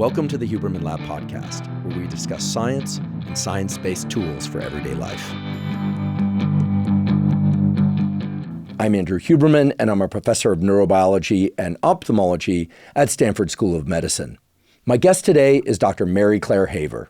Welcome to the Huberman Lab podcast, where we discuss science and science-based tools for everyday life. I'm Andrew Huberman, and I'm a professor of neurobiology and ophthalmology at Stanford School of Medicine. My guest today is Dr. Mary Claire Haver.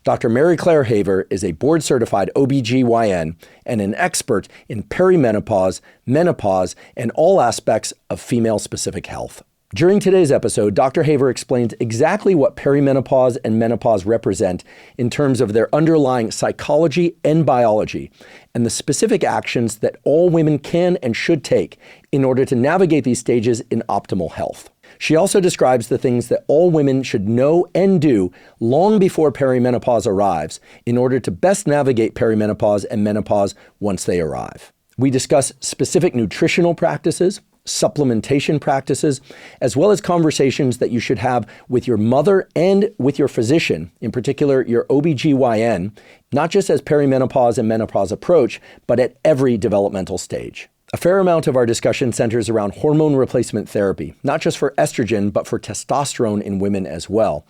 Dr. Mary Claire Haver is a board-certified OBGYN and an expert in perimenopause, menopause, and all aspects of female-specific health. During today's episode, Dr. Haver explains exactly what perimenopause and menopause represent in terms of their underlying psychology and biology, and the specific actions that all women can and should take in order to navigate these stages in optimal health. She also describes the things that all women should know and do long before perimenopause arrives in order to best navigate perimenopause and menopause once they arrive. We discuss specific nutritional practices, supplementation practices, as well as conversations that you should have with your mother and with your physician, in particular your OBGYN, not just as perimenopause and menopause approach, but at every developmental stage. A fair amount of our discussion centers around hormone replacement therapy, not just for estrogen, but for testosterone in women as well,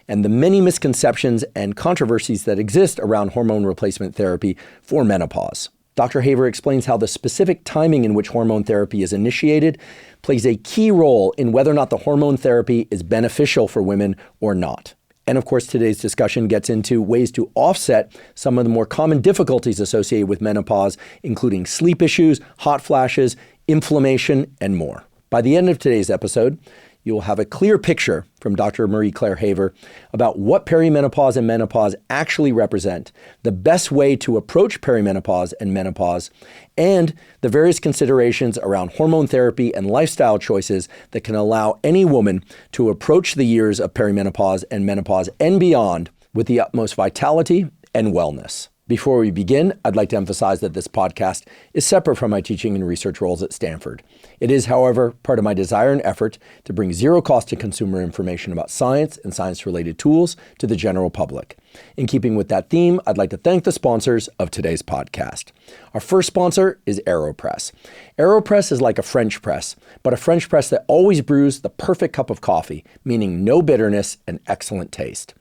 and the many misconceptions and controversies that exist around hormone replacement therapy for menopause. Dr. Haver explains how the specific timing in which hormone therapy is initiated plays a key role in whether or not the hormone therapy is beneficial for women or not. And of course, today's discussion gets into ways to offset some of the more common difficulties associated with menopause, including sleep issues, hot flashes, inflammation, and more. By the end of today's episode, you will have a clear picture from Dr. Marie Claire Haver about what perimenopause and menopause actually represent, the best way to approach perimenopause and menopause, and the various considerations around hormone therapy and lifestyle choices that can allow any woman to approach the years of perimenopause and menopause and beyond with the utmost vitality and wellness. Before we begin, I'd like to emphasize that this podcast is separate from my teaching and research roles at Stanford. It is, however, part of my desire and effort to bring zero cost to consumer information about science and science-related tools to the general public. In keeping with that theme, I'd like to thank the sponsors of today's podcast. Our first sponsor is AeroPress. AeroPress is like a French press, but a French press that always brews the perfect cup of coffee, meaning no bitterness and excellent taste.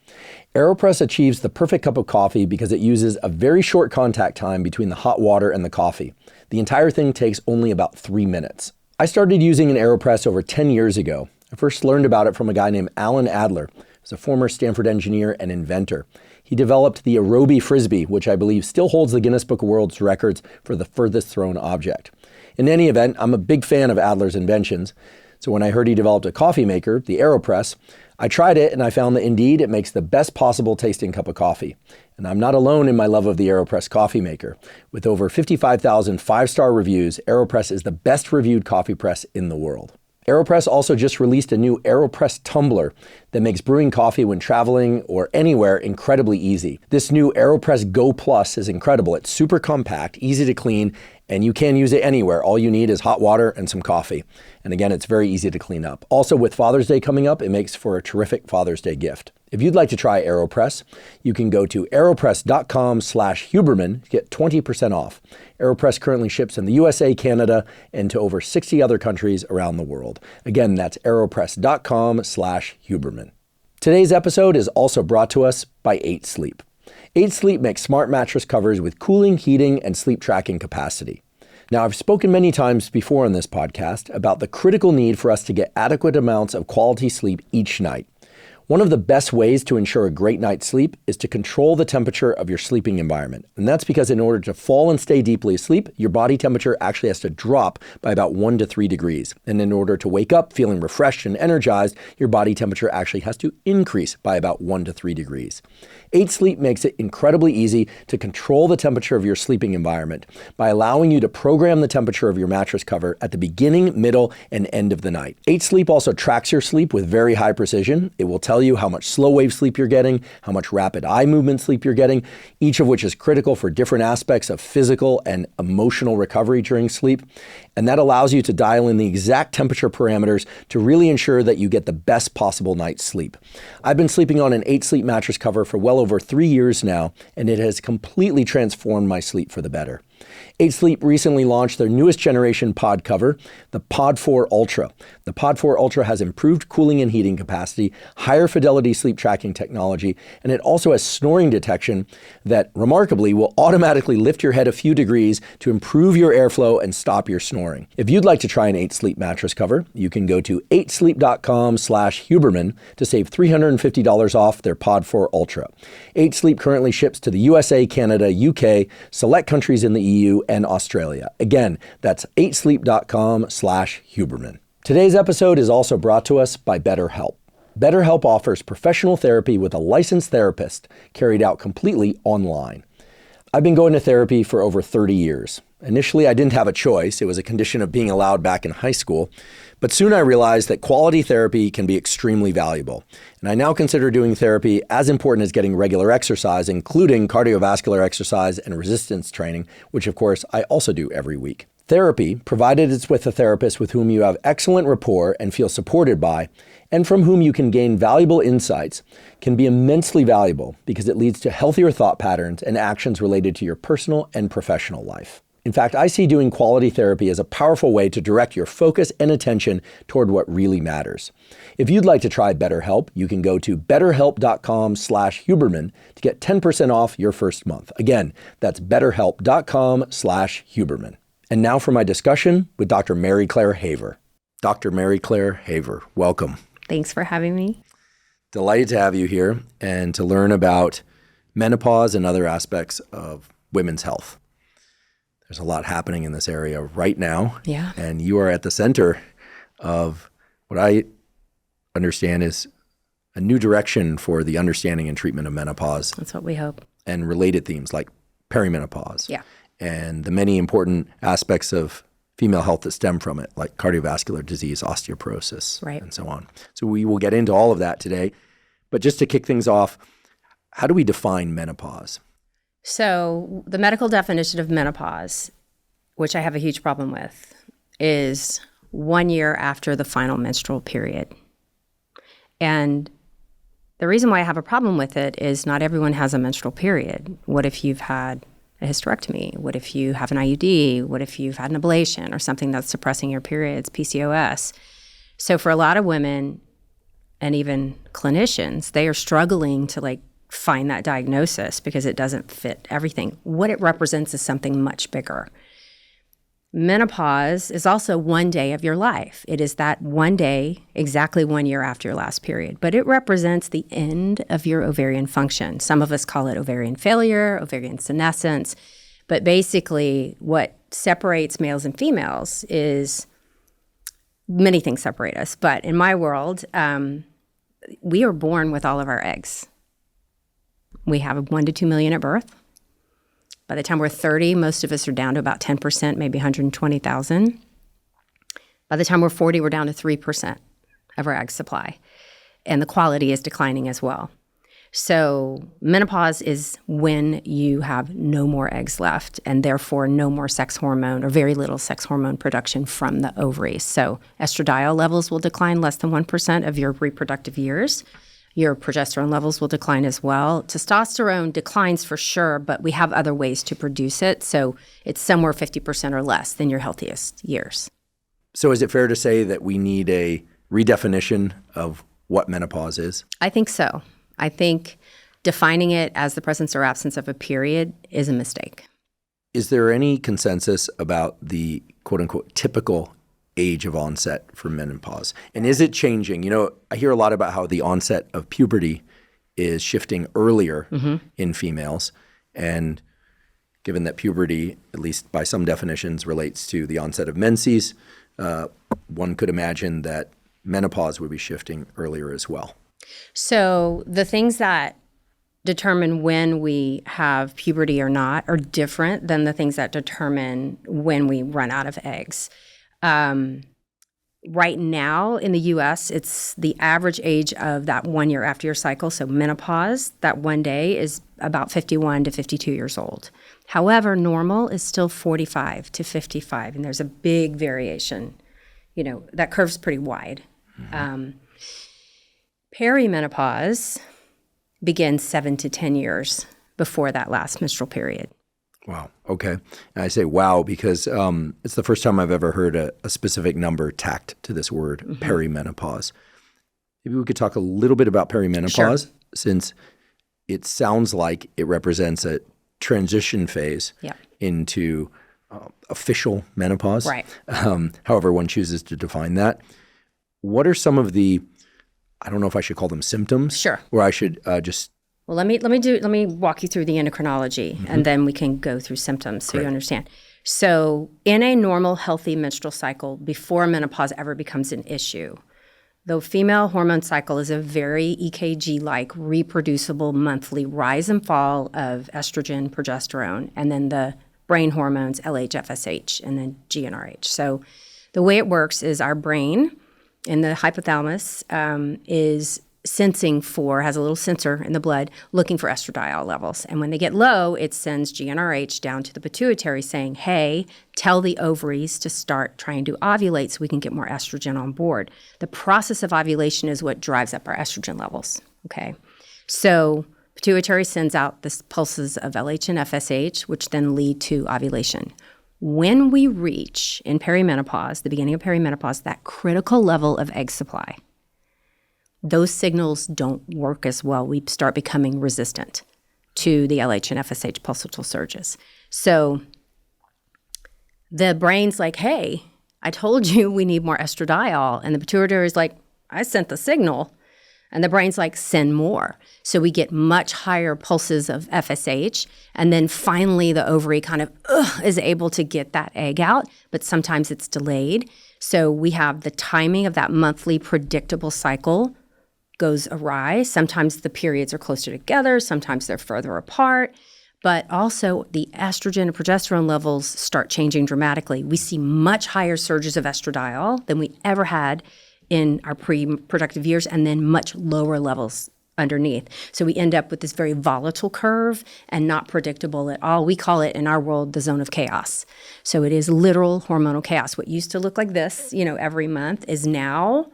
AeroPress achieves the perfect cup of coffee because it uses a very short contact time between the hot water and the coffee. The entire thing takes only about 3 minutes. I started using an AeroPress over 10 years ago. I first learned about it from a guy named Alan Adler, who's a former Stanford engineer and inventor. He developed the Aerobie Frisbee, which I believe still holds the Guinness Book of World Records for the furthest thrown object. In any event, I'm a big fan of Adler's inventions. So when I heard he developed a coffee maker, the AeroPress, I tried it and I found that indeed it makes the best possible tasting cup of coffee. And I'm not alone in my love of the AeroPress coffee maker. With over 55,000 five-star reviews, AeroPress is the best reviewed coffee press in the world. AeroPress also just released a new AeroPress tumbler that makes brewing coffee when traveling or anywhere incredibly easy. This new AeroPress Go Plus is incredible. It's super compact, easy to clean, and you can use it anywhere. All you need is hot water and some coffee. And again, it's very easy to clean up. Also, with Father's Day coming up, it makes for a terrific Father's Day gift. If you'd like to try AeroPress, you can go to aeropress.com/Huberman to get 20% off. AeroPress currently ships in the USA, Canada, and to over 60 other countries around the world. Again, that's aeropress.com/Huberman. Today's episode is also brought to us by 8 Sleep. 8 Sleep makes smart mattress covers with cooling, heating, and sleep tracking capacity. Now, I've spoken many times before on this podcast about the critical need for us to get adequate amounts of quality sleep each night. One of the best ways to ensure a great night's sleep is to control the temperature of your sleeping environment. And that's because in order to fall and stay deeply asleep, your body temperature actually has to drop by about 1 to 3 degrees. And in order to wake up feeling refreshed and energized, your body temperature actually has to increase by about 1 to 3 degrees. 8 Sleep makes it incredibly easy to control the temperature of your sleeping environment by allowing you to program the temperature of your mattress cover at the beginning, middle, and end of the night. 8 Sleep also tracks your sleep with very high precision. It will tell you how much slow wave sleep you're getting, how much rapid eye movement sleep you're getting, each of which is critical for different aspects of physical and emotional recovery during sleep. And that allows you to dial in the exact temperature parameters to really ensure that you get the best possible night's sleep. I've been sleeping on an 8 Sleep mattress cover for well over 3 years now, and it has completely transformed my sleep for the better. 8 Sleep recently launched their newest generation pod cover, the Pod 4 Ultra. The Pod 4 Ultra has improved cooling and heating capacity, higher fidelity sleep tracking technology, and it also has snoring detection that remarkably will automatically lift your head a few degrees to improve your airflow and stop your snoring. If you'd like to try an 8 Sleep mattress cover, you can go to 8sleep.com/Huberman to save $350 off their Pod 4 Ultra. 8 Sleep currently ships to the USA, Canada, UK, select countries in the EU, and Australia. Again, that's 8sleep.com/Huberman. Today's episode is also brought to us by BetterHelp. BetterHelp offers professional therapy with a licensed therapist carried out completely online. I've been going to therapy for over 30 years. Initially, I didn't have a choice. It was a condition of being allowed back in high school. But soon I realized that quality therapy can be extremely valuable. And I now consider doing therapy as important as getting regular exercise, including cardiovascular exercise and resistance training, which of course I also do every week. Therapy, provided it's with a therapist with whom you have excellent rapport and feel supported by, and from whom you can gain valuable insights, can be immensely valuable because it leads to healthier thought patterns and actions related to your personal and professional life. In fact, I see doing quality therapy as a powerful way to direct your focus and attention toward what really matters. If you'd like to try BetterHelp, you can go to betterhelp.com/Huberman to get 10% off your first month. Again, that's betterhelp.com/Huberman. And now for my discussion with Dr. Mary Claire Haver. Dr. Mary Claire Haver, welcome. Thanks for having me. Delighted to have you here and to learn about menopause and other aspects of women's health. There's a lot happening in this area right now. Yeah. And you are at the center of what I understand is a new direction for the understanding and treatment of menopause. That's what we hope. And related themes like perimenopause. Yeah. And the many important aspects of female health that stem from it, like cardiovascular disease, osteoporosis, right, and so on. So we will get into all of that today. But just to kick things off, how do we define menopause? So the medical definition of menopause, which I have a huge problem with, is 1 year after the final menstrual period. And the reason why I have a problem with it is not everyone has a menstrual period. What if you've had a hysterectomy? What if you have an IUD? What if you've had an ablation or something that's suppressing your periods, PCOS? So for a lot of women and even clinicians, they are struggling to find that diagnosis because it doesn't fit everything. What it represents is something much bigger. Menopause is also 1 day of your life. It is that 1 day, exactly 1 year after your last period, but it represents the end of your ovarian function. Some of us call it ovarian failure, ovarian senescence, but basically what separates males and females is many things separate us, but in my world, we are born with all of our eggs. We have 1 to 2 million at birth. By the time we're 30, most of us are down to about 10%, maybe 120,000. By the time we're 40, we're down to 3% of our egg supply. And the quality is declining as well. So menopause is when you have no more eggs left and therefore no more sex hormone or very little sex hormone production from the ovaries. So estradiol levels will decline less than 1% of your reproductive years. Your progesterone levels will decline as well. Testosterone declines for sure, but we have other ways to produce it. So it's somewhere 50% or less than your healthiest years. So is it fair to say that we need a redefinition of what menopause is? I think so. I think defining it as the presence or absence of a period is a mistake. Is there any consensus about the quote-unquote typical age of onset for menopause? And is it changing? You know, I hear a lot about how the onset of puberty is shifting earlier in females. And given that puberty, at least by some definitions, relates to the onset of menses, one could imagine that menopause would be shifting earlier as well. So the things that determine when we have puberty or not are different than the things that determine when we run out of eggs. Right now in the U.S., it's the average age of that 1 year after your cycle, so menopause, that 1 day is about 51 to 52 years old. However, normal is still 45 to 55, and there's a big variation. You know, that curve's pretty wide. Perimenopause begins 7 to 10 years before that last menstrual period. Wow. Okay. And I say wow because it's the first time I've ever heard a specific number tacked to this word, perimenopause. Maybe we could talk a little bit about perimenopause since it sounds like it represents a transition phase into official menopause, Right. However one chooses to define that. What are some of the, I don't know if I should call them symptoms, Sure. or I should just... Well, let me walk you through the endocrinology, and then we can go through symptoms so you understand. So in a normal, healthy menstrual cycle, before menopause ever becomes an issue, the female hormone cycle is a very EKG-like, reproducible monthly rise and fall of estrogen, progesterone, and then the brain hormones, LH, FSH, and then GnRH. So the way it works is our brain in the hypothalamus is sensing has a little sensor in the blood looking for estradiol levels. And when they get low, it sends GnRH down to the pituitary saying, hey, tell the ovaries to start trying to ovulate so we can get more estrogen on board. The process of ovulation is what drives up our estrogen levels, okay? So pituitary sends out the pulses of LH and FSH, which then lead to ovulation. When we reach, in perimenopause, the beginning of perimenopause, that critical level of egg supply, those signals don't work as well. We start becoming resistant to the LH and FSH pulsatile surges. So the brain's like, hey, I told you we need more estradiol. And the pituitary is like, I sent the signal. And the brain's like, send more. So we get much higher pulses of FSH. And then finally the ovary kind of is able to get that egg out. But sometimes it's delayed. So we have the timing of that monthly predictable cycle goes awry. Sometimes the periods are closer together. Sometimes they're further apart. But also the estrogen and progesterone levels start changing dramatically. We see much higher surges of estradiol than we ever had in our pre-productive years, and then much lower levels underneath. So we end up with this very volatile curve and not predictable at all. We call it in our world the zone of chaos. So it is literal hormonal chaos. What used to look like this, every month is now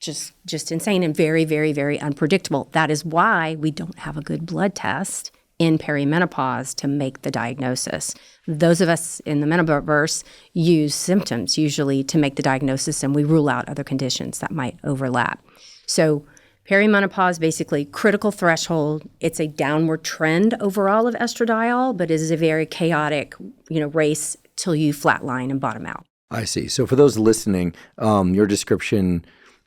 just insane and very, very, very unpredictable. That is why we don't have a good blood test in perimenopause to make the diagnosis. Those of us in the menoverse use symptoms usually to make the diagnosis, and we rule out other conditions that might overlap. So perimenopause, basically critical threshold. It's a downward trend overall of estradiol, but it is a very chaotic, race till you flatline and bottom out. I see. So for those listening, your description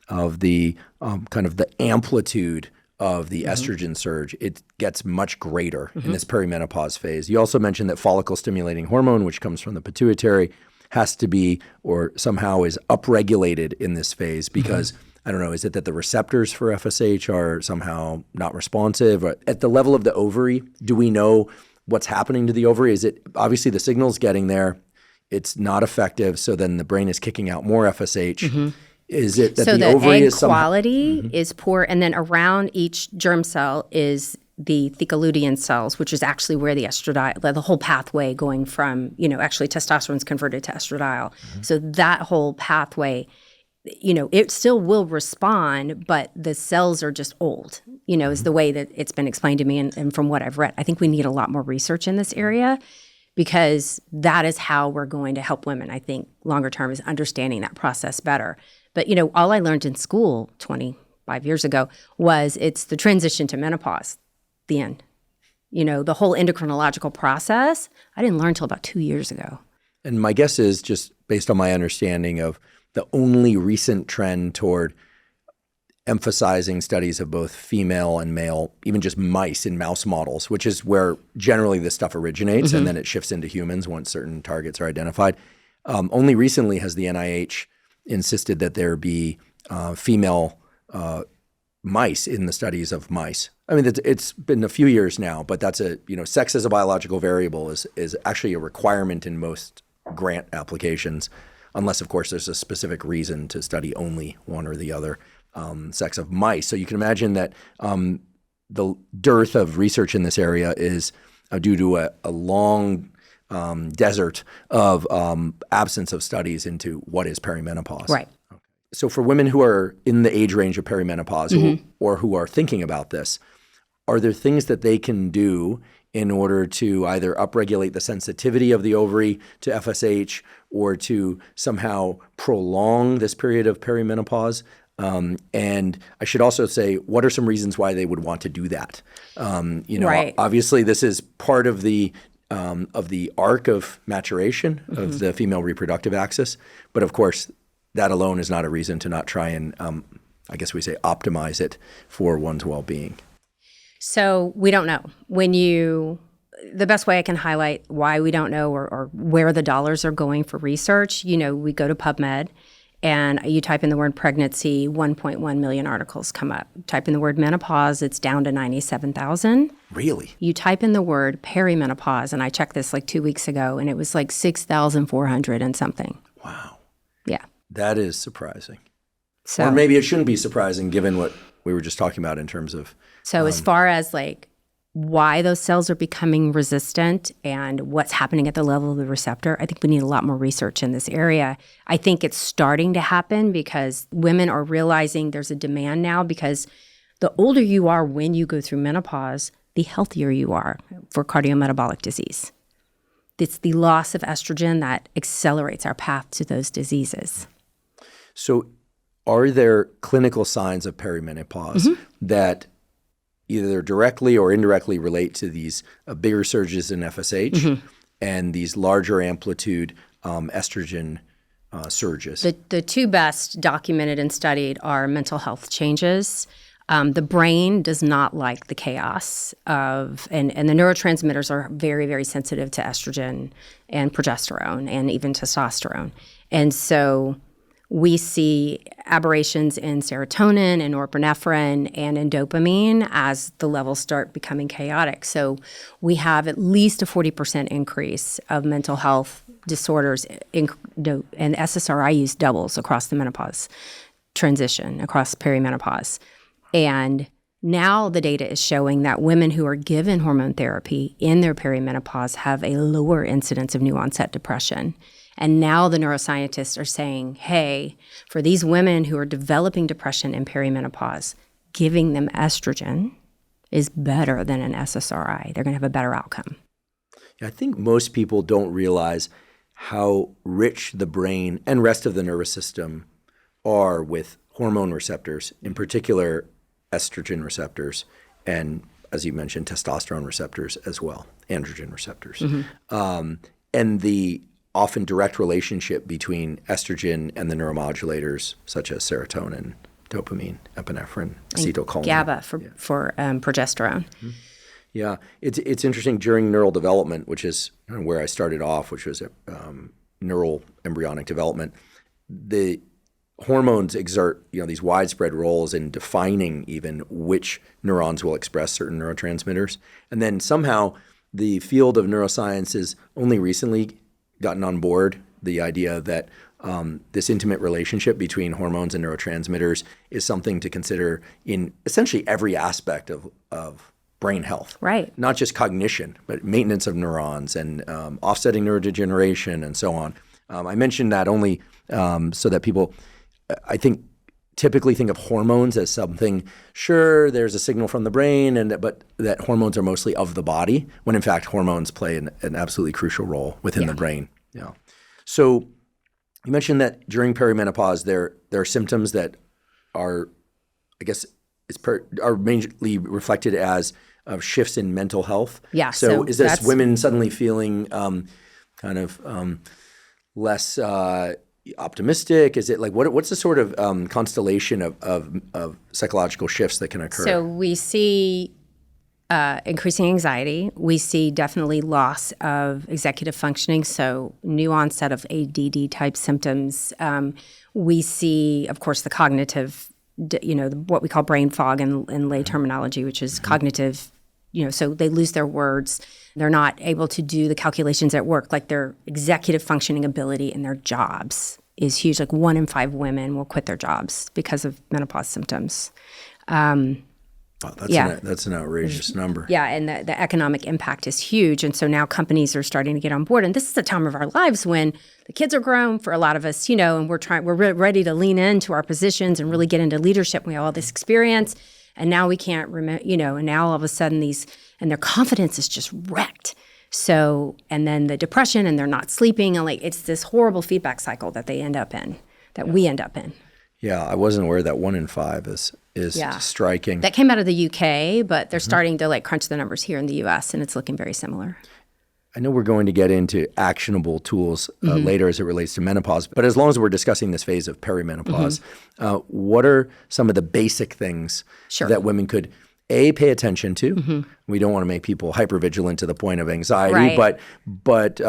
of the kind of the amplitude of the estrogen surge, it gets much greater in this perimenopause phase. You also mentioned that follicle-stimulating hormone, which comes from the pituitary, has to be or somehow is upregulated in this phase because, I don't know, is it that the receptors for FSH are somehow not responsive? Or at the level of the ovary, do we know what's happening to the ovary? Is it obviously the signal's getting there, it's not effective, so then the brain is kicking out more FSH. Is it that the ovary egg is quality is poor, and then around each germ cell is the theca cells, which is actually where the estradiol, the whole pathway going from, actually testosterone is converted to estradiol. So that whole pathway, it still will respond, but the cells are just old, is the way that it's been explained to me and from what I've read. I think we need a lot more research in this area because that is how we're going to help women, I think, longer term, is understanding that process better. But, all I learned in school 25 years ago was it's the transition to menopause, the end. The whole endocrinological process, I didn't learn until about 2 years ago. And my guess is, just based on my understanding of the only recent trend toward emphasizing studies of both female and male, even just mice in mouse models, which is where generally this stuff originates, and then it shifts into humans once certain targets are identified. Only recently has the NIH insisted that there be female mice in the studies of mice. I mean, it's been a few years now, but that's sex as a biological variable is actually a requirement in most grant applications, unless, of course, there's a specific reason to study only one or the other sex of mice. So you can imagine that the dearth of research in this area is due to a long desert of absence of studies into what is perimenopause. Right. Okay. So for women who are in the age range of perimenopause or who are thinking about this, are there things that they can do in order to either upregulate the sensitivity of the ovary to FSH or to somehow prolong this period of perimenopause. And I should also say, what are some reasons why they would want to do that? Right. Obviously, this is part of the arc of maturation of the female reproductive axis. But of course, that alone is not a reason to not try and, I guess we say, optimize it for one's well-being. So we don't know. The best way I can highlight why we don't know or where the dollars are going for research, we go to PubMed and you type in the word pregnancy, 1.1 million articles come up. Type in the word menopause, it's down to 97,000. Really? You type in the word perimenopause, and I checked this like 2 weeks ago, and it was like 6,400 and something. Wow. Yeah. That is surprising. So, or maybe it shouldn't be surprising given what we were just talking about in terms of... So as far as like why those cells are becoming resistant and what's happening at the level of the receptor, I think we need a lot more research in this area. I think it's starting to happen because women are realizing there's a demand now because the older you are when you go through menopause, the healthier you are for cardiometabolic disease. It's the loss of estrogen that accelerates our path to those diseases. So are there clinical signs of perimenopause that either directly or indirectly relate to these bigger surges in FSH and these larger amplitude estrogen surges? The two best documented and studied are mental health changes. The brain does not like the chaos of, and the neurotransmitters are very, very sensitive to estrogen and progesterone and even testosterone. And so we see aberrations in serotonin and norepinephrine and in dopamine as the levels start becoming chaotic. So we have at least a 40% increase of mental health disorders, and SSRI use doubles across the menopause transition, across perimenopause. And now the data is showing that women who are given hormone therapy in their perimenopause have a lower incidence of new onset depression. And now the neuroscientists are saying, hey, for these women who are developing depression in perimenopause, giving them estrogen is better than an SSRI. They're going to have a better outcome. I think most people don't realize how rich the brain and rest of the nervous system are with hormone receptors, in particular estrogen receptors, and as you mentioned, testosterone receptors as well, androgen receptors. And the often direct relationship between estrogen and the neuromodulators such as serotonin, dopamine, epinephrine, acetylcholine. GABA for progesterone. Yeah, it's interesting during neural development, which is where I started off, which was neural embryonic development. The hormones exert these widespread roles in defining even which neurons will express certain neurotransmitters. And then somehow the field of neuroscience has only recently gotten on board the idea that this intimate relationship between hormones and neurotransmitters is something to consider in essentially every aspect of brain health. Right. Not just cognition, but maintenance of neurons and offsetting neurodegeneration and so on. I mentioned that only so that people, I think, typically think of hormones as something, sure, there's a signal from the brain, but that hormones are mostly of the body, when in fact hormones play an absolutely crucial role within the brain. Yeah. So you mentioned that during perimenopause, there are symptoms that are, I guess, are mainly reflected as of shifts in mental health. Yeah. So is this women suddenly feeling less optimistic? Is it like what's the sort of constellation of psychological shifts that can occur? So we see increasing anxiety. We see definitely loss of executive functioning, so new onset of ADD type symptoms. We see, of course, the cognitive, what we call brain fog in lay terminology, which is cognitive. So they lose their words. They're not able to do the calculations at work, like their executive functioning ability in their jobs is huge. Like 1 in 5 women will quit their jobs because of menopause symptoms. That's an outrageous number. Yeah, and the economic impact is huge. And so now companies are starting to get on board. And this is the time of our lives when the kids are grown for a lot of us, and we're ready to lean into our positions and really get into leadership. We have all this experience. And now we can't remember, and now all of a sudden and their confidence is just wrecked. So, and then the depression, and they're not sleeping, and it's this horrible feedback cycle that we end up in. Yeah, I wasn't aware that 1 in 5 is striking. That came out of the UK, but they're starting to crunch the numbers here in the US, and it's looking very similar. I know we're going to get into actionable tools later as it relates to menopause, but as long as we're discussing this phase of perimenopause, what are some of the basic things that women could pay attention to? We don't want to make people hypervigilant to the point of anxiety, but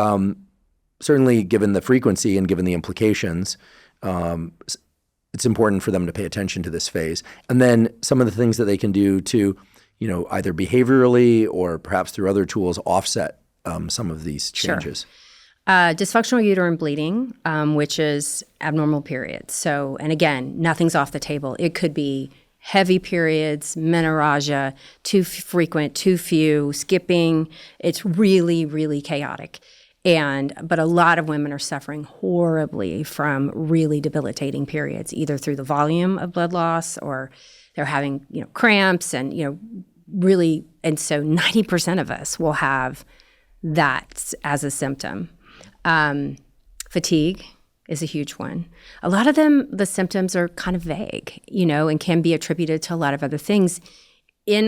certainly given the frequency and given the implications, it's important for them to pay attention to this phase. And then some of the things that they can do to, either behaviorally or perhaps through other tools offset some of these changes. Dysfunctional uterine bleeding, which is abnormal periods. So, and again, nothing's off the table. It could be heavy periods, menorrhagia, too frequent, too few, skipping. It's really, really chaotic. But a lot of women are suffering horribly from really debilitating periods, either through the volume of blood loss or they're having, cramps and, really. And so 90% of us will have that as a symptom. Fatigue is a huge one. A lot of them, the symptoms are kind of vague, and can be attributed to a lot of other things. In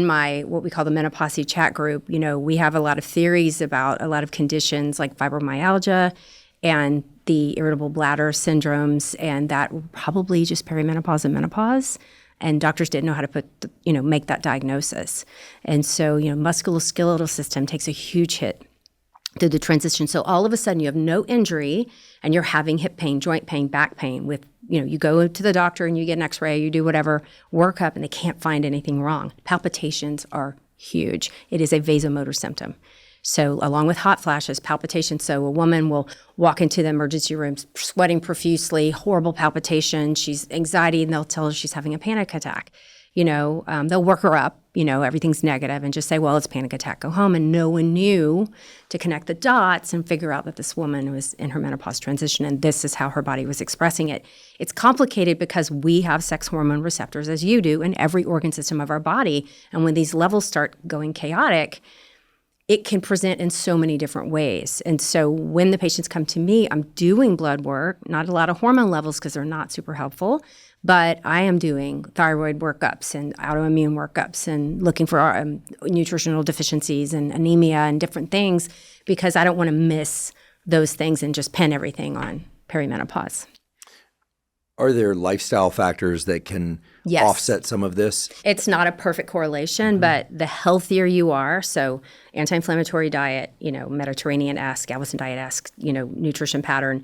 my, what we call the Meno-posse chat group, we have a lot of theories about a lot of conditions like fibromyalgia and the irritable bladder syndromes, and that probably just perimenopause and menopause. And doctors didn't know how to make that diagnosis. And so, musculoskeletal system takes a huge hit through the transition. So all of a sudden you have no injury and you're having hip pain, joint pain, back pain with, you go to the doctor and you get an x-ray, you do whatever workup and they can't find anything wrong. Palpitations are huge. It is a vasomotor symptom. So along with hot flashes, palpitations. So a woman will walk into the emergency room sweating profusely, horrible palpitation. She's anxiety and they'll tell her she's having a panic attack. They'll work her up, everything's negative and just say, well, it's panic attack, go home. And no one knew to connect the dots and figure out that this woman was in her menopause transition and this is how her body was expressing it. It's complicated because we have sex hormone receptors, as you do, in every organ system of our body. And when these levels start going chaotic, it can present in so many different ways. And so when the patients come to me, I'm doing blood work, not a lot of hormone levels because they're not super helpful, but I am doing thyroid workups and autoimmune workups and looking for nutritional deficiencies and anemia and different things because I don't want to miss those things and just pin everything on perimenopause. Are there lifestyle factors that can offset some of this? It's not a perfect correlation, but the healthier you are, so anti-inflammatory diet, Mediterranean-esque, Galveston diet-esque, nutrition pattern,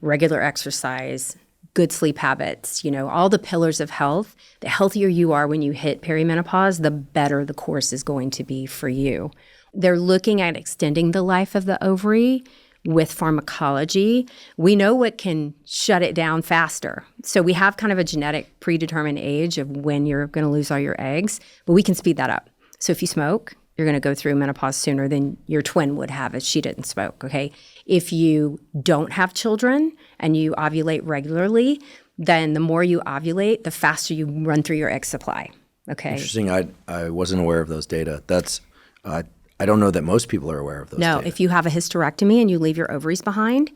regular exercise, good sleep habits, all the pillars of health, the healthier you are when you hit perimenopause, the better the course is going to be for you. They're looking at extending the life of the ovary with pharmacology. We know what can shut it down faster. So we have kind of a genetic predetermined age of when you're going to lose all your eggs, but we can speed that up. So if you smoke, you're going to go through menopause sooner than your twin would have if she didn't smoke, okay? If you don't have children and you ovulate regularly, then the more you ovulate, the faster you run through your egg supply, okay? Interesting. I wasn't aware of those data. I don't know that most people are aware of those data. No, if you have a hysterectomy and you leave your ovaries behind,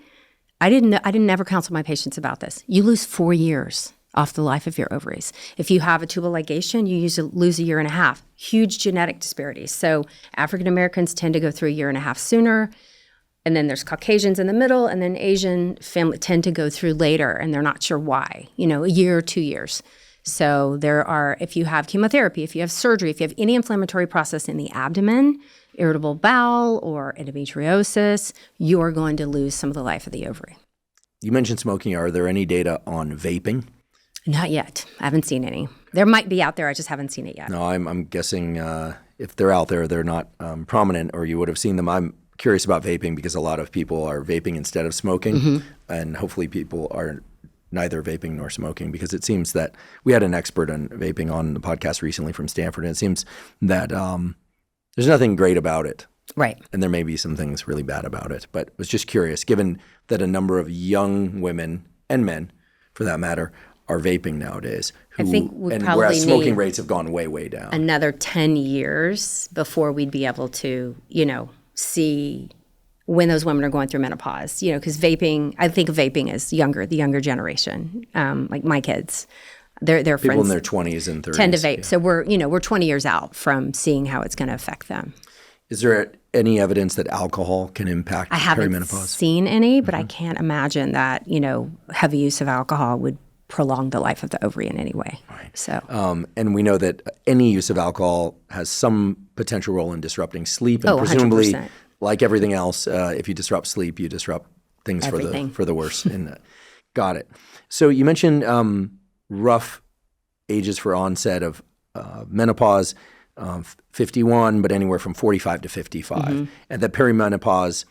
I didn't ever counsel my patients about this. You lose 4 years off the life of your ovaries. If you have a tubal ligation, you lose 1.5 years. Huge genetic disparities. So African Americans tend to go through 1.5 years sooner. And then there's Caucasians in the middle, and then Asian family tend to go through later, and they're not sure why, 1 year or 2 years. So if you have chemotherapy, if you have surgery, if you have any inflammatory process in the abdomen, irritable bowel or endometriosis, you're going to lose some of the life of the ovary. You mentioned smoking. Are there any data on vaping? Not yet. I haven't seen any. There might be out there. I just haven't seen it yet. No, I'm guessing if they're out there, they're not prominent, or you would have seen them. I'm curious about vaping because a lot of people are vaping instead of smoking, and hopefully people are neither vaping nor smoking, because it seems that we had an expert on vaping on the podcast recently from Stanford, and it seems that there's nothing great about it. Right. And there may be some things really bad about it. But I was just curious, given that a number of young women and men, for that matter, are vaping nowadays. I think we and probably whereas smoking need rates have gone way, way down. another 10 years before we'd be able to, see when those women are going through menopause, because vaping, I think of vaping as the younger generation, like my kids. Their People friends in their 20s and 30s tend to vape. Yeah. So we're 20 years out from seeing how it's going to affect them. Is there any evidence that alcohol can impact I haven't perimenopause? seen any, but I can't imagine that, heavy use of alcohol would prolong the life of the ovary in any way. Right. So, and we know that any use of alcohol has some potential role in disrupting sleep, and 100%. presumably, like everything else, if you disrupt sleep, you disrupt things Everything. for the worse. Got it. So you mentioned rough ages for onset of menopause, 51, but anywhere from 45 to 55, and that perimenopause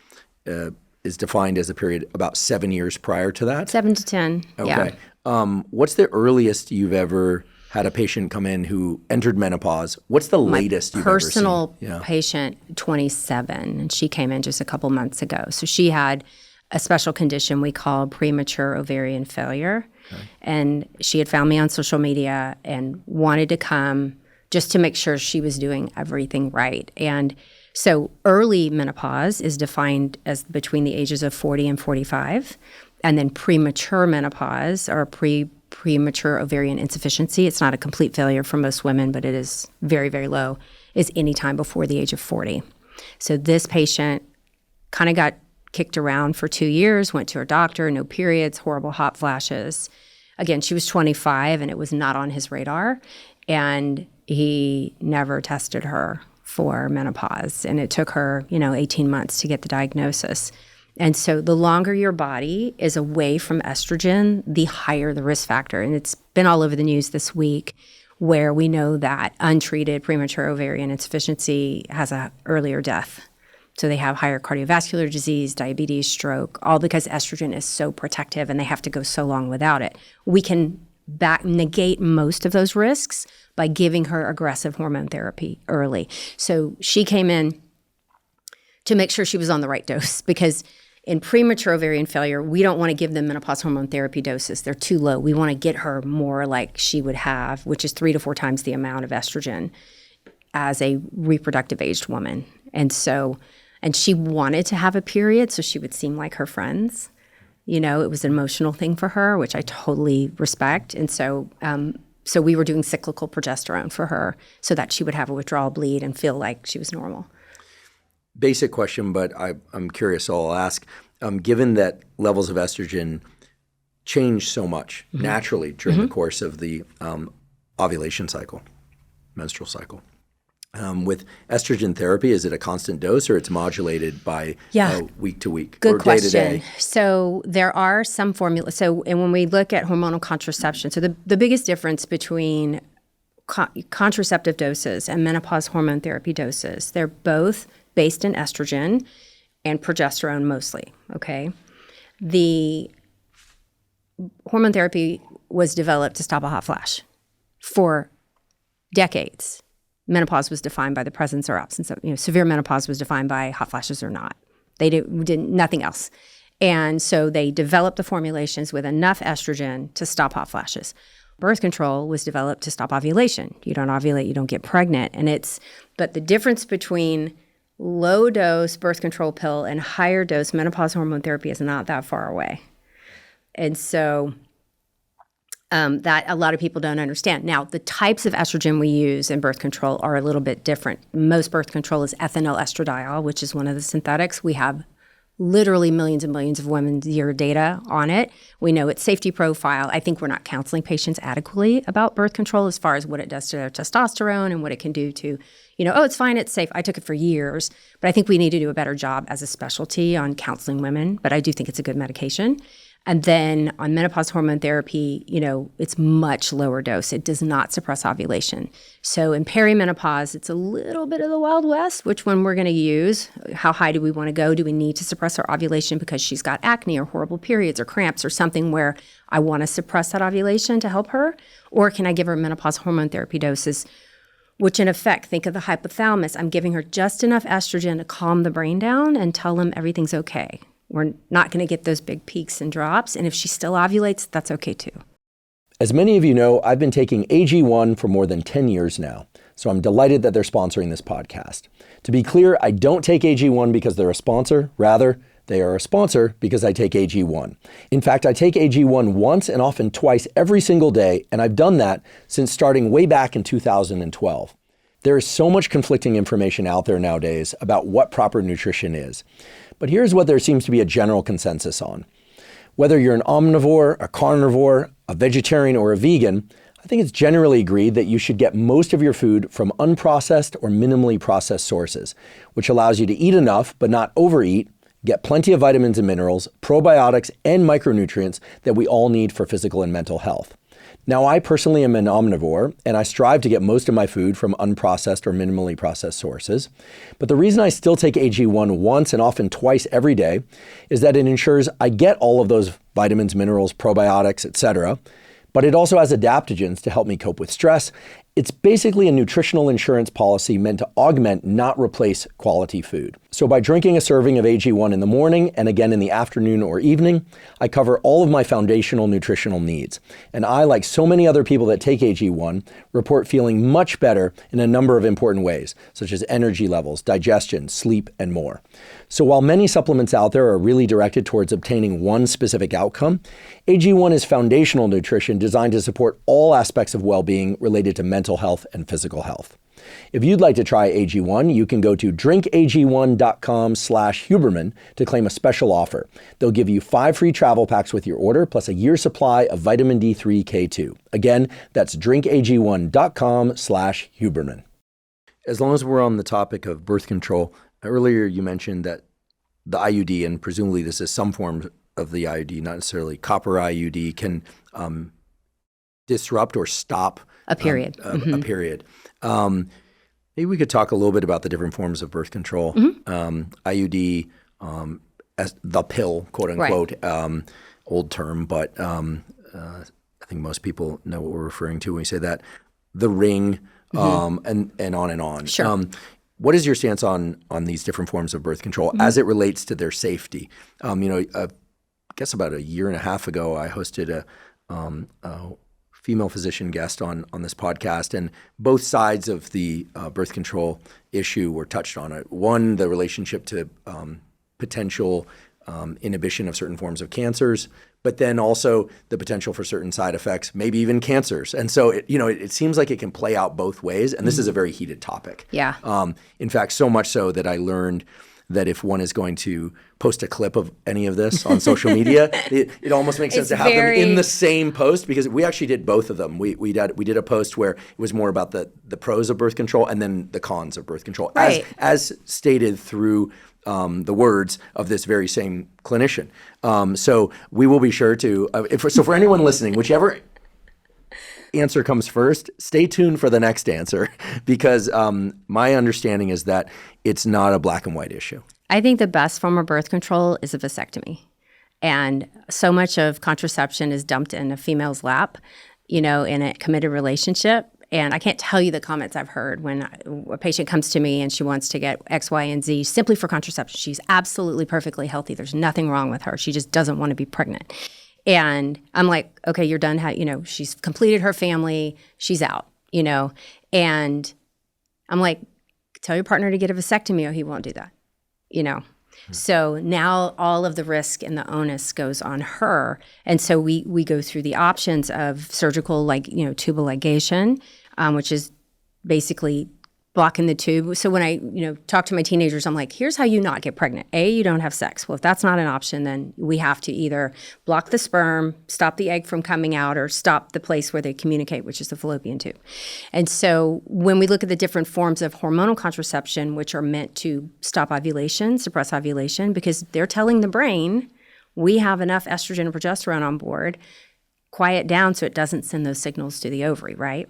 is defined as a period about 7 years prior to that. 7 to 10. Okay. Yeah. What's the earliest you've ever had a patient come in who entered menopause? What's the latest you've ever seen? Personal patient, 27, and she came in just a couple months ago. So she had a special condition we call premature ovarian failure. Okay. And she had found me on social media and wanted to come just to make sure she was doing everything right. And so early menopause is defined as between the ages of 40 and 45. And then premature menopause or premature ovarian insufficiency, it's not a complete failure for most women, but it is very, very low, is any time before the age of 40. So this patient kind of got kicked around for 2 years, went to her doctor, no periods, horrible hot flashes. Again, she was 25 and it was not on his radar. And he never tested her for menopause. And it took her, 18 months to get the diagnosis. And so the longer your body is away from estrogen, the higher the risk factor. And it's been all over the news this week where we know that untreated premature ovarian insufficiency has an earlier death. So they have higher cardiovascular disease, diabetes, stroke, all because estrogen is so protective and they have to go so long without it. We can negate most of those risks by giving her aggressive hormone therapy early. So she came in to make sure she was on the right dose because in premature ovarian failure, we don't want to give them menopause hormone therapy doses. They're too low. We want to get her more like she would have, which is 3 to 4 times the amount of estrogen as a reproductive aged woman. And she wanted to have a period so she would seem like her friends. It was an emotional thing for her, which I totally respect. And so we were doing cyclical progesterone for her so that she would have a withdrawal bleed and feel like she was normal. Basic question, but I'm curious, so I'll ask. Given that levels of estrogen change so much naturally during the course of the ovulation cycle, menstrual cycle, with estrogen therapy, is it a constant dose or it's modulated by week to week Good or question. day to day? So there are some formulas. And when we look at hormonal contraception, so the biggest difference between contraceptive doses and menopause hormone therapy doses, they're both based in estrogen and progesterone mostly, okay? The hormone therapy was developed to stop a hot flash for decades. Menopause was defined by the presence or absence of, severe menopause was defined by hot flashes or not. They did nothing else. And so they developed the formulations with enough estrogen to stop hot flashes. Birth control was developed to stop ovulation. You don't ovulate, you don't get pregnant. But the difference between low dose birth control pill and higher dose menopause hormone therapy is not that far away. And so that a lot of people don't understand. Now, the types of estrogen we use in birth control are a little bit different. Most birth control is ethinyl estradiol, which is one of the synthetics. We have literally millions and millions of women's year data on it. We know its safety profile. I think we're not counseling patients adequately about birth control as far as what it does to their testosterone and what it can do to, it's fine, it's safe. I took it for years. But I think we need to do a better job as a specialty on counseling women. But I do think it's a good medication. And then on menopause hormone therapy, it's much lower dose. It does not suppress ovulation. So in perimenopause, it's a little bit of the Wild West, which one we're going to use. How high do we want to go? Do we need to suppress her ovulation because she's got acne or horrible periods or cramps or something where I want to suppress that ovulation to help her? Or can I give her menopause hormone therapy doses, which in effect, think of the hypothalamus. I'm giving her just enough estrogen to calm the brain down and tell them everything's okay. We're not going to get those big peaks and drops. And if she still ovulates, that's okay too. As many of you know, I've been taking AG1 for more than 10 years now, so I'm delighted that they're sponsoring this podcast. To be clear, I don't take AG1 because they're a sponsor. Rather, they are a sponsor because I take AG1. In fact, I take AG1 once and often twice every single day, and I've done that since starting way back in 2012. There is so much conflicting information out there nowadays about what proper nutrition is. But here's what there seems to be a general consensus on. Whether you're an omnivore, a carnivore, a vegetarian, or a vegan, I think it's generally agreed that you should get most of your food from unprocessed or minimally processed sources, which allows you to eat enough but not overeat, get plenty of vitamins and minerals, probiotics, and micronutrients that we all need for physical and mental health. Now, I personally am an omnivore, and I strive to get most of my food from unprocessed or minimally processed sources. But the reason I still take AG1 once and often twice every day is that it ensures I get all of those vitamins, minerals, probiotics, etc. But it also has adaptogens to help me cope with stress. It's basically a nutritional insurance policy meant to augment, not replace, quality food. So by drinking a serving of AG1 in the morning and again in the afternoon or evening, I cover all of my foundational nutritional needs. And I, like so many other people that take AG1, report feeling much better in a number of important ways, such as energy levels, digestion, sleep, and more. So while many supplements out there are really directed towards obtaining one specific outcome, AG1 is foundational nutrition designed to support all aspects of well-being related to mental health and physical health. If you'd like to try AG1, you can go to drinkag1.com/Huberman to claim a special offer. They'll give you 5 free travel packs with your order, plus a year's supply of vitamin D3 K2. Again, that's drinkag1.com/Huberman. As long as we're on the topic of birth control, earlier you mentioned that the IUD, and presumably this is some form of the IUD, not necessarily copper IUD, can disrupt or stop a period. A period. Maybe we could talk a little bit about the different forms of birth control. IUD, as the pill, quote unquote, old term, but I think most people know what we're referring to when we say that. The ring, and on and on. Sure. What is your stance on these different forms of birth control as it relates to their safety? I guess about a year and a half ago, I hosted a female physician guest on this podcast, and both sides of the birth control issue were touched on it. One, the relationship to potential inhibition of certain forms of cancers, but then also the potential for certain side effects, maybe even cancers. And so it seems like it can play out both ways, and this is a very heated topic. Yeah. In fact, so much so that I learned that if one is going to post a clip of any of this on social media, it almost makes sense to have them in the same post, because we actually did both of them. We did a post where it was more about the pros of birth control and then the cons of birth control, as stated through the words of this very same clinician. So we will be sure to, for anyone listening, whichever answer comes first, stay tuned for the next answer, because my understanding is that it's not a black and white issue. I think the best form of birth control is a vasectomy. And so much of contraception is dumped in a female's lap, in a committed relationship. And I can't tell you the comments I've heard when a patient comes to me and she wants to get X, Y, and Z simply for contraception. She's absolutely perfectly healthy. There's nothing wrong with her. She just doesn't want to be pregnant. And I'm like, okay, you're done. She's completed her family. She's out, And I'm like, tell your partner to get a vasectomy or he won't do that, So now all of the risk and the onus goes on her. And so we go through the options of surgical, tubal ligation, which is basically blocking the tube. So when I, talk to my teenagers, I'm like, here's how you not get pregnant. A, you don't have sex. Well, if that's not an option, then we have to either block the sperm, stop the egg from coming out, or stop the place where they communicate, which is the fallopian tube. And so when we look at the different forms of hormonal contraception, which are meant to stop ovulation, suppress ovulation, because they're telling the brain, we have enough estrogen and progesterone on board, quiet down so it doesn't send those signals to the ovary, right?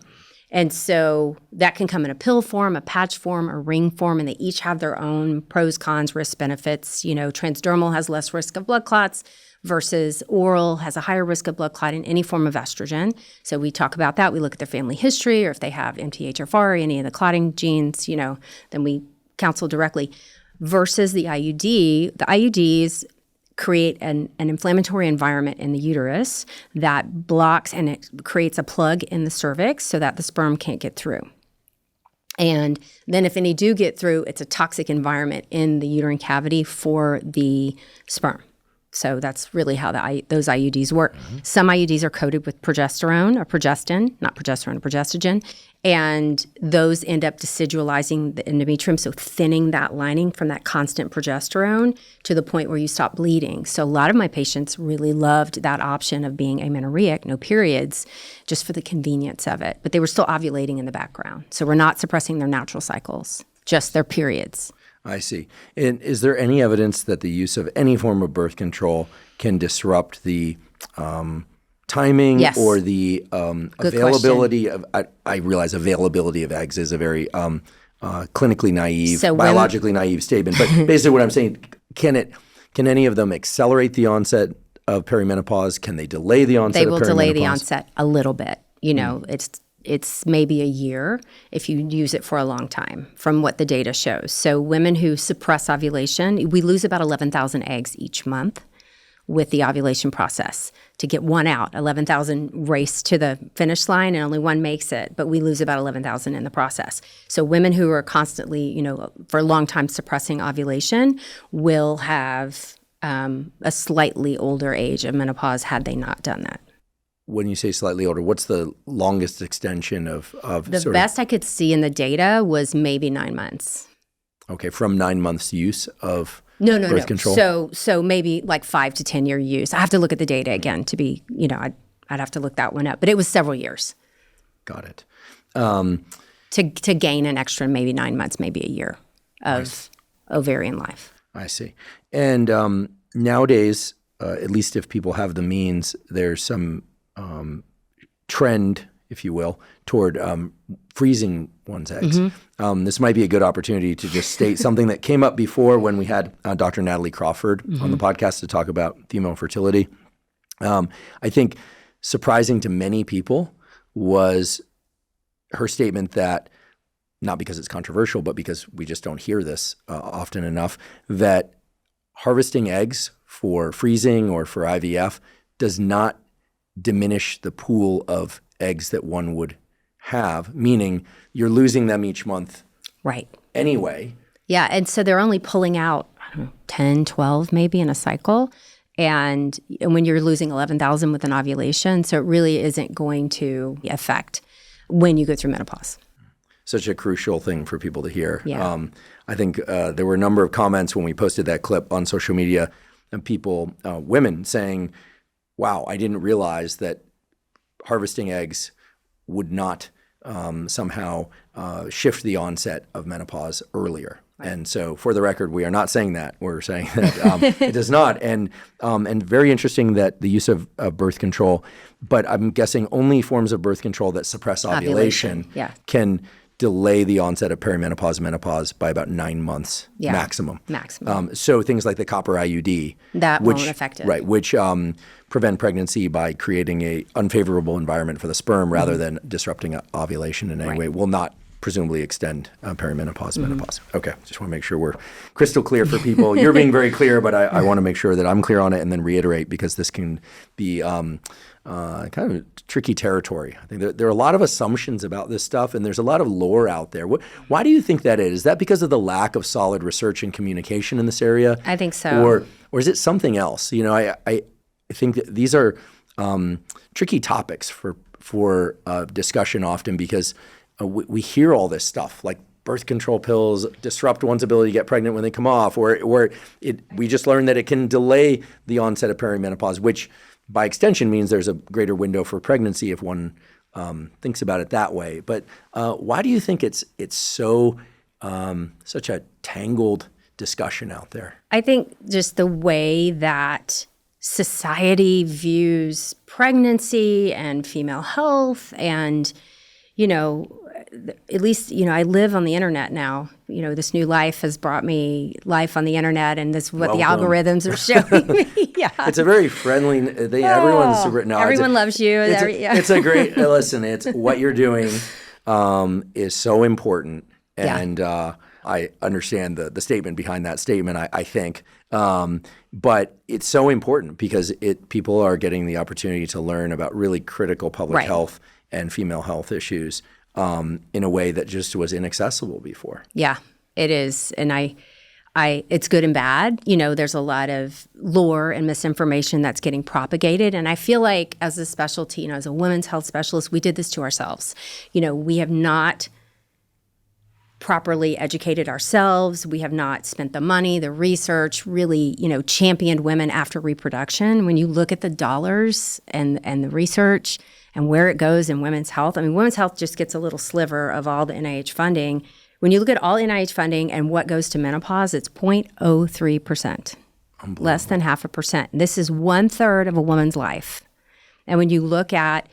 And so that can come in a pill form, a patch form, a ring form, and they each have their own pros, cons, risks, benefits. Transdermal has less risk of blood clots versus oral has a higher risk of blood clot in any form of estrogen. So we talk about that. We look at their family history, or if they have MTHFR or any of the clotting genes, then we counsel directly. Versus the IUD, the IUDs create an inflammatory environment in the uterus that blocks and it creates a plug in the cervix so that the sperm can't get through. And then if any do get through, it's a toxic environment in the uterine cavity for the sperm. So that's really how those IUDs work. Mm-hmm. Some IUDs are coated with progesterone or progestin, not progesterone, progestogen, and those end up decidualizing the endometrium, so thinning that lining from that constant progesterone to the point where you stop bleeding. So a lot of my patients really loved that option of being amenorrheic, no periods, just for the convenience of it. But they were still ovulating in the background. So we're not suppressing their natural cycles, just their periods. I see. And is there any evidence that the use of any form of birth control can disrupt the timing Yes. or the availability of, I realize availability of eggs is a very clinically naive, biologically naive statement, but basically what I'm saying, can any of them accelerate the onset of perimenopause? Can they delay the onset of perimenopause? They will delay the onset a little bit. It's maybe a year if you use it for a long time from what the data shows. So women who suppress ovulation, we lose about 11,000 eggs each month with the ovulation process to get one out. 11,000 race to the finish line and only one makes it, but we lose about 11,000 in the process. So women who are constantly, for a long time suppressing ovulation will have a slightly older age of menopause had they not done that. When you say slightly older, what's the longest extension of the best I could see in the data was maybe 9 months. Okay, from 9 months use of No. birth control? So maybe like 5 to 10 year use. I have to look at the data again to be, I'd have to look that one up. But it was several years. Got it. To gain an extra maybe 9 months, maybe a year of ovarian life. I see. And nowadays, at least if people have the means, there's some trend, if you will, toward freezing one's eggs. Mm-hmm. This might be a good opportunity to just state something that came up before when we had Dr. Natalie Crawford on the podcast to talk about female fertility. I think surprising to many people was her statement that, not because it's controversial, but because we just don't hear this often enough, that harvesting eggs for freezing or for IVF does not diminish the pool of eggs that one would have, meaning you're losing them each month anyway. Yeah, and so they're only pulling out, 10, 12 maybe in a cycle. And when you're losing 11,000 with an ovulation, so it really isn't going to affect when you go through menopause. Such a crucial thing for people to hear. Yeah. I think there were a number of comments when we posted that clip on social media and people, women saying, wow, I didn't realize that harvesting eggs would not somehow shift the onset of menopause earlier. Right. And so for the record, we are not saying that. We're saying that it does not. And very interesting that the use of birth control, but I'm guessing only forms of birth control that suppress ovulation. Can delay the onset of perimenopause, menopause by about 9 months maximum. So things like the copper IUD. That won't affect it. Right, which prevent pregnancy by creating a unfavorable environment for the sperm rather than disrupting ovulation in any way, will not presumably extend perimenopause, menopause. Okay, just want to make sure we're crystal clear for people. You're being very clear, but I want to make sure that I'm clear on it and then reiterate because this can be kind of tricky territory. I think there are a lot of assumptions about this stuff, and there's a lot of lore out there. Why do you think that is? Is that because of the lack of solid research and communication in this area? I think so. Or is it something else? I think that these are tricky topics for discussion often because we hear all this stuff like birth control pills disrupt one's ability to get pregnant when they come off, or we just learned that it can delay the onset of perimenopause, which by extension means there's a greater window for pregnancy if one thinks about it that way. But why do you think it's so such a tangled discussion out there? I think just the way that society views pregnancy and female health and, at least, I live on the internet now. This new life has brought me life on the internet, and this is what the algorithms are showing me. Yeah. It's a very friendly thing. Everyone's written out. Everyone loves you. It's a great, listen, it's what you're doing is so important. And I understand the statement behind that statement, I think. But it's so important because people are getting the opportunity to learn about really critical public health and female health issues in a way that just was inaccessible before. Yeah, it is. And it's good and bad. There's a lot of lore and misinformation that's getting propagated. And I feel like as a specialty, as a women's health specialist, we did this to ourselves. We have not properly educated ourselves. We have not spent the money, the research, really, championed women after reproduction. When you look at the dollars and the research and where it goes in women's health, women's health just gets a little sliver of all the NIH funding. When you look at all NIH funding and what goes to menopause, it's 0.03%, less than 0.5%. This is 1/3 of a woman's life. And when you look at,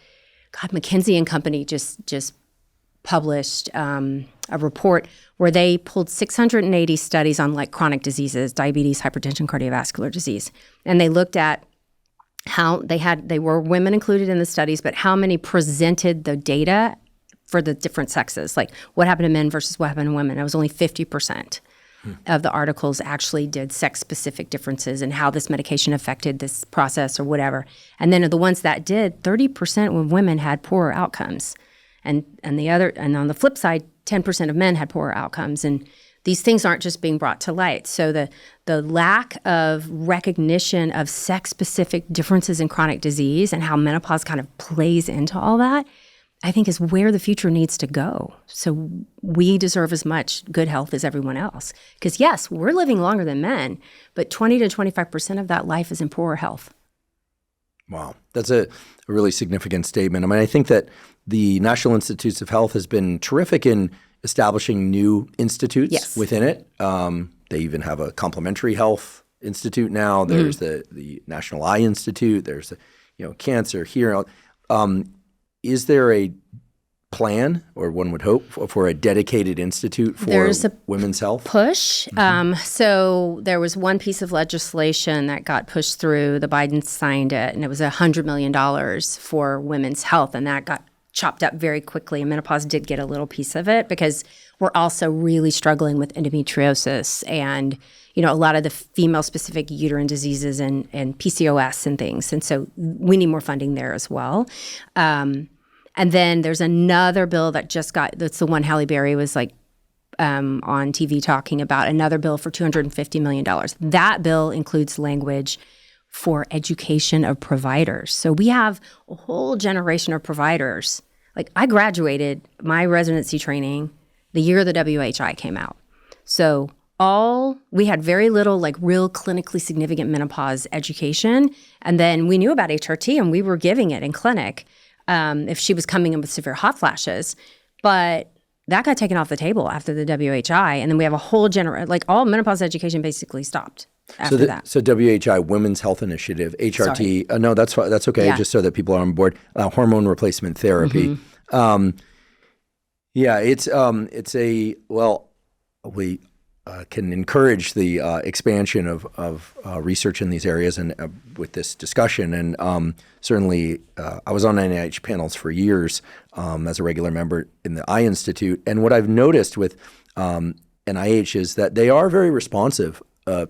McKinsey and Company just published a report where they pulled 680 studies on chronic diseases, diabetes, hypertension, cardiovascular disease. And they looked at how they were women included in the studies, but how many presented the data for the different sexes, like what happened to men versus what happened to women. It was only 50% of the articles actually did sex-specific differences and how this medication affected this process or whatever. And then of the ones that did, 30% of women had poorer outcomes. And on the flip side, 10% of men had poorer outcomes. And these things aren't just being brought to light. So the lack of recognition of sex-specific differences in chronic disease and how menopause kind of plays into all that, I think is where the future needs to go. So we deserve as much good health as everyone else. Because yes, we're living longer than men, but 20 to 25% of that life is in poorer health. Wow. That's a really significant statement. I think that the National Institutes of Health has been terrific in establishing new institutes within it. They even have a complementary health institute now. There's the National Eye Institute. There's cancer here. Is there a plan, or one would hope, for a dedicated institute for women's health? Push. So there was one piece of legislation that got pushed through. The Bidens signed it, and it was $100 million for women's health, and that got chopped up very quickly. And menopause did get a little piece of it because we're also really struggling with endometriosis and a lot of the female-specific uterine diseases and PCOS and things. And so we need more funding there as well. And then there's another bill that that's the one Halle Berry was on TV talking about, another bill for $250 million. That bill includes language for education of providers. So we have a whole generation of providers. I graduated my residency training the year the WHI came out. So we had very little real clinically significant menopause education. And then we knew about HRT and we were giving it in clinic if she was coming in with severe hot flashes. But that got taken off the table after the WHI. And then we have a whole all menopause education basically stopped after that. So WHI, Women's Health Initiative, HRT. No, that's okay, just so that people are on board. Hormone replacement therapy. We can encourage the expansion of research in these areas and with this discussion. And certainly I was on NIH panels for years as a regular member in the Eye Institute. And what I've noticed with NIH is that they are very responsive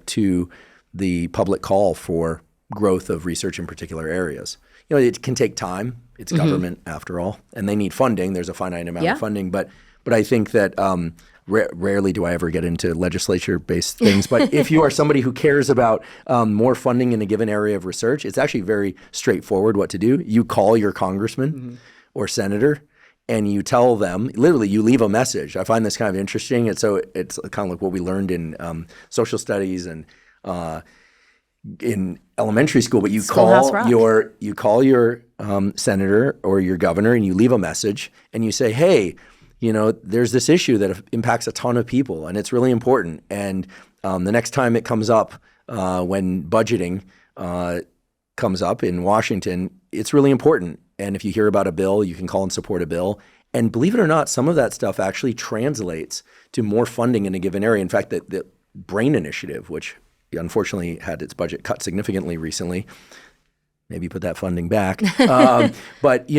to the public call for growth of research in particular areas. It can take time. It's government after all, and they need funding. There's a finite amount of funding, but I think that rarely do I ever get into legislature-based things. But if you are somebody who cares about more funding in a given area of research, it's actually very straightforward what to do. You call your congressman or senator, and you tell them, literally, you leave a message. I find this kind of interesting. And so it's kind of like what we learned in social studies and in elementary school. But you call your senator or your governor, and you leave a message, and you say, hey, there's this issue that impacts a ton of people, and it's really important. And the next time it comes up, when budgeting comes up in Washington, it's really important. And if you hear about a bill, you can call and support a bill. And believe it or not, some of that stuff actually translates to more funding in a given area. In fact, the BRAIN initiative, which unfortunately had its budget cut significantly recently, maybe put that funding back, but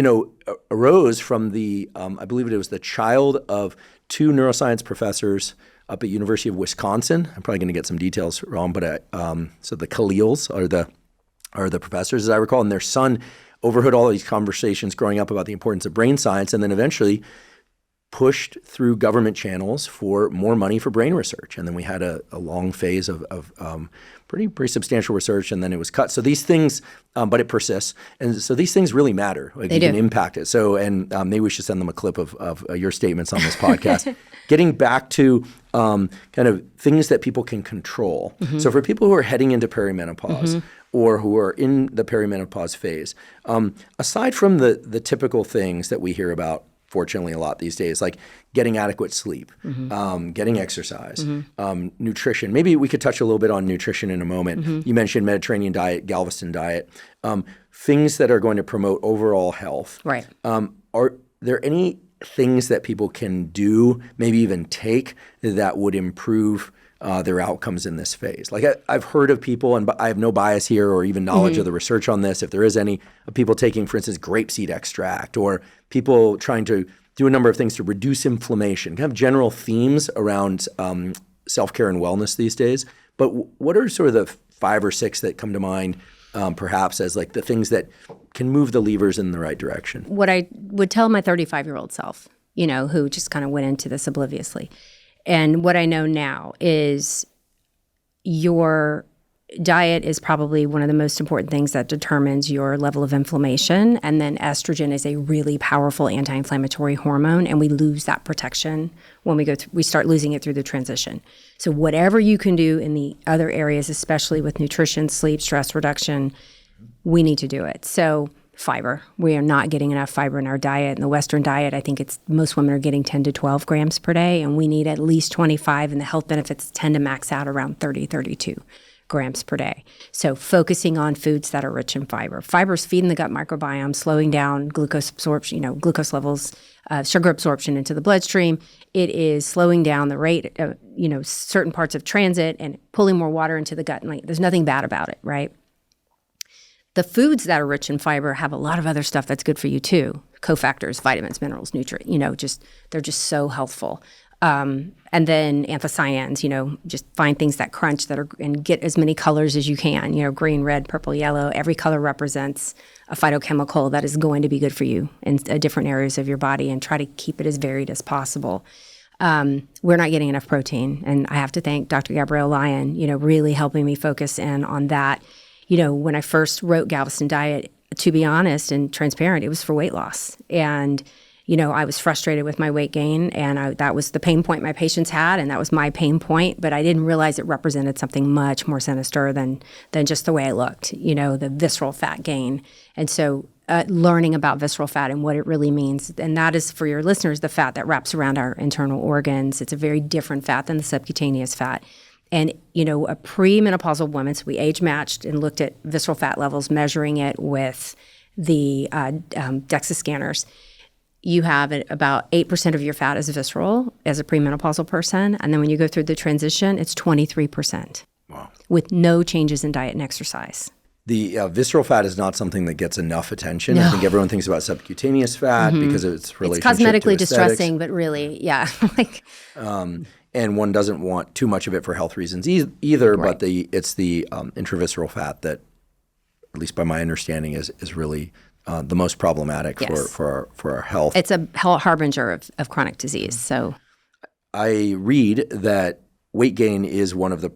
arose from the, I believe it was the child of two neuroscience professors up at University of Wisconsin. I'm probably going to get some details wrong, but so the Khalils are the professors, as I recall, and their son overheard all these conversations growing up about the importance of brain science, and then eventually pushed through government channels for more money for brain research. And then we had a long phase of pretty substantial research, and then it was cut. So these things, but it persists. And so these things really matter. Like They you do. can impact it. So, and maybe we should send them a clip of your statements on this podcast. Getting back to kind of things that people can control. So for people who are heading into perimenopause or who are in the perimenopause phase, aside from the typical things that we hear about, fortunately, a lot these days, like getting adequate sleep, getting exercise, nutrition. Maybe we could touch a little bit on nutrition in a moment. You mentioned Mediterranean diet, Galveston diet, things that are going to promote overall health. Right. Are there any things that people can do, maybe even take, that would improve their outcomes in this phase? Like I've heard of people, and I have no bias here or even knowledge of the research on this, if there is any, of people taking, for instance, grapeseed extract, or people trying to do a number of things to reduce inflammation, kind of general themes around self-care and wellness these days. But what are sort of the 5 or 6 that come to mind perhaps as like the things that can move the levers in the right direction? What I would tell my 35-year-old self, who just kind of went into this obliviously, and what I know now is your diet is probably one of the most important things that determines your level of inflammation. And then estrogen is a really powerful anti-inflammatory hormone, and we lose that protection when we start losing it through the transition. So whatever you can do in the other areas, especially with nutrition, sleep, stress reduction, we need to do it. So fiber. We are not getting enough fiber in our diet. In the Western diet, I think most women are getting 10 to 12 grams per day, and we need at least 25, and the health benefits tend to max out around 30, 32 grams per day. So focusing on foods that are rich in fiber. Fiber is feeding the gut microbiome, slowing down glucose absorption, glucose levels, sugar absorption into the bloodstream. It is slowing down the rate of, certain parts of transit and pulling more water into the gut. And there's nothing bad about it, right? The foods that are rich in fiber have a lot of other stuff that's good for you too. Cofactors, vitamins, minerals, nutrients, they're just so healthful. And then anthocyanins, just find things that crunch and get as many colors as you can, green, red, purple, yellow. Every color represents a phytochemical that is going to be good for you in different areas of your body, and try to keep it as varied as possible. We're not getting enough protein, and I have to thank Dr. Gabrielle Lyon, really helping me focus in on that. When I first wrote Galveston Diet, to be honest and transparent, it was for weight loss. And, I was frustrated with my weight gain, and that was the pain point my patients had, and that was my pain point. But I didn't realize it represented something much more sinister than just the way I looked, the visceral fat gain. And so learning about visceral fat and what it really means, and that is, for your listeners, the fat that wraps around our internal organs. It's a very different fat than the subcutaneous fat. And, a premenopausal woman, so we age matched and looked at visceral fat levels, measuring it with the DEXA scanners. You have about 8% of your fat is visceral as a premenopausal person. And then when you go through the transition, it's 23%. Wow. With no changes in diet and exercise. The visceral fat is not something that gets enough attention. No. I think everyone thinks about subcutaneous fat because of its relationship It's cosmetically to aesthetics. distressing, but really, yeah. And one doesn't want too much of it for health reasons either. Right. But it's the intravisceral fat that, at least by my understanding, is really the most problematic Yes. for our health. It's a harbinger of chronic disease. So I read that weight gain is one of the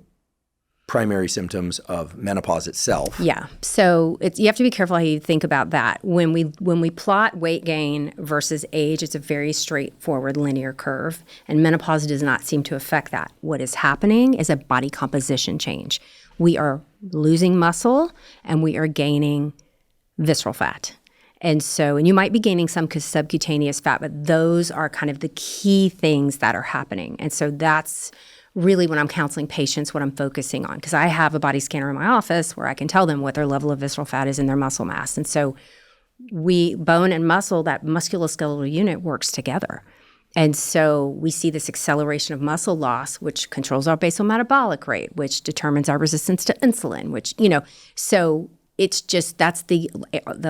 primary symptoms of menopause itself. yeah, so you have to be careful how you think about that. When we plot weight gain versus age, it's a very straightforward linear curve, and menopause does not seem to affect that. What is happening is a body composition change. We are losing muscle and we are gaining visceral fat. And you might be gaining some subcutaneous fat, but those are kind of the key things that are happening. And so that's really, when I'm counseling patients, what I'm focusing on, because I have a body scanner in my office where I can tell them what their level of visceral fat is in their muscle mass. And so bone and muscle, that musculoskeletal unit works together. And so we see this acceleration of muscle loss, which controls our basal metabolic rate, which determines our resistance to insulin, which, so it's just, that's the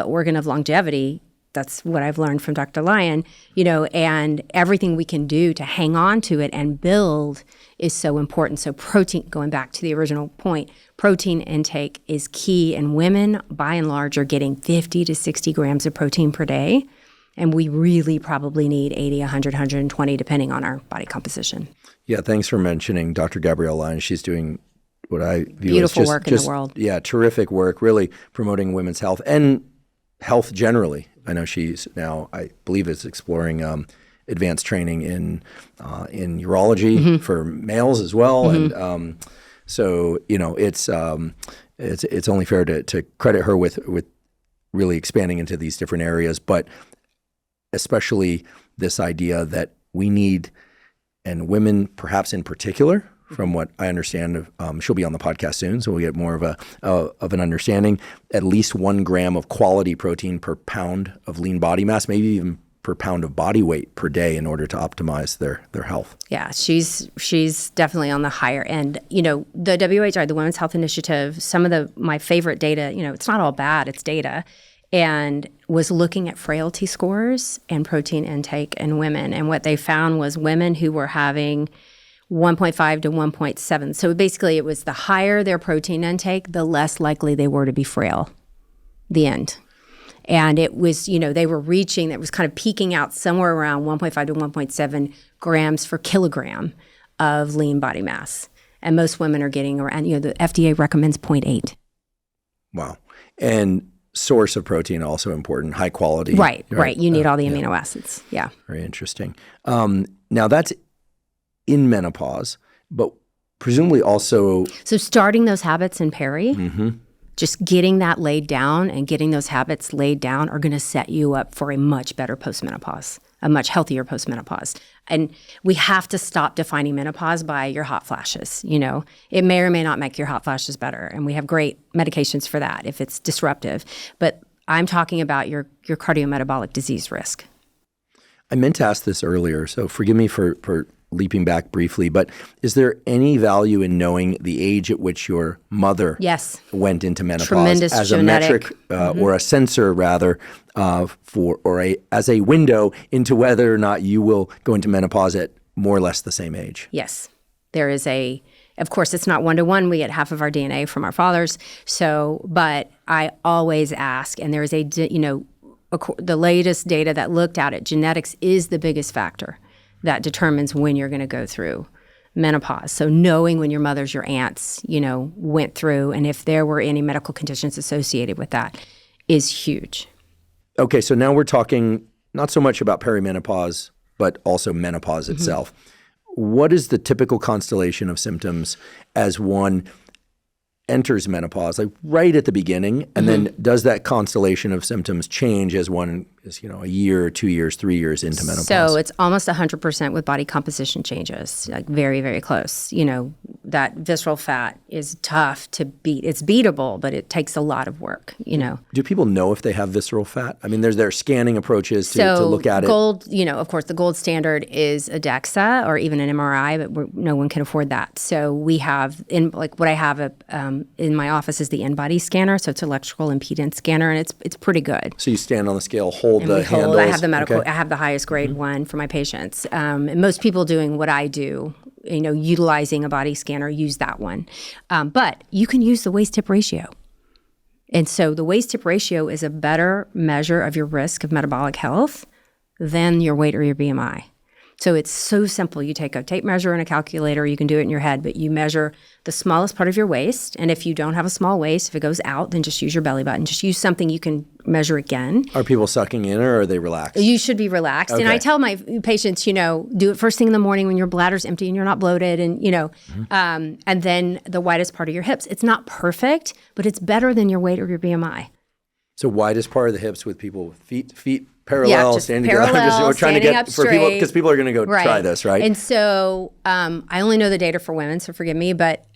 organ of longevity That's what I've learned from Dr. Lyon, and everything we can do to hang on to it and build is so important. So protein, going back to the original point, protein intake is key, and women, by and large, are getting 50 to 60 grams of protein per day, and we really probably need 80, 100, 120, depending on our body composition. Yeah, thanks for mentioning Dr. Gabrielle Lyon. She's doing what I view beautiful as work in the world. Yeah, terrific work, really promoting women's health and health generally. I know she's now, I believe, is exploring advanced training in urology for males as well, and so it's only fair to credit her with really expanding into these different areas, but especially this idea that we need, and women perhaps in particular, from what I understand, she'll be on the podcast soon, so we'll get more of an understanding. At least 1 gram of quality protein per pound of lean body mass, maybe even per pound of body weight per day, in order to optimize their health. Yeah, she's definitely on the higher end. The WHI, the Women's Health Initiative, some of my favorite data, it's not all bad, it's data, and was looking at frailty scores and protein intake in women. And what they found was women who were having 1.5 to 1.7. So basically it was the higher their protein intake, the less likely they were to be frail. The end. And it was, they were reaching, that was kind of peaking out somewhere around 1.5 to 1.7 grams per kilogram of lean body mass. And most women are getting around, the FDA recommends 0.8. Wow. And source of protein also important, high quality. Right. You need all the amino acids. Yeah. Very interesting. Now that's in menopause, but presumably also. So starting those habits in Peri, just getting that laid down and getting those habits laid down are going to set you up for a much better post-menopause, a much healthier post-menopause. And we have to stop defining menopause by your hot flashes. It may or may not make your hot flashes better, and we have great medications for that if it's disruptive. But I'm talking about your cardiometabolic disease risk. I meant to ask this earlier, so forgive me for leaping back briefly, but is there any value in knowing the age at which your mother went into menopause? Tremendous as genetic. A metric or a sensor rather as a window into whether or not you will go into menopause at more or less the same age? Yes. There is of course, it's not 1-to-1. We get half of our DNA from our fathers. But I always ask, and there is the latest data that looked at it, genetics is the biggest factor that determines when you're going to go through menopause. So knowing when your mothers, your aunts, went through, and if there were any medical conditions associated with that is huge. Okay, so now we're talking not so much about perimenopause, but also menopause itself. What is the typical constellation of symptoms as one enters menopause, like right at the beginning, and then does that constellation of symptoms change as one is, a year, 2 years, 3 years into menopause? So it's almost 100% with body composition changes, like very, very close. That visceral fat is tough to beat. It's beatable, but it takes a lot of work, Do people know if they have visceral fat? I mean, there are scanning approaches to look at it. Of course, the gold standard is a DEXA or even an MRI, but no one can afford that. So we have, what I have in my office is the in-body scanner, so it's an electrical impedance scanner, and it's pretty good. So you stand on the scale, hold the handles. I have the medical. Okay. I have the highest grade one for my patients. And most people doing what I do, utilizing a body scanner, use that one. But you can use the waist-tip ratio. And so the waist-tip ratio is a better measure of your risk of metabolic health than your weight or your BMI. So it's so simple. You take a tape measure and a calculator. You can do it in your head, but you measure the smallest part of your waist. And if you don't have a small waist, if it goes out, then just use your belly button. Just use something you can measure again. Are people sucking in or are they relaxed? You should be relaxed. Okay. And I tell my patients, do it first thing in the morning when your bladder's empty and you're not bloated and, and then the widest part of your hips. It's not perfect, but it's better than your weight or your BMI. So widest part of the hips with people with feet parallel, standing together. We're trying to get for people because people are going to go try this, right? And so I only know the data for women, so forgive me, but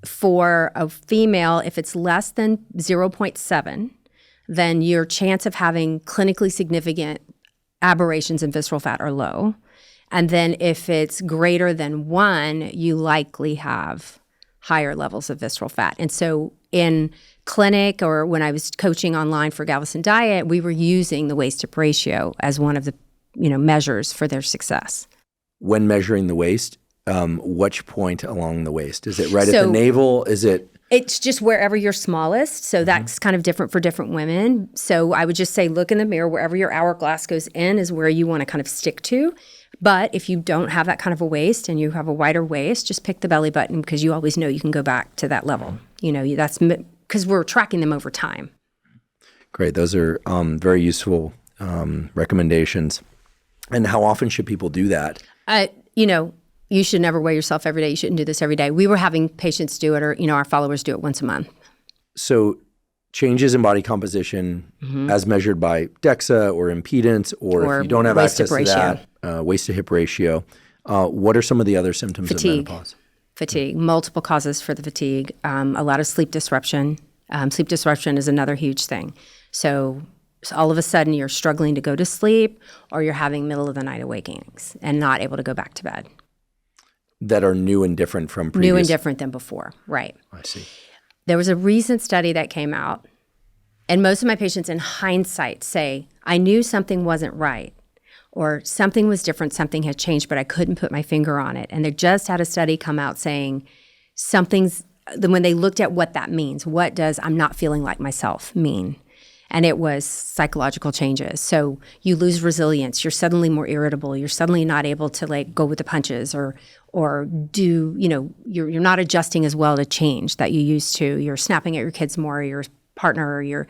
for a female, if it's less than 0.7, then your chance of having clinically significant aberrations in visceral fat are low. And then if it's greater than 1, you likely have higher levels of visceral fat. And so in clinic or when I was coaching online for Galveston Diet, we were using the waist-hip ratio as one of the measures for their success. When measuring the waist, which point along the waist? Is it right at the navel? Is it? It's just wherever you're smallest. So that's kind of different for different women. So I would just say, look in the mirror, wherever your hourglass goes in is where you want to kind of stick to. But if you don't have that kind of a waist and you have a wider waist, just pick the belly button because you always know you can go back to that level. That's because we're tracking them over time. Great. Those are very useful recommendations. And how often should people do that? You should never weigh yourself every day. You shouldn't do this every day. We were having patients do it or, our followers do it once a month. So changes in body composition as measured by DEXA or impedance, or if you don't have access to that, waist-to-hip ratio. What are some of the other symptoms of menopause? Fatigue. Multiple causes for the fatigue. A lot of sleep disruption. Sleep disruption is another huge thing. So all of a sudden you're struggling to go to sleep or you're having middle of the night awakenings and not able to go back to bed. That are new and different from previous? New and different than before, right. I see. There was a recent study that came out, and most of my patients in hindsight say, I knew something wasn't right, or something was different, something had changed, but I couldn't put my finger on it. And they just had a study come out saying when they looked at what that means, what does I'm not feeling like myself mean? And it was psychological changes. So you lose resilience. You're suddenly more irritable. You're suddenly not able to go with the punches or do, you're not adjusting as well to change that you used to. You're snapping at your kids more, your partner, you're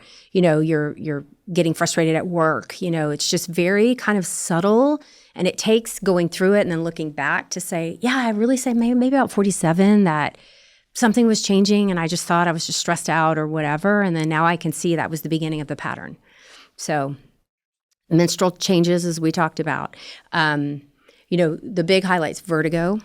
getting frustrated at work. It's just very kind of subtle. And it takes going through it and then looking back to say, yeah, I really say maybe about 47 that something was changing and I just thought I was just stressed out or whatever. And then now I can see that was the beginning of the pattern. So menstrual changes, as we talked about, the big highlights, vertigo,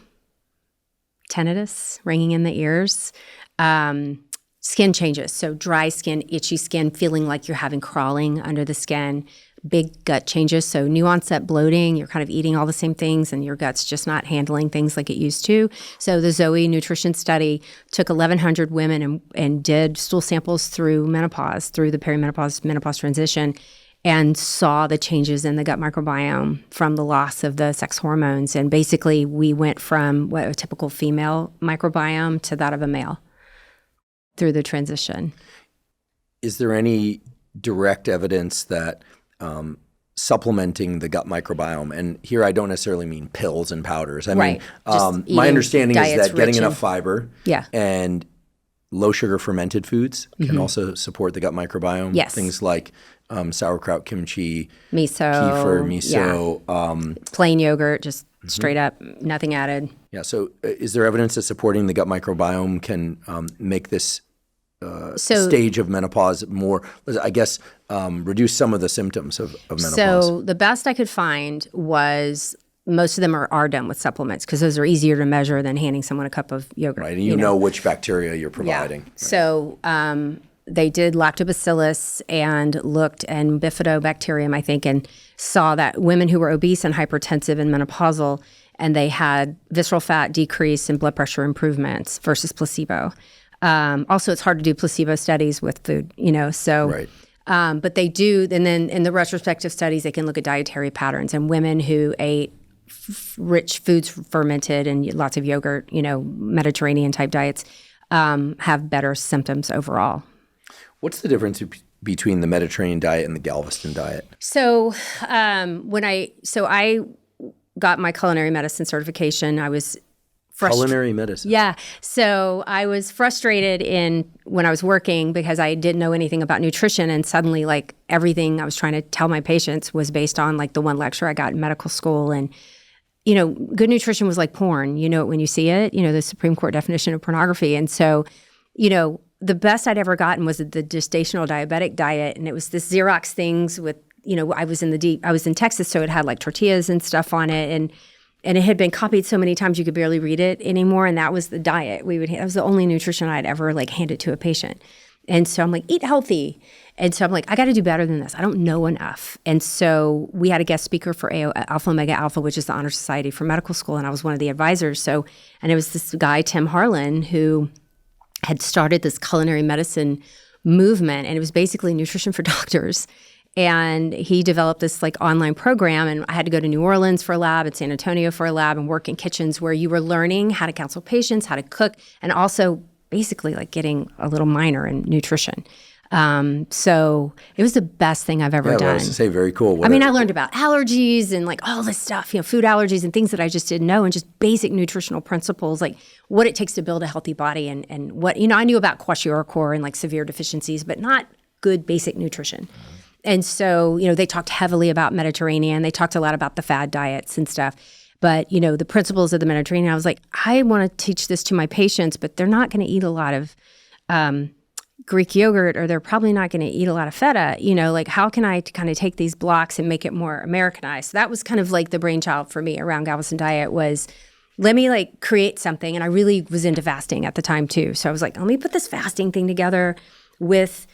tinnitus, ringing in the ears, skin changes. So dry skin, itchy skin, feeling like you're having crawling under the skin, big gut changes. So new onset bloating, you're kind of eating all the same things and your gut's just not handling things like it used to. So the Zoe nutrition study took 1,100 women and did stool samples through menopause, through the perimenopause, menopause transition, and saw the changes in the gut microbiome from the loss of the sex hormones. And basically we went from a typical female microbiome to that of a male through the transition. Is there any direct evidence that supplementing the gut microbiome, and here I don't necessarily mean pills and powders. I mean, my understanding is that getting enough fiber and low sugar fermented foods can also support the gut microbiome. Yes. Things like sauerkraut, kimchi, miso, kefir, miso. Plain yogurt, just straight up, nothing added. Yeah. So is there evidence that supporting the gut microbiome can make this stage of menopause more, I guess, reduce some of the symptoms of menopause? So the best I could find was most of them are done with supplements because those are easier to measure than handing someone a cup of yogurt. Right, and you know which bacteria you're providing. Yeah. Right. So they did lactobacillus and looked and bifidobacterium, I think, and saw that women who were obese and hypertensive and menopausal, and they had visceral fat decrease and blood pressure improvements versus placebo. Also, it's hard to do placebo studies with food, so. Right. But they do, and then in the retrospective studies, they can look at dietary patterns. And women who ate rich foods fermented and lots of yogurt, Mediterranean-type diets, have better symptoms overall. What's the difference between the Mediterranean diet and the Galveston diet? So I got my culinary medicine certification. I was culinary medicine. Yeah. So I was frustrated when I was working because I didn't know anything about nutrition, and suddenly everything I was trying to tell my patients was based on the one lecture I got in medical school. And, good nutrition was like porn. You know it when you see it, the Supreme Court definition of pornography. And so, the best I'd ever gotten was the gestational diabetic diet. And it was this Xerox things with, I was in Texas, so it had tortillas and stuff on it. And it had been copied so many times you could barely read it anymore. And that was the diet that was the only nutrition I'd ever handed to a patient. And so I'm like, eat healthy. And so I'm like, I got to do better than this. I don't know enough. And so we had a guest speaker for Alpha Omega Alpha, which is the honor society for medical school. And I was one of the advisors. And it was this guy, Tim Harlan, who had started this culinary medicine movement, and it was basically nutrition for doctors. And he developed this like online program, and I had to go to New Orleans for a lab, and San Antonio for a lab, and work in kitchens where you were learning how to counsel patients, how to cook, and also basically like getting a little minor in nutrition. So it was the best thing I've ever done. I was to say, very cool. I learned about allergies and like all this stuff, food allergies and things that I just didn't know, and just basic nutritional principles, like what it takes to build a healthy body, and what, I knew about kwashiorkor and like severe deficiencies, but not good basic nutrition. And so, they talked heavily about Mediterranean. They talked a lot about the fad diets and stuff. But, the principles of the Mediterranean, I was like, I want to teach this to my patients, but they're not going to eat a lot of Greek yogurt, or they're probably not going to eat a lot of feta. Like, how can I kind of take these blocks and make it more Americanized? So that was kind of like the brainchild for me around Galveston Diet was, let me like create something. And I really was into fasting at the time too. So I was like, let me put this fasting thing together with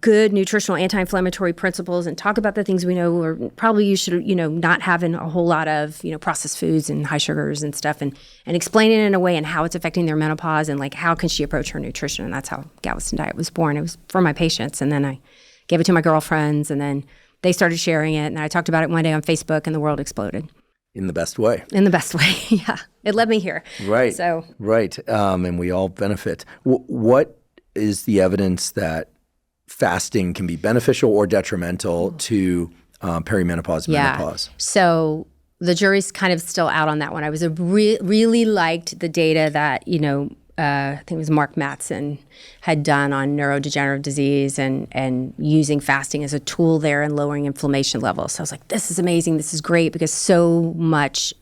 good nutritional anti-inflammatory principles, and talk about the things we know, or probably you should, not having a whole lot of, processed foods and high sugars and stuff, and explain it in a way and how it's affecting their menopause, and like how can she approach her nutrition. And that's how Galveston Diet was born. It was for my patients. And then I gave it to my girlfriends, and then they started sharing it. And I talked about it one day on Facebook, and the world exploded. In the best way. In the best way, yeah. It led me here. Right. So. Right. And we all benefit. What is the evidence that fasting can be beneficial or detrimental to perimenopause, menopause? So the jury's kind of still out on that one. I was really liked the data that, I think it was Mark Mattson had done on neurodegenerative disease and using fasting as a tool there and lowering inflammation levels. So I was like, this is amazing. This is great, because so much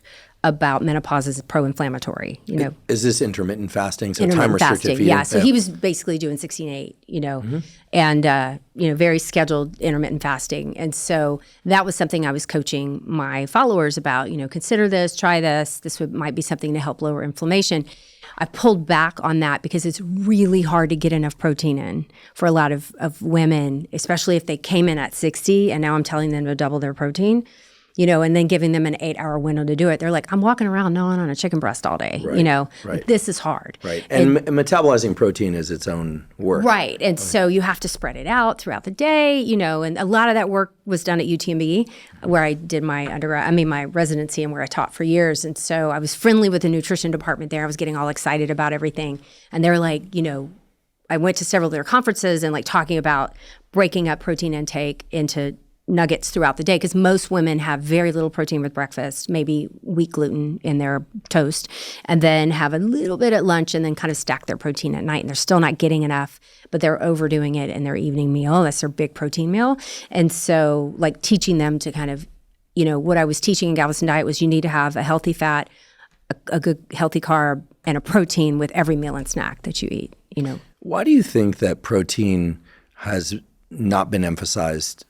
about menopause is pro-inflammatory, Is this intermittent fasting? So intermittent time-restricted fasting, feeding? yeah. So he was basically doing 16-8, and, very scheduled intermittent fasting. And so that was something I was coaching my followers about, consider this, try this. This might be something to help lower inflammation. I pulled back on that because it's really hard to get enough protein in for a lot of women, especially if they came in at 60 and now I'm telling them to double their protein. And then giving them an 8-hour window to do it. They're like, I'm walking around gnawing on a chicken breast all day. Right. This is hard. Right. And metabolizing protein is its own work. Right. And so you have to spread it out throughout the day, and a lot of that work was done at UTMB, where I did my my residency and where I taught for years. And so I was friendly with the nutrition department there. I was getting all excited about everything. And they're like, I went to several of their conferences and like talking about breaking up protein intake into nuggets throughout the day, because most women have very little protein with breakfast, maybe wheat gluten in their toast, and then have a little bit at lunch, and then kind of stack their protein at night. And they're still not getting enough, but they're overdoing it in their evening meal. That's their big protein meal. And so like teaching them to kind of, what I was teaching in Galveston Diet was you need to have a healthy fat, a good healthy carb, and a protein with every meal and snack that you eat, Why do you think that protein has not been emphasized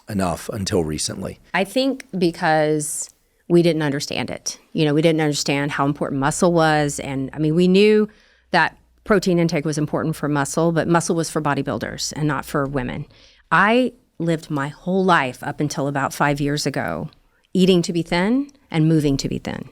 enough until recently? I think because we didn't understand it. We didn't understand how important muscle was. And we knew that protein intake was important for muscle, but muscle was for bodybuilders and not for women. I lived my whole life up until about 5 years ago eating to be thin and moving to be thin.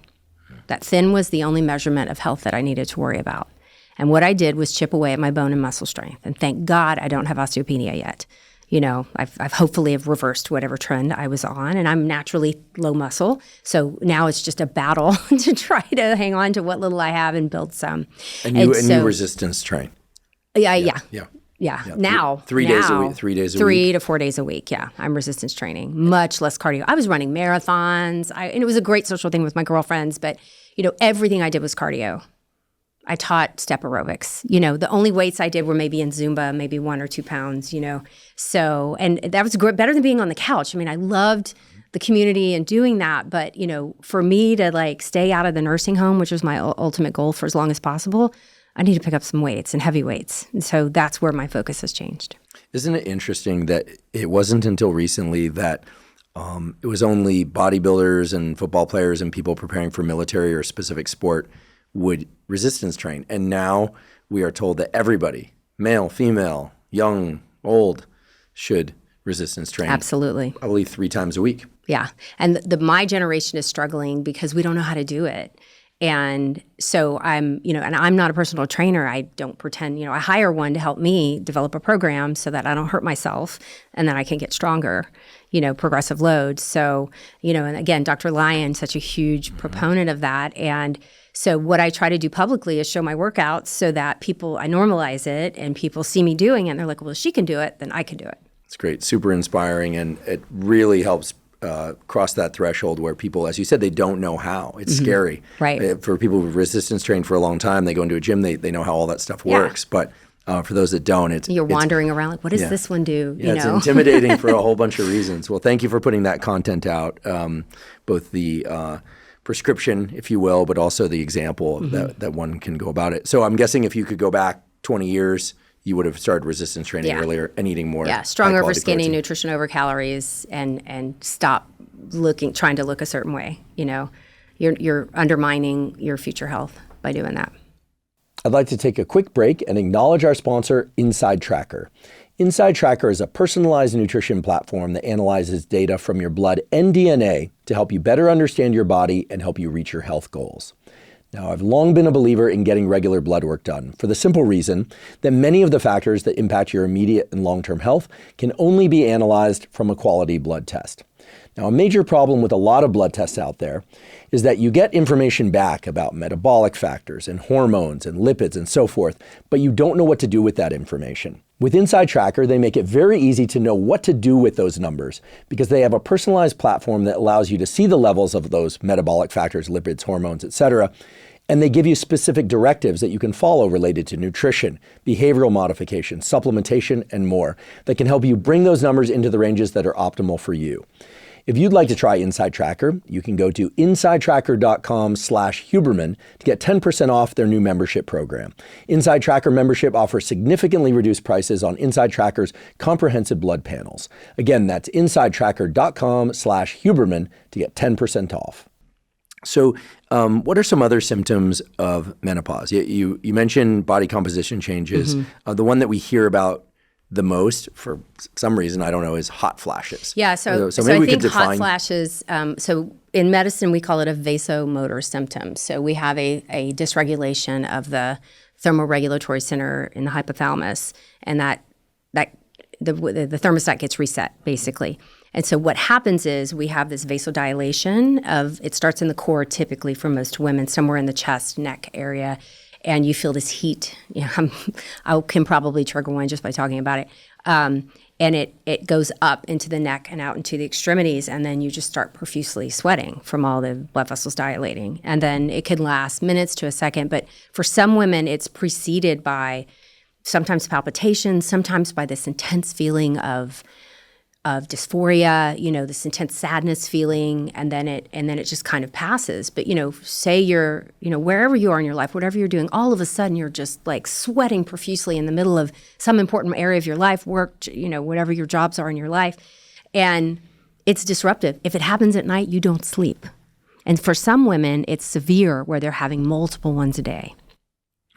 That thin was the only measurement of health that I needed to worry about. And what I did was chip away at my bone and muscle strength. And thank God I don't have osteopenia yet. I've hopefully have reversed whatever trend I was on, and I'm naturally low muscle. So now it's just a battle to try to hang on to what little I have and build some. And you resistance train. Yeah. Now. 3 days a week. 3 days a week. 3 to 4 days a week. Yeah. I'm resistance training, much less cardio. I was running marathons. And it was a great social thing with my girlfriends, but everything I did was cardio. I taught step aerobics. The only weights I did were maybe in Zumba, maybe 1 or 2 pounds, So, and that was great, better than being on the couch. I loved the community and doing that. But, for me to like stay out of the nursing home, which was my ultimate goal for as long as possible, I need to pick up some weights and heavy weights. And so that's where my focus has changed. Isn't it interesting that it wasn't until recently that it was only bodybuilders and football players and people preparing for military or specific sport would resistance train. And now we are told that everybody, male, female, young, old, should resistance train. Absolutely. Probably 3 times a week. Yeah. And my generation is struggling because we don't know how to do it. And so I'm not a personal trainer. I don't pretend, I hire one to help me develop a program so that I don't hurt myself and then I can get stronger, progressive loads. So, and again, Dr. Lyon, such a huge proponent of that. And so what I try to do publicly is show my workouts so that I normalize it and people see me doing it and they're like, well, if she can do it, then I can do it. It's great, super inspiring, and it really helps cross that threshold where people, as you said, they don't know how. It's scary. Right. For people who've resistance trained for a long time, they go into a gym, they know how all that stuff works. But for those that don't, you're wandering around like, what does this one do? It's intimidating for a whole bunch of reasons. Well, thank you for putting that content out, both the prescription, if you will, but also the example that one can go about it. So I'm guessing if you could go back 20 years, you would have started resistance training earlier and eating more. Yeah, strong over skinny, nutrition over calories, and stop trying to look a certain way. You're undermining your future health by doing that. I'd like to take a quick break and acknowledge our sponsor, InsideTracker. InsideTracker is a personalized nutrition platform that analyzes data from your blood and DNA to help you better understand your body and help you reach your health goals. Now, I've long been a believer in getting regular blood work done for the simple reason that many of the factors that impact your immediate and long-term health can only be analyzed from a quality blood test. Now, a major problem with a lot of blood tests out there is that you get information back about metabolic factors and hormones and lipids and so forth, but you don't know what to do with that information. With InsideTracker, they make it very easy to know what to do with those numbers because they have a personalized platform that allows you to see the levels of those metabolic factors, lipids, hormones, etc., and they give you specific directives that you can follow related to nutrition, behavioral modification, supplementation, and more that can help you bring those numbers into the ranges that are optimal for you. If you'd like to try InsideTracker, you can go to InsideTracker.com/Huberman to get 10% off their new membership program. InsideTracker membership offers significantly reduced prices on InsideTracker's comprehensive blood panels. Again, that's InsideTracker.com/Huberman to get 10% off. So what are some other symptoms of menopause? You mentioned body composition changes. The one that we hear about the most, for some reason, I don't know, is hot flashes. Yeah, so maybe I we think could define hot flashes, so in medicine we call it a vasomotor symptom. So we have a dysregulation of the thermoregulatory center in the hypothalamus, and that the thermostat gets reset, basically. And so what happens is we have this vasodilation it starts in the core typically for most women, somewhere in the chest, neck area, and you feel this heat. I can probably trigger one just by talking about it. And it goes up into the neck and out into the extremities, and then you just start profusely sweating from all the blood vessels dilating. And then it can last minutes to a second, but for some women it's preceded by sometimes palpitations, sometimes by this intense feeling of dysphoria, this intense sadness feeling, and then it just kind of passes. But say you're, wherever you are in your life, whatever you're doing, all of a sudden you're just like sweating profusely in the middle of some important area of your life, work, whatever your jobs are in your life, and it's disruptive. If it happens at night, you don't sleep, and for some women, it's severe where they're having multiple ones a day.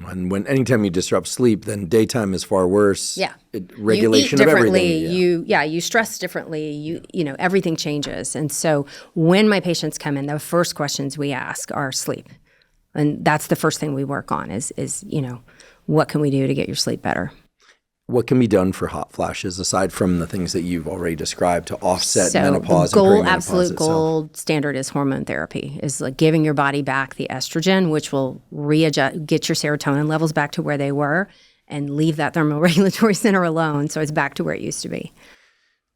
And anytime you disrupt sleep, then daytime is far worse. Yeah, regulation you eat of differently. everything. You stress differently. You everything changes. And so when my patients come in, the first questions we ask are sleep, and that's the first thing we work on. Is what can we do to get your sleep better? What can be done for hot flashes aside from the things that you've already described to offset menopause and perimenopause? Absolute gold standard is hormone therapy, is like giving your body back the estrogen, which will readjust, get your serotonin levels back to where they were, and leave that thermoregulatory center alone so it's back to where it used to be.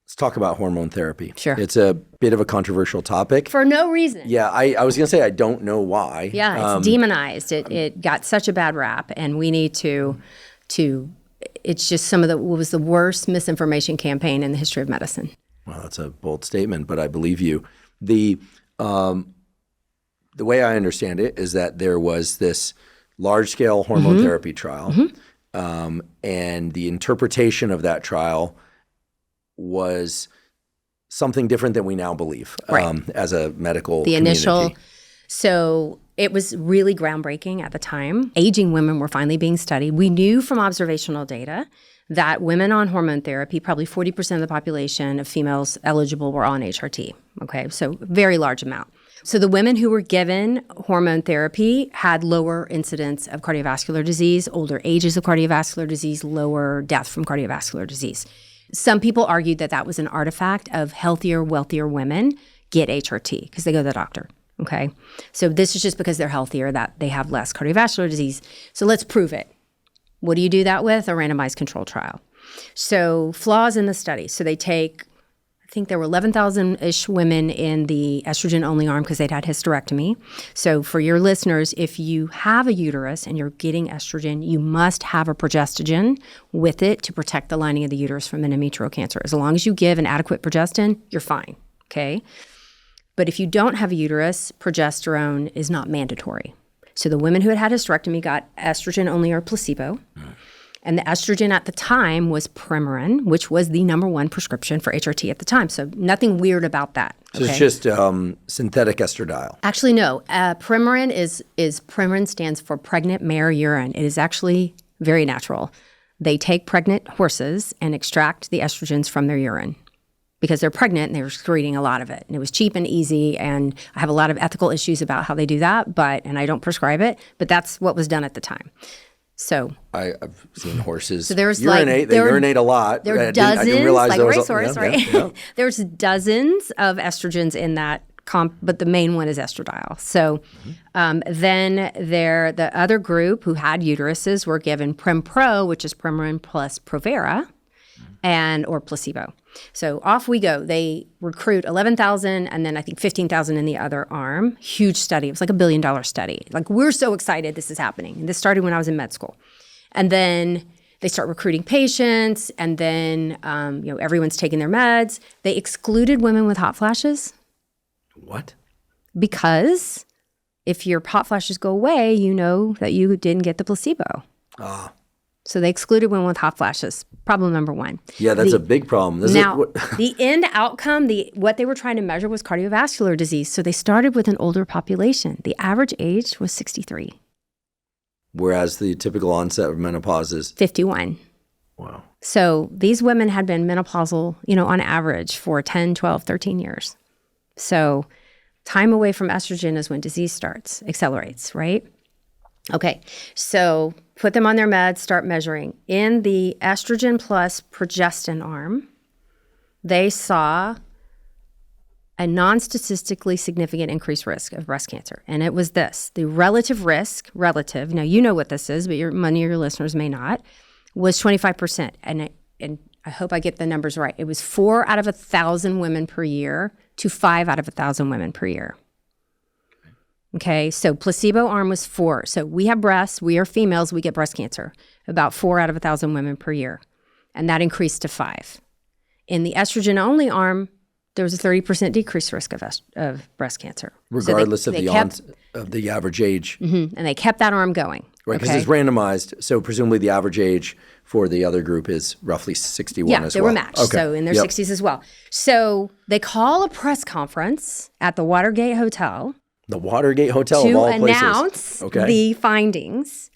Let's talk about hormone therapy. Sure. It's a bit of a controversial topic. For no reason. Yeah, I was going to say I don't know why. Yeah, it's demonized. It got such a bad rap, and we need to it's just what was the worst misinformation campaign in the history of medicine. Well, that's a bold statement, but I believe you. The way I understand it is that there was this large-scale hormone therapy trial, and the interpretation of that trial was something different than we now believe as a medical community. So it was really groundbreaking at the time. Aging women were finally being studied. We knew from observational data that women on hormone therapy, probably 40% of the population of females eligible were on HRT. Okay, so very large amount. So the women who were given hormone therapy had lower incidence of cardiovascular disease, older ages of cardiovascular disease, lower death from cardiovascular disease. Some people argued that that was an artifact of healthier, wealthier women get HRT because they go to the doctor, okay? So this is just because they're healthier that they have less cardiovascular disease. So let's prove it. What do you do that with? A randomized control trial. So flaws in the study. So they take, I think there were 11,000-ish women in the estrogen-only arm because they'd had hysterectomy. So for your listeners, if you have a uterus and you're getting estrogen, you must have a progestogen with it to protect the lining of the uterus from endometrial cancer. As long as you give an adequate progestin, you're fine, okay? But if you don't have a uterus, progesterone is not mandatory. So the women who had hysterectomy got estrogen only or placebo. And the estrogen at the time was Premature, which was the number one prescription for HRT at the time. So nothing weird about that. So it's just synthetic estradiol. Actually, no. Premature Premature stands for pregnant mare urine. It is actually very natural. They take pregnant horses and extract the estrogens from their urine because they're pregnant and they were excreting a lot of it. And it was cheap and easy. And I have a lot of ethical issues about how they do that, and I don't prescribe it, but that's what was done at the time. So I've seen horses urinate. They urinate a lot. There are dozens, I didn't realize like a racehorse, right? Yeah. There's dozens of estrogens in that but the main one is estradiol. So then the other group who had uteruses were given Prem-Pro, which is Premarin plus Provera, or placebo. So off we go. They recruit 11,000 and then I think 15,000 in the other arm. Huge study. It was like $1 billion study. Like, we're so excited this is happening. And this started when I was in med school. And then they start recruiting patients, and then everyone's taking their meds. They excluded women with hot flashes. What? Because if your hot flashes go away, you know that you didn't get the placebo. Ah. So they excluded women with hot flashes. Problem number one. Yeah, that's a big problem. The end outcome, what they were trying to measure was cardiovascular disease. So they started with an older population. The average age was 63. Whereas the typical onset of menopause is 51. Wow. So these women had been menopausal, on average for 10, 12, 13 years. So time away from estrogen is when disease accelerates, right? Okay, so put them on their meds, start measuring. In the estrogen plus progestin arm, they saw a non-statistically significant increased risk of breast cancer. And it was this: the relative risk, now you know what this is, but many of your listeners may not, was 25%. And I hope I get the numbers right. It was 4 out of 1,000 women per year to 5 out of 1,000 women per year. Okay, so placebo arm was 4. So we have breasts, we are females, we get breast cancer, about 4 out of 1,000 women per year. And that increased to 5. In the estrogen-only arm, there was a 30% decreased risk of breast cancer. Regardless of the average age. Mm-hmm, and they kept that arm going. Right, because it's randomized, so presumably the average age for the other group is roughly 61 as well. Yeah, they were matched, so in their 60s as well. So they call a press conference at the Watergate Hotel. The Watergate Hotel of all places. To announce the findings.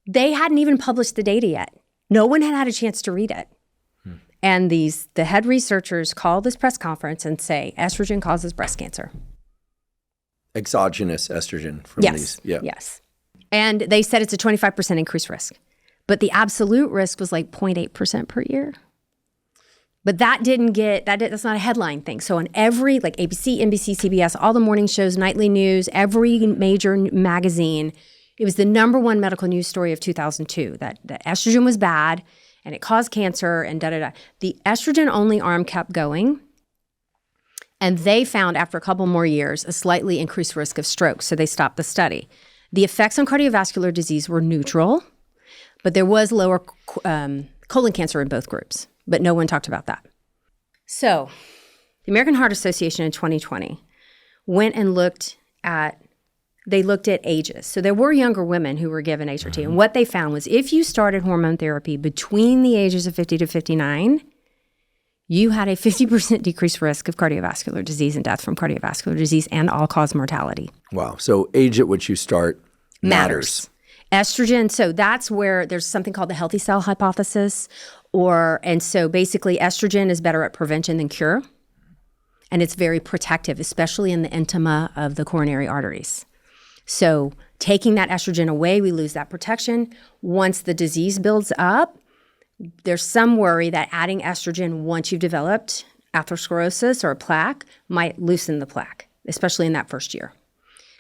They hadn't even published the data yet. No one had had a chance to read it. And the head researchers call this press conference and say, estrogen causes breast cancer. Exogenous estrogen from these. Yeah. Yes. And they said it's a 25% increased risk. But the absolute risk was like 0.8% per year. But that's not a headline thing. So on every, like ABC, NBC, CBS, all the morning shows, nightly news, every major magazine, it was the number one medical news story of 2002, that estrogen was bad and it caused cancer and da-da-da. The estrogen-only arm kept going, and they found after a couple more years a slightly increased risk of stroke, so they stopped the study. The effects on cardiovascular disease were neutral, but there was lower colon cancer in both groups. But no one talked about that. So the American Heart Association in 2020 went and looked at ages. So there were younger women who were given HRT. And what they found was if you started hormone therapy between the ages of 50 to 59, you had a 50% decreased risk of cardiovascular disease and death from cardiovascular disease and all-cause mortality. Wow. So age at which you start matters. Estrogen, so that's where there's something called the healthy cell hypothesis. And so basically estrogen is better at prevention than cure. and it's very protective, especially in the intima of the coronary arteries. So taking that estrogen away, we lose that protection. Once the disease builds up, there's some worry that adding estrogen once you've developed atherosclerosis or a plaque might loosen the plaque, especially in that first year.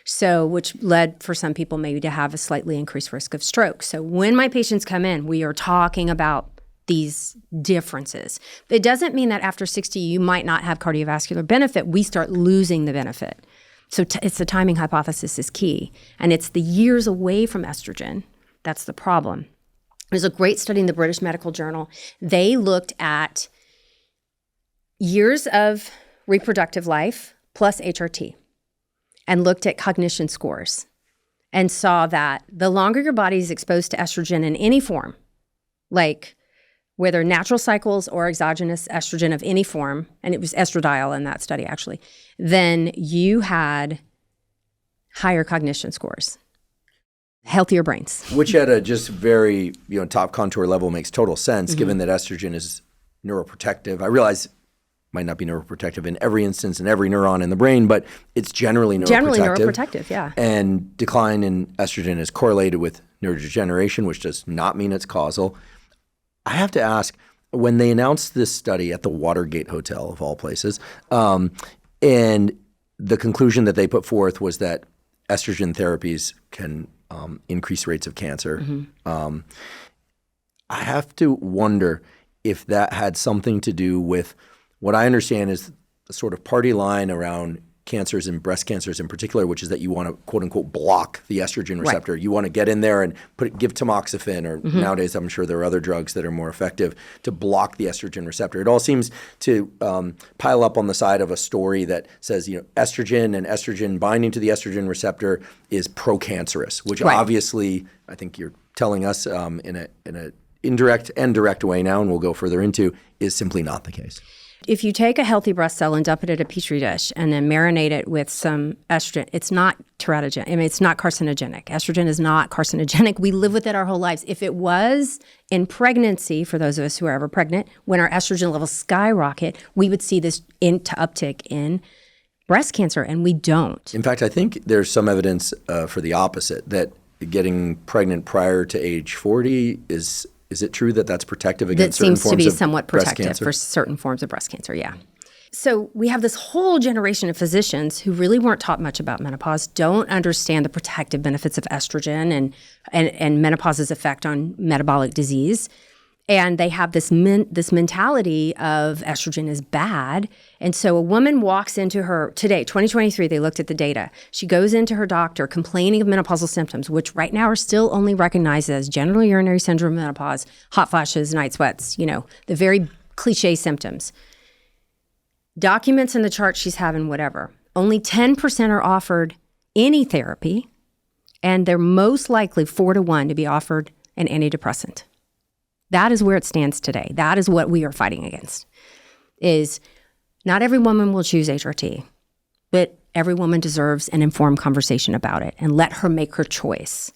So, which led for some people maybe to have a slightly increased risk of stroke. So when my patients come in, we are talking about these differences. It doesn't mean that after 60, you might not have cardiovascular benefit. We start losing the benefit. So it's the timing hypothesis is key. And it's the years away from estrogen. That's the problem. There's a great study in the British Medical Journal. They looked at years of reproductive life plus HRT and looked at cognition scores and saw that the longer your body is exposed to estrogen in any form, like whether natural cycles or exogenous estrogen of any form, and it was estradiol in that study actually, then you had higher cognition scores, healthier brains. Which at a just very top contour level makes total sense, given that estrogen is neuroprotective. I realize might not be neuroprotective in every instance in every neuron in the brain, but it's generally neuroprotective. Generally neuroprotective, yeah. And decline in estrogen is correlated with neurodegeneration, which does not mean it's causal. I have to ask, when they announced this study at the Watergate Hotel, of all places, and the conclusion that they put forth was that estrogen therapies can increase rates of cancer, I have to wonder if that had something to do with what I understand is the sort of party line around cancers and breast cancers in particular, which is that you want to, quote unquote, block the estrogen receptor. Right. You want to get in there and give tamoxifen, or nowadays I'm sure there are other drugs that are more effective to block the estrogen receptor. It all seems to pile up on the side of a story that says, estrogen and estrogen binding to the estrogen receptor is pro-cancerous, which obviously I think you're telling us in a indirect and direct way now, and we'll go further into, is simply not the case. If you take a healthy breast cell and dump it in a petri dish and then marinate it with some estrogen, it's not teratogenic. I mean, it's not carcinogenic. Estrogen is not carcinogenic. We live with it our whole lives. If it was in pregnancy, for those of us who are ever pregnant, when our estrogen levels skyrocket, we would see this uptick in breast cancer, and we don't. In fact, I think there's some evidence for the opposite, that getting pregnant prior to age 40 is it true that that's protective against certain forms of breast cancer? That seems to be somewhat protective for certain forms of breast cancer, yeah. So we have this whole generation of physicians who really weren't taught much about menopause, don't understand the protective benefits of estrogen and menopause's effect on metabolic disease. And they have this mentality of estrogen is bad. And so a woman walks into her, today, 2023, they looked at the data. She goes into her doctor complaining of menopausal symptoms, which right now are still only recognized as genital urinary syndrome, menopause, hot flashes, night sweats, the very cliche symptoms. Documents in the chart she's having whatever. Only 10% are offered any therapy, and they're most likely 4-to-1 to be offered an antidepressant. That is where it stands today. That is what we are fighting against, is not every woman will choose HRT, but every woman deserves an informed conversation about it, and let her make her choice.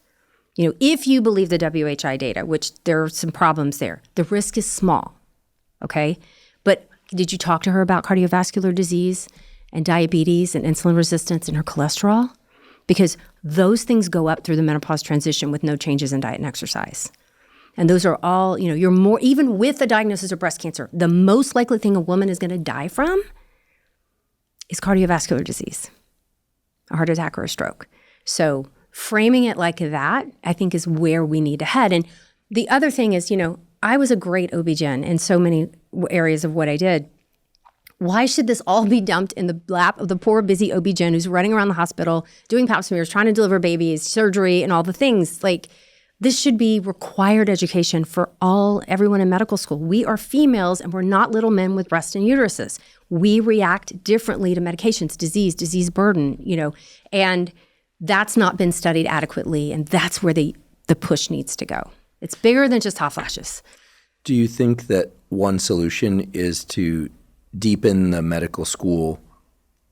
If you believe the WHI data, which there are some problems there, the risk is small, okay? But did you talk to her about cardiovascular disease and diabetes and insulin resistance and her cholesterol? Because those things go up through the menopause transition with no changes in diet and exercise. And those are all, you're more, even with the diagnosis of breast cancer, the most likely thing a woman is going to die from is cardiovascular disease, a heart attack or a stroke. So framing it like that, I think, is where we need to head. And the other thing is, I was a great OB-GYN in so many areas of what I did. Why should this all be dumped in the lap of the poor, busy OB-GYN who's running around the hospital, doing pap smears, trying to deliver babies, surgery, and all the things? This should be required education for everyone in medical school. We are females, and we're not little men with breasts and uteruses. We react differently to medications, disease burden, and that's not been studied adequately, and that's where the push needs to go. It's bigger than just hot flashes. Do you think that one solution is to deepen the medical school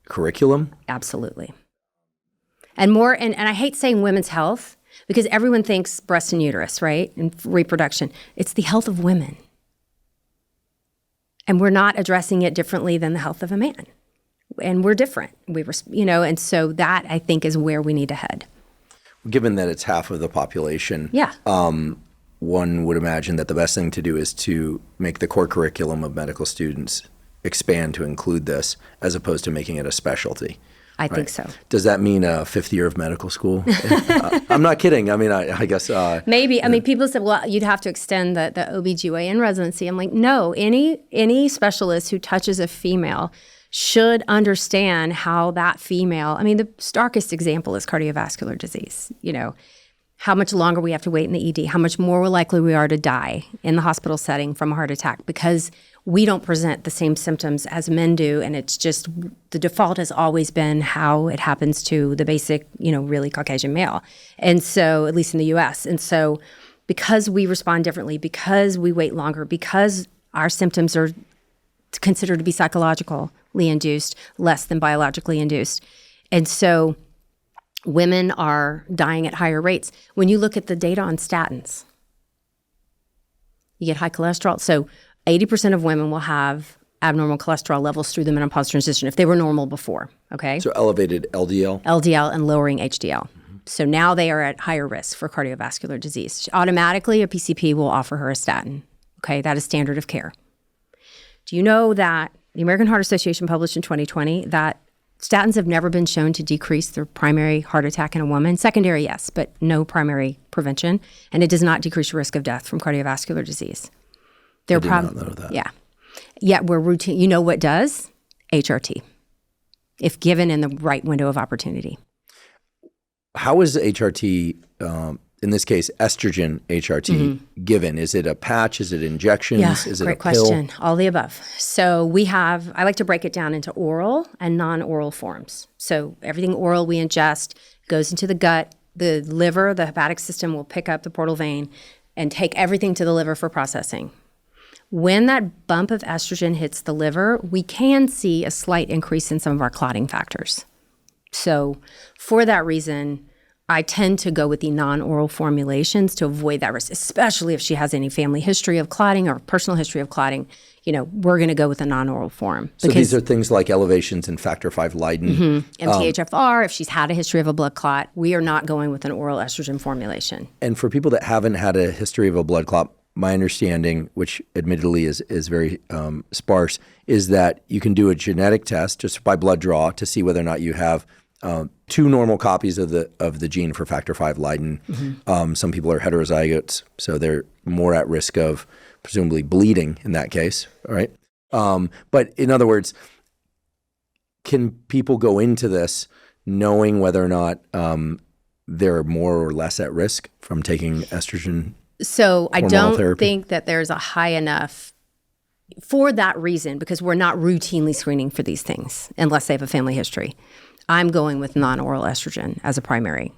curriculum? Absolutely. And more, and I hate saying women's health, because everyone thinks breast and uterus, right? And reproduction. It's the health of women. And we're not addressing it differently than the health of a man. and we're different. And so that I think is where we need to head. Given that it's half of the population, Yeah. One would imagine that the best thing to do is to make the core curriculum of medical students expand to include this, as opposed to making it a specialty. I think so. Does that mean a fifth year of medical school? I'm not kidding. I mean, I guess. Maybe. I mean, people said, well, you'd have to extend the OBGYN residency. I'm like, no, any specialist who touches a female should understand how that female, I mean, the starkest example is cardiovascular disease, how much longer we have to wait in the ED, how much more likely we are to die in the hospital setting from a heart attack because we don't present the same symptoms as men do. And it's just the default has always been how it happens to the basic, really Caucasian male. And so, at least in the US. And so, because we respond differently, because we wait longer, because our symptoms are considered to be psychologically induced, less than biologically induced. And so, women are dying at higher rates. When you look at the data on statins, you get high cholesterol. So 80% of women will have abnormal cholesterol levels through the menopause transition if they were normal before, okay? So elevated LDL? LDL and lowering HDL. So now they are at higher risk for cardiovascular disease. Automatically, a PCP will offer her a statin, okay? That is standard of care. Do you know that the American Heart Association published in 2020 that statins have never been shown to decrease the primary heart attack in a woman? Secondary, yes, but no primary prevention. And it does not decrease risk of death from cardiovascular disease. I did not know that. Yeah. Yet we're routine. You know what does? HRT, if given in the right window of opportunity. How is HRT, in this case, estrogen HRT, given? Is it a patch? Is it injections? Yeah, is it great a pill? question. All the above. So I like to break it down into oral and non-oral forms. So everything oral we ingest goes into the gut. The liver, the hepatic system will pick up the portal vein and take everything to the liver for processing. When that bump of estrogen hits the liver, we can see a slight increase in some of our clotting factors. So for that reason, I tend to go with the non-oral formulations to avoid that risk, especially if she has any family history of clotting or personal history of clotting. We're going to go with a non-oral form. So these are things like elevations in factor V Leiden. MTHFR, if she's had a history of a blood clot, we are not going with an oral estrogen formulation. And for people that haven't had a history of a blood clot, my understanding, which admittedly is very sparse, is that you can do a genetic test just by blood draw to see whether or not you have two normal copies of the gene for factor V Leiden. Some people are heterozygotes, so they're more at risk of presumably bleeding in that case, all right? But in other words, can people go into this knowing whether or not they're more or less at risk from taking estrogen? So I don't therapy? think that there's a high enough for that reason, because we're not routinely screening for these things unless they have a family history. I'm going with non-oral estrogen as a primary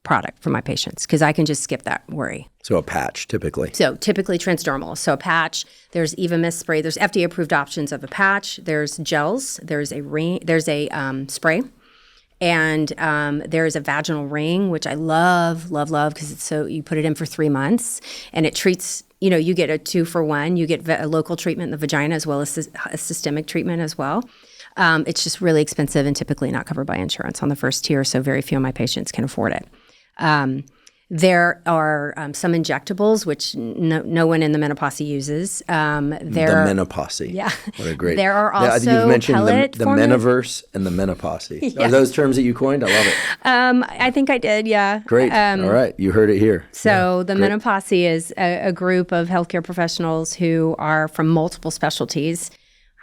product for my patients because I can just skip that worry. So a patch, typically. So typically transdermal. So a patch, there's Evamist spray. There's FDA-approved options of a patch. There's gels. There's a ring. There's a spray. And there's a vaginal ring, which I love because it's so you put it in for 3 months and it treats, you get a 2-for-1. You get a local treatment in the vagina as well as a systemic treatment as well. It's just really expensive and typically not covered by insurance on the first tier, so very few of my patients can afford it. There are some injectables, which no one in the Meno-posse uses. The Meno-posse. Yeah. What a great. There are also you've mentioned pellet the Menoverse and the Meno-posse. Yeah. Are those terms that you coined? I love it. I think I did, yeah. Great. All right. You heard it here. So the Meno-posse is a group of healthcare professionals who are from multiple specialties.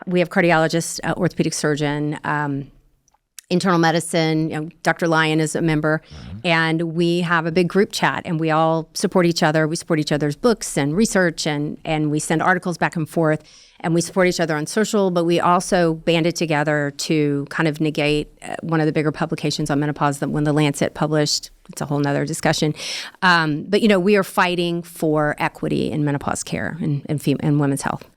We have cardiologists, orthopedic surgeon, internal medicine. Dr. Lyon is a member, and we have a big group chat, and we all support each other. We support each other's books and research, and we send articles back and forth, and we support each other on social, but we also banded together to kind of negate one of the bigger publications on menopause that when the Lancet published. It's a whole nother discussion. But, we are fighting for equity in menopause care and women's health.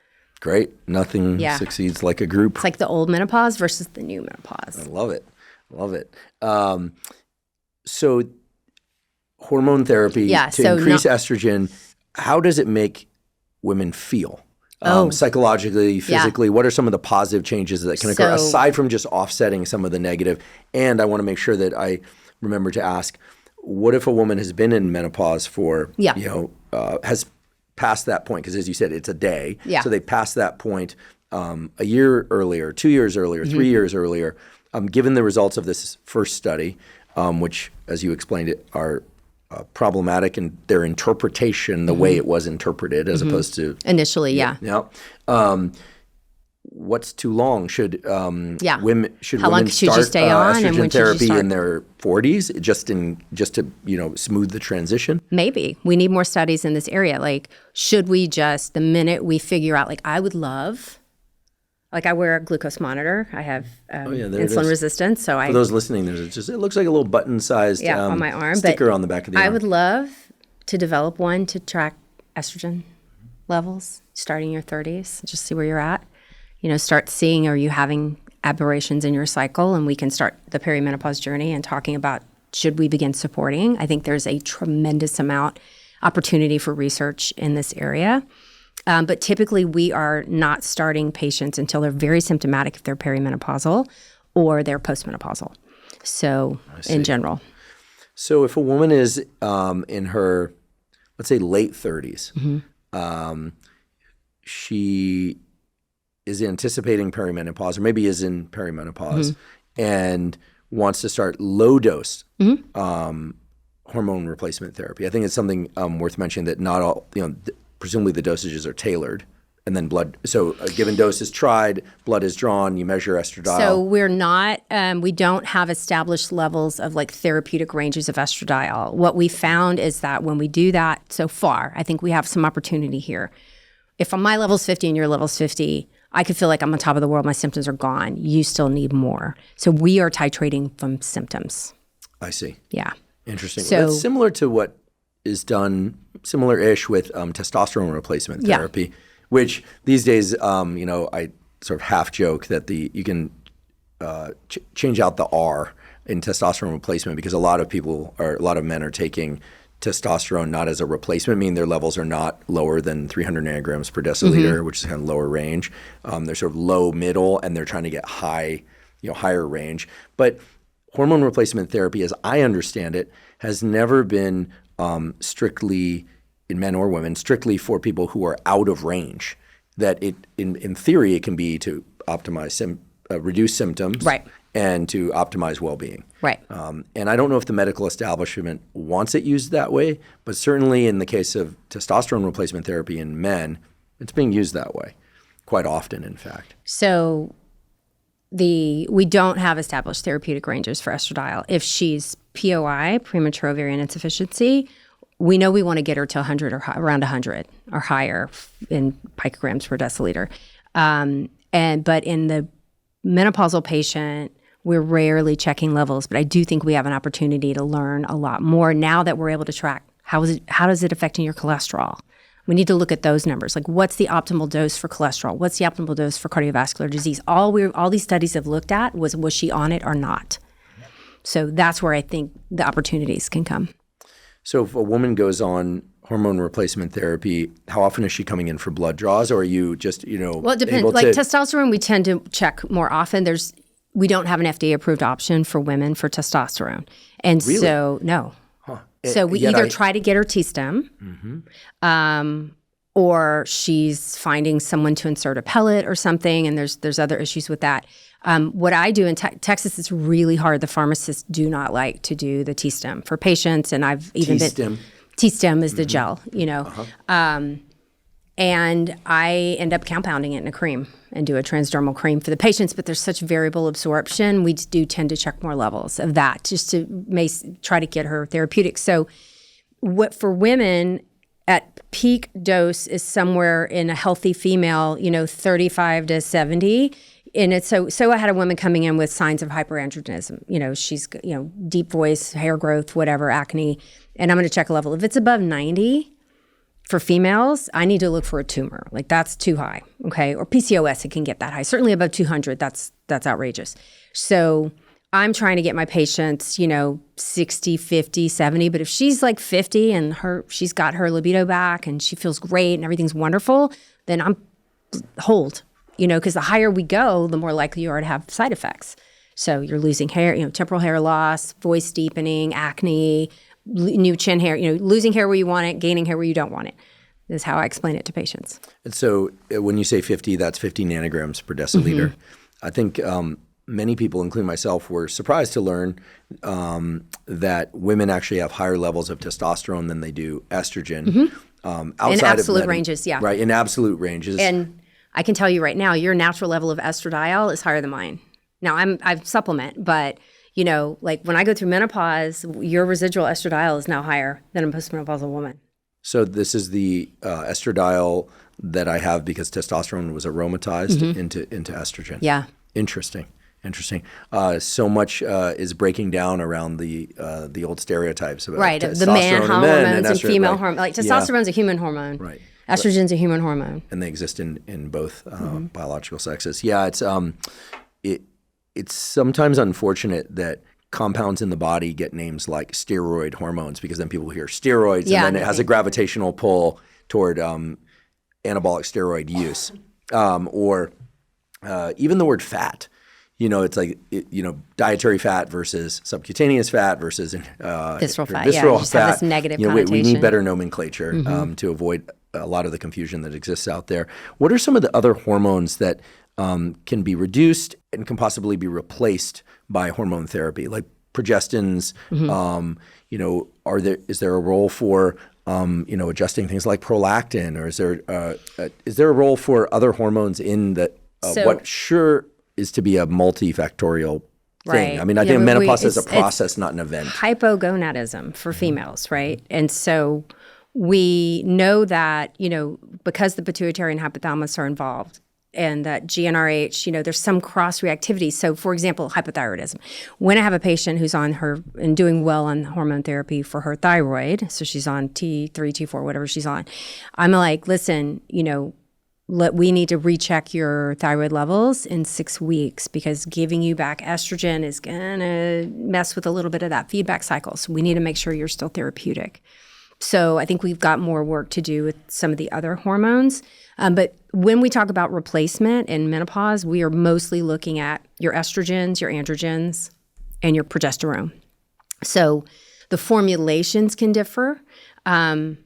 Great. Nothing succeeds like a group. It's like the old menopause versus the new menopause. I love it. So hormone therapy to increase estrogen, how does it make women feel? psychologically, physically? What are some of the positive changes that can occur aside from just offsetting some of the negative? And I want to make sure that I remember to ask, what if a woman has been in menopause for, has passed that point? Because as you said, it's a day. Yeah. So they passed that point a year earlier, 2 years earlier, 3 years earlier. Given the results of this first study, which, as you explained it, are problematic in their interpretation, the way it was interpreted, as opposed to initially, what's too long? Should women How women long should you start stay on, and when estrogen should you therapy start? in their 40s just to smooth the transition? Maybe. We need more studies in this area. Like, should we just, the minute we figure out, like, I would love, like, I wear a glucose monitor. I have insulin resistance. So For those listening, it looks like a little button-sized on my arm, sticker on the back of the arm. I would love to develop one to track estrogen levels starting in your 30s. Just see where you're at. Start seeing, are you having aberrations in your cycle? And we can start the perimenopause journey and talking about, should we begin supporting? I think there's a tremendous amount opportunity for research in this area. But typically, we are not starting patients until they're very symptomatic if they're perimenopausal or they're postmenopausal. So in general. So if a woman is in her, let's say, late 30s, she is anticipating perimenopause or maybe is in perimenopause and wants to start low-dose hormone replacement therapy. I think it's something worth mentioning that not all, presumably the dosages are tailored, and then blood. So a given dose is tried, blood is drawn, you measure estradiol. So we're not, we don't have established levels of like therapeutic ranges of estradiol. What we found is that when we do that so far, I think we have some opportunity here. If my level's 50 and your level's 50, I could feel like I'm on top of the world, my symptoms are gone. You still need more. So we are titrating from symptoms. I see. Yeah. Interesting. So, that's similar to what is done, similar-ish with testosterone replacement therapy, which these days, I sort of half joke that you can change out the R in testosterone replacement because a lot of men are taking testosterone not as a replacement, meaning their levels are not lower than 300 nanograms per deciliter, which is kind of lower range. They're sort of low, middle, and they're trying to get high, higher range. But hormone replacement therapy, as I understand it, has never been strictly, in men or women, strictly for people who are out of range. That in theory, it can be to optimize, reduce symptoms, right, and to optimize well-being. Right. And I don't know if the medical establishment wants it used that way, but certainly in the case of testosterone replacement therapy in men, it's being used that way quite often, in fact. So we don't have established therapeutic ranges for estradiol. If she's POI, premature ovarian insufficiency, we know we want to get her to 100 or around 100 or higher in picograms per deciliter. But in the menopausal patient, we're rarely checking levels, but I do think we have an opportunity to learn a lot more now that we're able to track how does it affecting your cholesterol. We need to look at those numbers. Like, what's the optimal dose for cholesterol? What's the optimal dose for cardiovascular disease? All these studies have looked at was she on it or not? So that's where I think the opportunities can come. So if a woman goes on hormone replacement therapy, how often is she coming in for blood draws, or are you just, Well, it depends. Like testosterone, we tend to check more often. We don't have an FDA-approved option for women for testosterone. And really? So, no. Huh. So we either try to get her T-stem, or she's finding someone to insert a pellet or something, and there's other issues with that. What I do in Texas, it's really hard. The pharmacists do not like to do the T-stem for patients, and I've even T-stem? T-stem is the gel, and I end up compounding it in a cream and do a transdermal cream for the patients, but there's such variable absorption. We do tend to check more levels of that just to try to get her therapeutic. So what for women at peak dose is somewhere in a healthy female, 35 to 70. And it's so I had a woman coming in with signs of hyperandrogenism. She's, deep voice, hair growth, whatever, acne. And I'm going to check a level. If it's above 90 for females, I need to look for a tumor. Like, that's too high, okay? Or PCOS, it can get that high. Certainly above 200, that's outrageous. So I'm trying to get my patients, 60, 50, 70. But if she's like 50 and she's got her libido back and she feels great and everything's wonderful, then I'm hold, because the higher we go, the more likely you are to have side effects. So you're losing hair, temporal hair loss, voice deepening, acne, new chin hair, losing hair where you want it, gaining hair where you don't want it. Is how I explain it to patients. And so when you say 50, that's 50 nanograms per deciliter. Mm-hmm. I think many people, including myself, were surprised to learn that women actually have higher levels of testosterone than they do estrogen. Mm-hmm. Outside in absolute of ranges, yeah. Right, in absolute ranges. And I can tell you right now, your natural level of estradiol is higher than mine. Now, I supplement, but like when I go through menopause, your residual estradiol is now higher than a postmenopausal woman. So this is the estradiol that I have because testosterone was aromatized into estrogen. Yeah. Interesting. So much is breaking down around the old stereotypes about right, testosterone the man hormones and estrogen, female right. hormones. Like testosterone's a human hormone. Right. Estrogen's a human hormone. And they exist in both biological sexes. Yeah, it's sometimes unfortunate that compounds in the body get names like steroid hormones because then people hear steroids and then it has a gravitational pull toward anabolic steroid use. Or even the word fat. It's like, dietary fat versus subcutaneous fat versus visceral fat. Visceral just fat. have this negative connotation. We need better nomenclature to avoid a lot of the confusion that exists out there. What are some of the other hormones that can be reduced and can possibly be replaced by hormone therapy, like progestins? Is there a role for adjusting things like prolactin, or is there a role for other hormones in that? What sure is to be a multifactorial thing. Right. I mean, I think menopause is a process, not an event. Hypogonadism for females, right? And so we know that, because the pituitary and hypothalamus are involved, and that GnRH, there's some cross-reactivity. So, for example, hypothyroidism. When I have a patient who's on her and doing well on hormone therapy for her thyroid, so she's on T3, T4, whatever she's on, I'm like, listen, we need to recheck your thyroid levels in 6 weeks because giving you back estrogen is going to mess with a little bit of that feedback cycle. So we need to make sure you're still therapeutic. So I think we've got more work to do with some of the other hormones. But when we talk about replacement in menopause, we are mostly looking at your estrogens, your androgens, and your progesterone. So the formulations can differ. But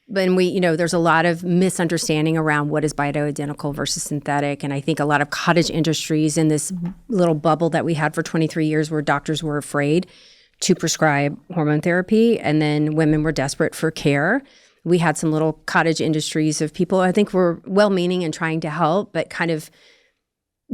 there's a lot of misunderstanding around what is bioidentical versus synthetic. And I think a lot of cottage industries in this little bubble that we had for 23 years where doctors were afraid to prescribe hormone therapy, and then women were desperate for care. We had some little cottage industries of people I think were well-meaning and trying to help, but kind of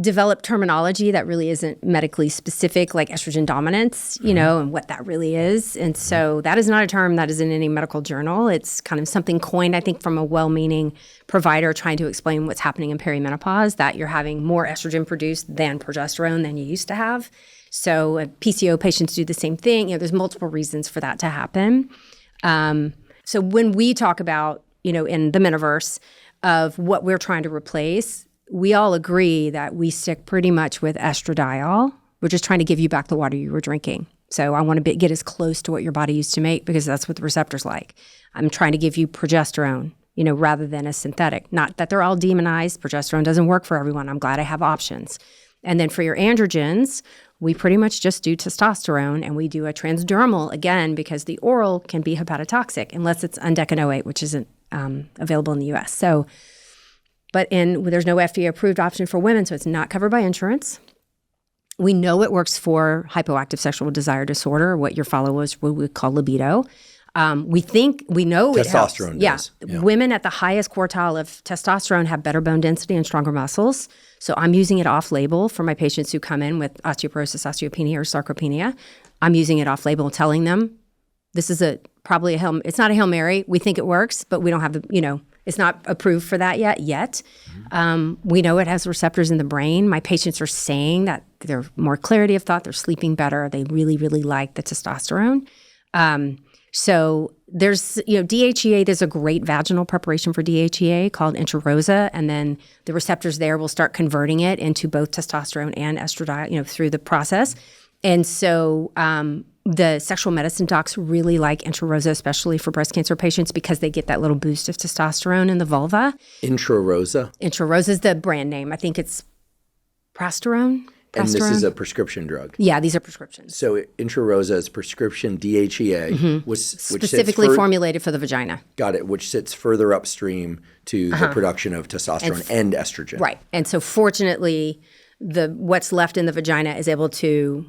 develop terminology that really isn't medically specific, like estrogen dominance, and what that really is. And so that is not a term that is in any medical journal. It's kind of something coined, I think, from a well-meaning provider trying to explain what's happening in perimenopause, that you're having more estrogen produced than progesterone than you used to have. So PCO patients do the same thing. There's multiple reasons for that to happen. So when we talk about, in the metaverse of what we're trying to replace, we all agree that we stick pretty much with estradiol. We're just trying to give you back the water you were drinking. So I want to get as close to what your body used to make because that's what the receptor's like. I'm trying to give you progesterone, rather than a synthetic. Not that they're all demonized. Progesterone doesn't work for everyone. I'm glad I have options. And then for your androgens, we pretty much just do testosterone, and we do a transdermal, again, because the oral can be hepatotoxic unless it's undecanoate, which isn't available in the U.S. So, but there's no FDA-approved option for women, so it's not covered by insurance. We know it works for hypoactive sexual desire disorder, what your followers would call libido. We know testosterone it helps. Yeah. Women at the highest quartile of testosterone have better bone density and stronger muscles. So I'm using it off-label for my patients who come in with osteoporosis, osteopenia, or sarcopenia. I'm using it off-label, telling them this is it's not a Hail Mary. We think it works, but we don't have it's not approved for that yet. We know it has receptors in the brain. My patients are saying that they're more clarity of thought, they're sleeping better, they really, really like the testosterone. So there's, DHEA, there's a great vaginal preparation for DHEA called Intrarosa, and then the receptors there will start converting it into both testosterone and estradiol, through the process. And so The sexual medicine docs really like Intrarosa, especially for breast cancer patients, because they get that little boost of testosterone in the vulva. Intrarosa? Intrarosa is the brand name. I think it's Prosterone. And this is a prescription drug. Yeah, these are prescriptions. So Intrarosa is prescription DHEA, which Specifically formulated for the vagina. Got it, which sits further upstream to the production of testosterone and estrogen. Right. And so fortunately, what's left in the vagina is able to,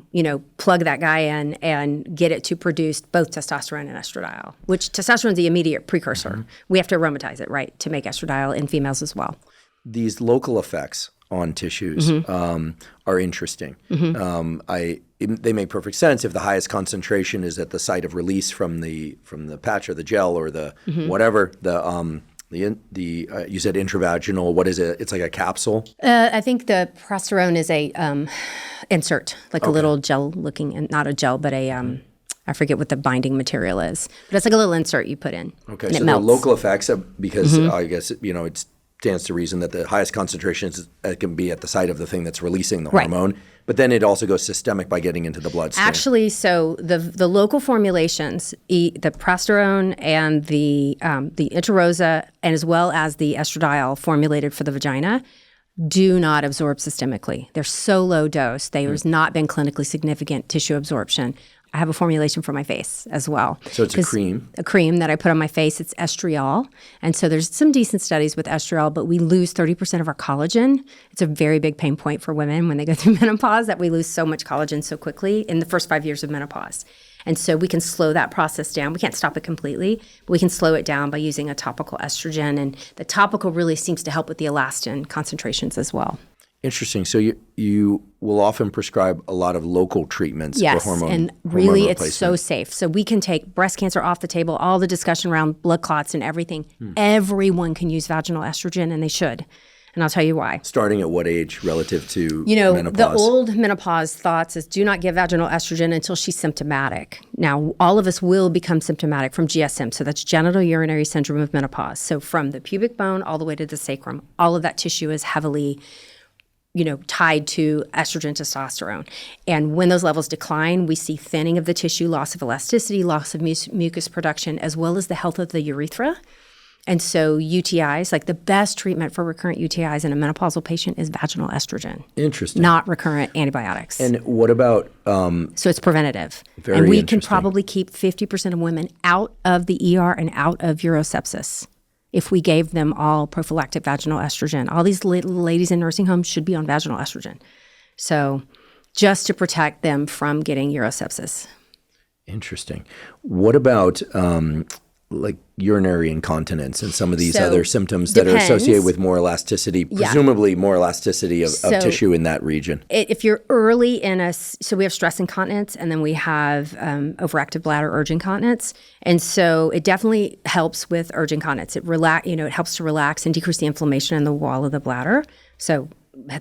plug that guy in and get it to produce both testosterone and estradiol, which testosterone is the immediate precursor. We have to aromatize it, right, to make estradiol in females as well. These local effects on tissues are interesting. They make perfect sense if the highest concentration is at the site of release from the patch or the gel or the whatever you said intravaginal. What is it? It's like a capsule. I think the prosterone is a insert, like a little gel-looking, and not a gel, but I forget what the binding material is, but it's like a little insert you put in. Okay, and so it melts. the local effects, because I guess it stands to reason that the highest concentrations can be at the site of the thing that's releasing the hormone, but then it also goes systemic by getting into the bloodstream. Actually, so the local formulations, the prosterone and the Intrarosa, and as well as the estradiol formulated for the vagina, do not absorb systemically. They're so low dose. There's not been clinically significant tissue absorption. I have a formulation for my face as well. So it's a cream? A cream that I put on my face. It's estriol. And so there's some decent studies with estriol, but we lose 30% of our collagen. It's a very big pain point for women when they go through menopause, that we lose so much collagen so quickly in the first 5 years of menopause. And so we can slow that process down. We can't stop it completely, but we can slow it down by using a topical estrogen. And the topical really seems to help with the elastin concentrations as well. Interesting. So you will often prescribe a lot of local treatments for hormone. Yes, and really it's so safe. So we can take breast cancer off the table, all the discussion around blood clots and everything. Everyone can use vaginal estrogen, and they should. And I'll tell you why. Starting at what age relative to menopause? The old menopause thoughts is do not give vaginal estrogen until she's symptomatic. Now, all of us will become symptomatic from GSM. So that's genital urinary syndrome of menopause. So from the pubic bone all the way to the sacrum, all of that tissue is heavily tied to estrogen, testosterone. And when those levels decline, we see thinning of the tissue, loss of elasticity, loss of mucus production, as well as the health of the urethra. And so UTIs, like the best treatment for recurrent UTIs in a menopausal patient is vaginal estrogen. Interesting. Not recurrent antibiotics. And what about... so it's preventative. Very and we interesting. can probably keep 50% of women out of the ER and out of urosepsis if we gave them all prophylactic vaginal estrogen. All these ladies in nursing homes should be on vaginal estrogen. So just to protect them from getting urosepsis. Interesting. What about like urinary incontinence and some of these other symptoms that are associated with more elasticity, presumably more elasticity of tissue in that region? If you're early in so we have stress incontinence, and then we have overactive bladder urge incontinence. And so it definitely helps with urge incontinence. It helps to relax and decrease the inflammation in the wall of the bladder. So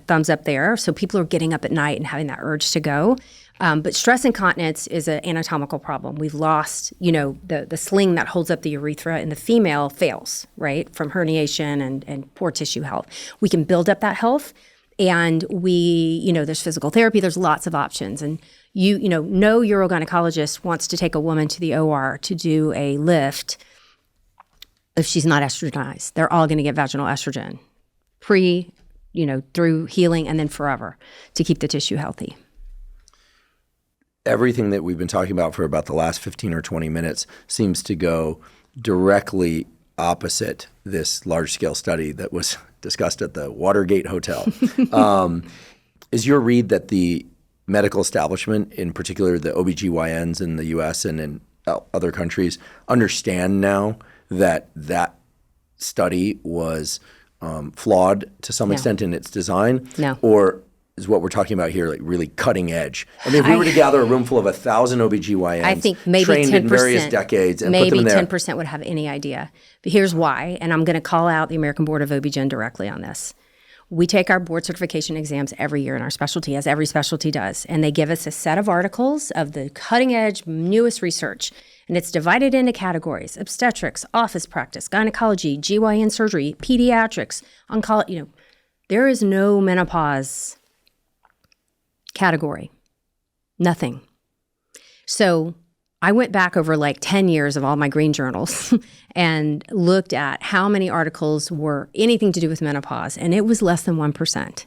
thumbs up there. So people are getting up at night and having that urge to go. But stress incontinence is an anatomical problem. We've lost, the sling that holds up the urethra in the female fails, right, from herniation and poor tissue health. We can build up that health, and there's physical therapy. There's lots of options. And no urogynecologist wants to take a woman to the OR to do a lift if she's not estrogenized. They're all going to get vaginal estrogen through healing and then forever to keep the tissue healthy. Everything that we've been talking about for about the last 15 or 20 minutes seems to go directly opposite this large-scale study that was discussed at the Watergate Hotel. Is your read that the medical establishment, in particular the OBGYNs in the U.S. and in other countries, understand now that that study was flawed to some extent in its design? No. Or is what we're talking about here like really cutting edge? I mean, if we were to gather a room full of 1,000 OBGYNs I think maybe trained 10%, in various decades and put them in there. Maybe 10% would have any idea. But here's why, and I'm going to call out the American Board of OB-GYN directly on this. We take our board certification exams every year in our specialty, as every specialty does, and they give us a set of articles of the cutting edge, newest research, and it's divided into categories: obstetrics, office practice, gynecology, GYN surgery, pediatrics, oncology. There is no menopause category. Nothing. So I went back over like 10 years of all my green journals and looked at how many articles were anything to do with menopause, and it was less than 1%.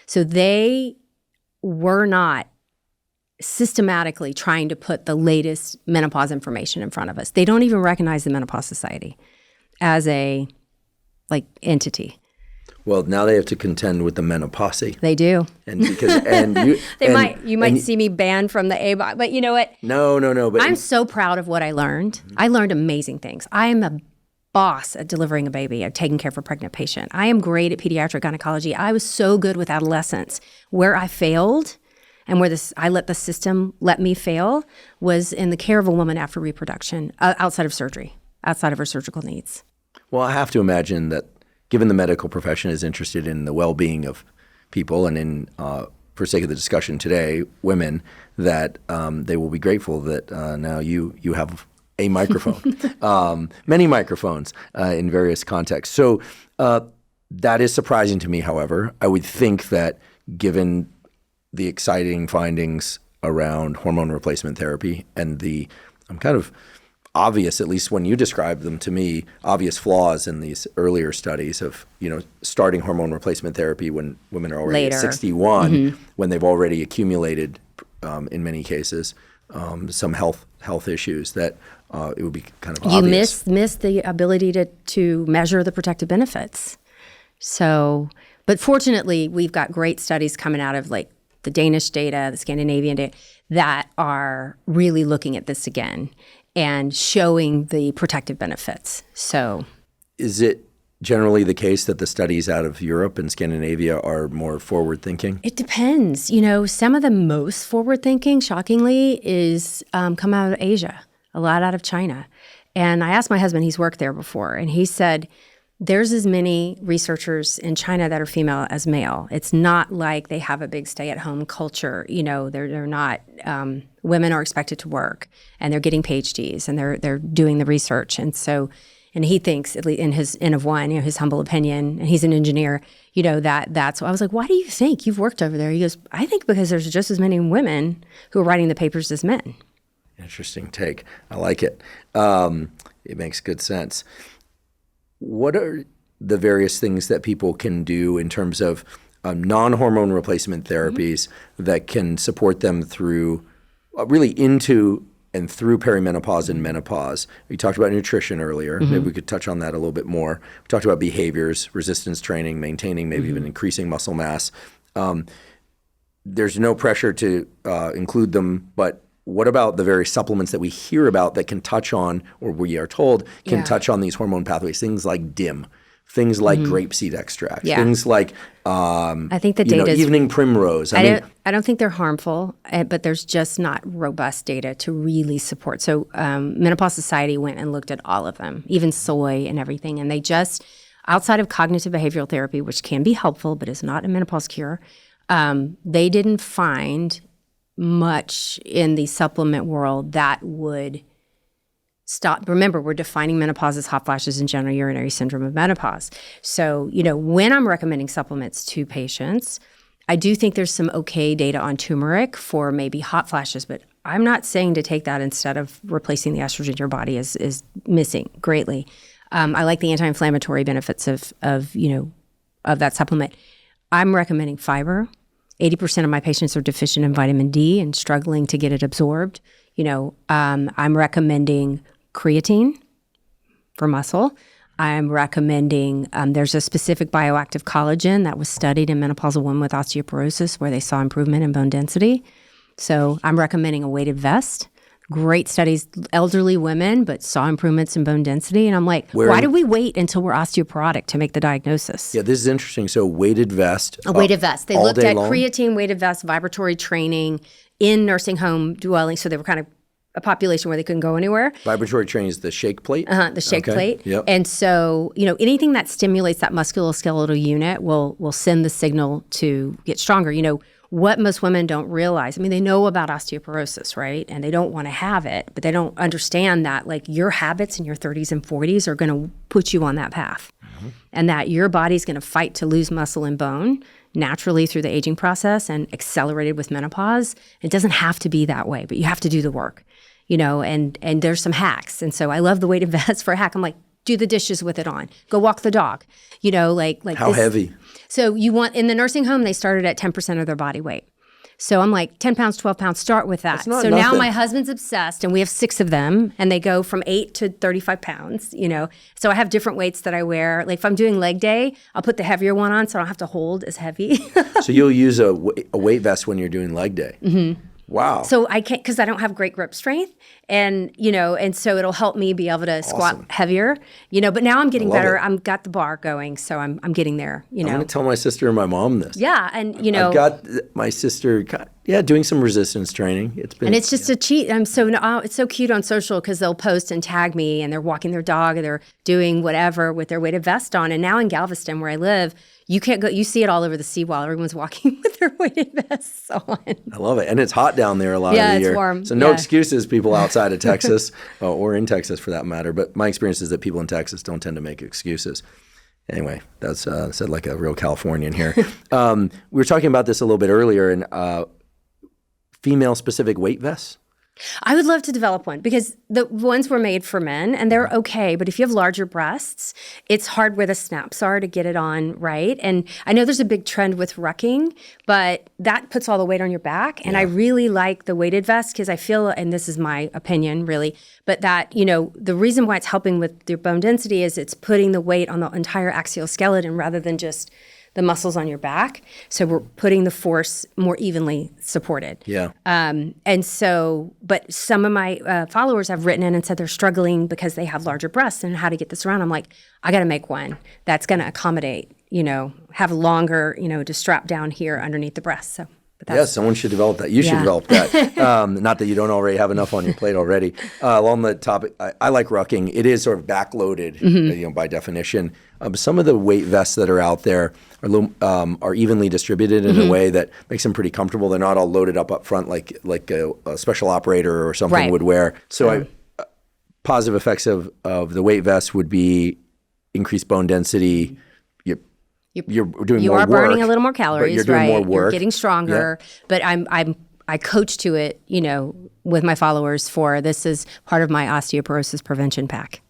So they were not systematically trying to put the latest menopause information in front of us. They don't even recognize the Menopause Society as a entity. Well, now they have to contend with the Meno-posse. They do. And because you might see me banned from the ABOC, but you know what? No. But I'm so proud of what I learned. Mm-hmm. I learned amazing things. I am a boss at delivering a baby, at taking care of a pregnant patient. I am great at pediatric gynecology. I was so good with adolescents. Where I failed and where I let the system let me fail was in the care of a woman after reproduction, outside of surgery, outside of her surgical needs. Well, I have to imagine that given the medical profession is interested in the well-being of people and in, for sake of the discussion today, women, that they will be grateful that now you have a microphone, many microphones in various contexts. So that is surprising to me, however. I would think that given the exciting findings around hormone replacement therapy and the kind of obvious, at least when you described them to me, obvious flaws in these earlier studies of, starting hormone replacement therapy when women are already later. At 61, when they've already accumulated, in many cases, some health issues, that it would be kind of obvious. You miss the ability to measure the protective benefits. So, but fortunately, we've got great studies coming out of like the Danish data, the Scandinavian data, that are really looking at this again and showing the protective benefits. So, is it generally the case that the studies out of Europe and Scandinavia are more forward-thinking? It depends. Some of the most forward-thinking, shockingly, is come out of Asia, a lot out of China. And I asked my husband, he's worked there before, and he said there's as many researchers in China that are female as male. It's not like they have a big stay-at-home culture. They're not. Women are expected to work, and they're getting PhDs, and they're doing the research. And so, and he thinks, at least in his N of one, his humble opinion, and he's an engineer, that's. I was like, why do you think you've worked over there? He goes, I think because there's just as many women who are writing the papers as men. Interesting take. I like it. It makes good sense. What are the various things that people can do in terms of non-hormone replacement therapies that can support them through really into and through perimenopause and menopause? We talked about nutrition earlier. Maybe we could touch on that a little bit more. We talked about behaviors, resistance training, maintaining, maybe even increasing muscle mass. There's no pressure to include them, but what about the various supplements that we hear about that can touch on, or we are told can touch on these hormone pathways? Things like DIM, things like grapeseed extract, things like I think the data evening primrose. I don't think they're harmful, but there's just not robust data to really support. So Menopause Society went and looked at all of them, even soy and everything, and they just, outside of cognitive behavioral therapy, which can be helpful but is not a menopause cure, they didn't find much in the supplement world that would stop. Remember, we're defining menopause as hot flashes and general urinary syndrome of menopause. So, when I'm recommending supplements to patients, I do think there's some okay data on turmeric for maybe hot flashes, but I'm not saying to take that instead of replacing the estrogen your body is missing greatly. I like the anti-inflammatory benefits of that supplement. I'm recommending fiber. 80% of my patients are deficient in vitamin D and struggling to get it absorbed. I'm recommending creatine for muscle. I'm recommending, there's a specific bioactive collagen that was studied in menopausal women with osteoporosis where they saw improvement in bone density. So I'm recommending a weighted vest. Great studies, elderly women, but saw improvements in bone density. And I'm like, why do we wait until we're osteoporotic to make the diagnosis? Yeah, this is interesting. So weighted vest. A weighted vest. They looked at long? Creatine, weighted vest, vibratory training in nursing home dwellings. So they were kind of a population where they couldn't go anywhere. Vibratory training is the shake plate? The shake plate. Yep. And so, anything that stimulates that musculoskeletal unit will send the signal to get stronger. What most women don't realize, they know about osteoporosis, right? And they don't want to have it, but they don't understand that your habits in your 30s and 40s are going to put you on that path. And that your body's going to fight to lose muscle and bone naturally through the aging process and accelerated with menopause. It doesn't have to be that way, but you have to do the work, and there's some hacks. And so I love the weighted vest for a hack. I'm like, do the dishes with it on. Go walk the dog. Like how heavy? So you want, in the nursing home, they started at 10% of their body weight. So I'm like, 10 pounds, 12 pounds, start with that. So nothing. Now my husband's obsessed, and we have 6 of them, and they go from 8 to 35 pounds, So I have different weights that I wear. Like if I'm doing leg day, I'll put the heavier one on so I don't have to hold as heavy. So you'll use a weight vest when you're doing leg day? Mm-hmm. Wow. So I can't, because I don't have great grip strength, and so it'll help me be able to squat heavier, but now I'm getting better. I've got the bar going, so I'm getting there, I'm going to tell my sister and my mom this. Yeah, and I've got my sister, doing some resistance training. It's just a cheat. It's so cute on social because they'll post and tag me, and they're walking their dog, or they're doing whatever with their weighted vest on. And now in Galveston, where I live, you can't go. You see it all over the seawall. Everyone's walking with their weighted vests on. I love it, and it's hot down there a lot of the year. Yeah, it's warm. So no excuses, people outside of Texas or in Texas for that matter. But my experience is that people in Texas don't tend to make excuses. Anyway, that's said like a real Californian here. We were talking about this a little bit earlier, and female-specific weight vests. I would love to develop one because the ones were made for men and they're okay. But if you have larger breasts, it's hard where the snaps are to get it on right. And I know there's a big trend with rucking, but that puts all the weight on your back. And I really like the weighted vest because I feel, and this is my opinion really, but that, the reason why it's helping with your bone density is it's putting the weight on the entire axial skeleton rather than just the muscles on your back. So we're putting the force more evenly supported. Yeah. And so, but some of my followers have written in and said they're struggling because they have larger breasts and how to get this around. I'm like, I got to make one that's going to accommodate, have longer, to strap down here underneath the breast. So. Someone should develop that. You should develop that. Not that you don't already have enough on your plate already. Along the topic, I like rucking. It is sort of backloaded, by definition. Some of the weight vests that are out there are evenly distributed in a way that makes them pretty comfortable. They're not all loaded up front like a special operator or something would wear. So positive effects of the weight vest would be increased bone density. You're doing more work. You are burning a little more calories, you're doing more work. You're getting stronger. Yeah. But I coach to it, with my followers this is part of my osteoporosis prevention pack.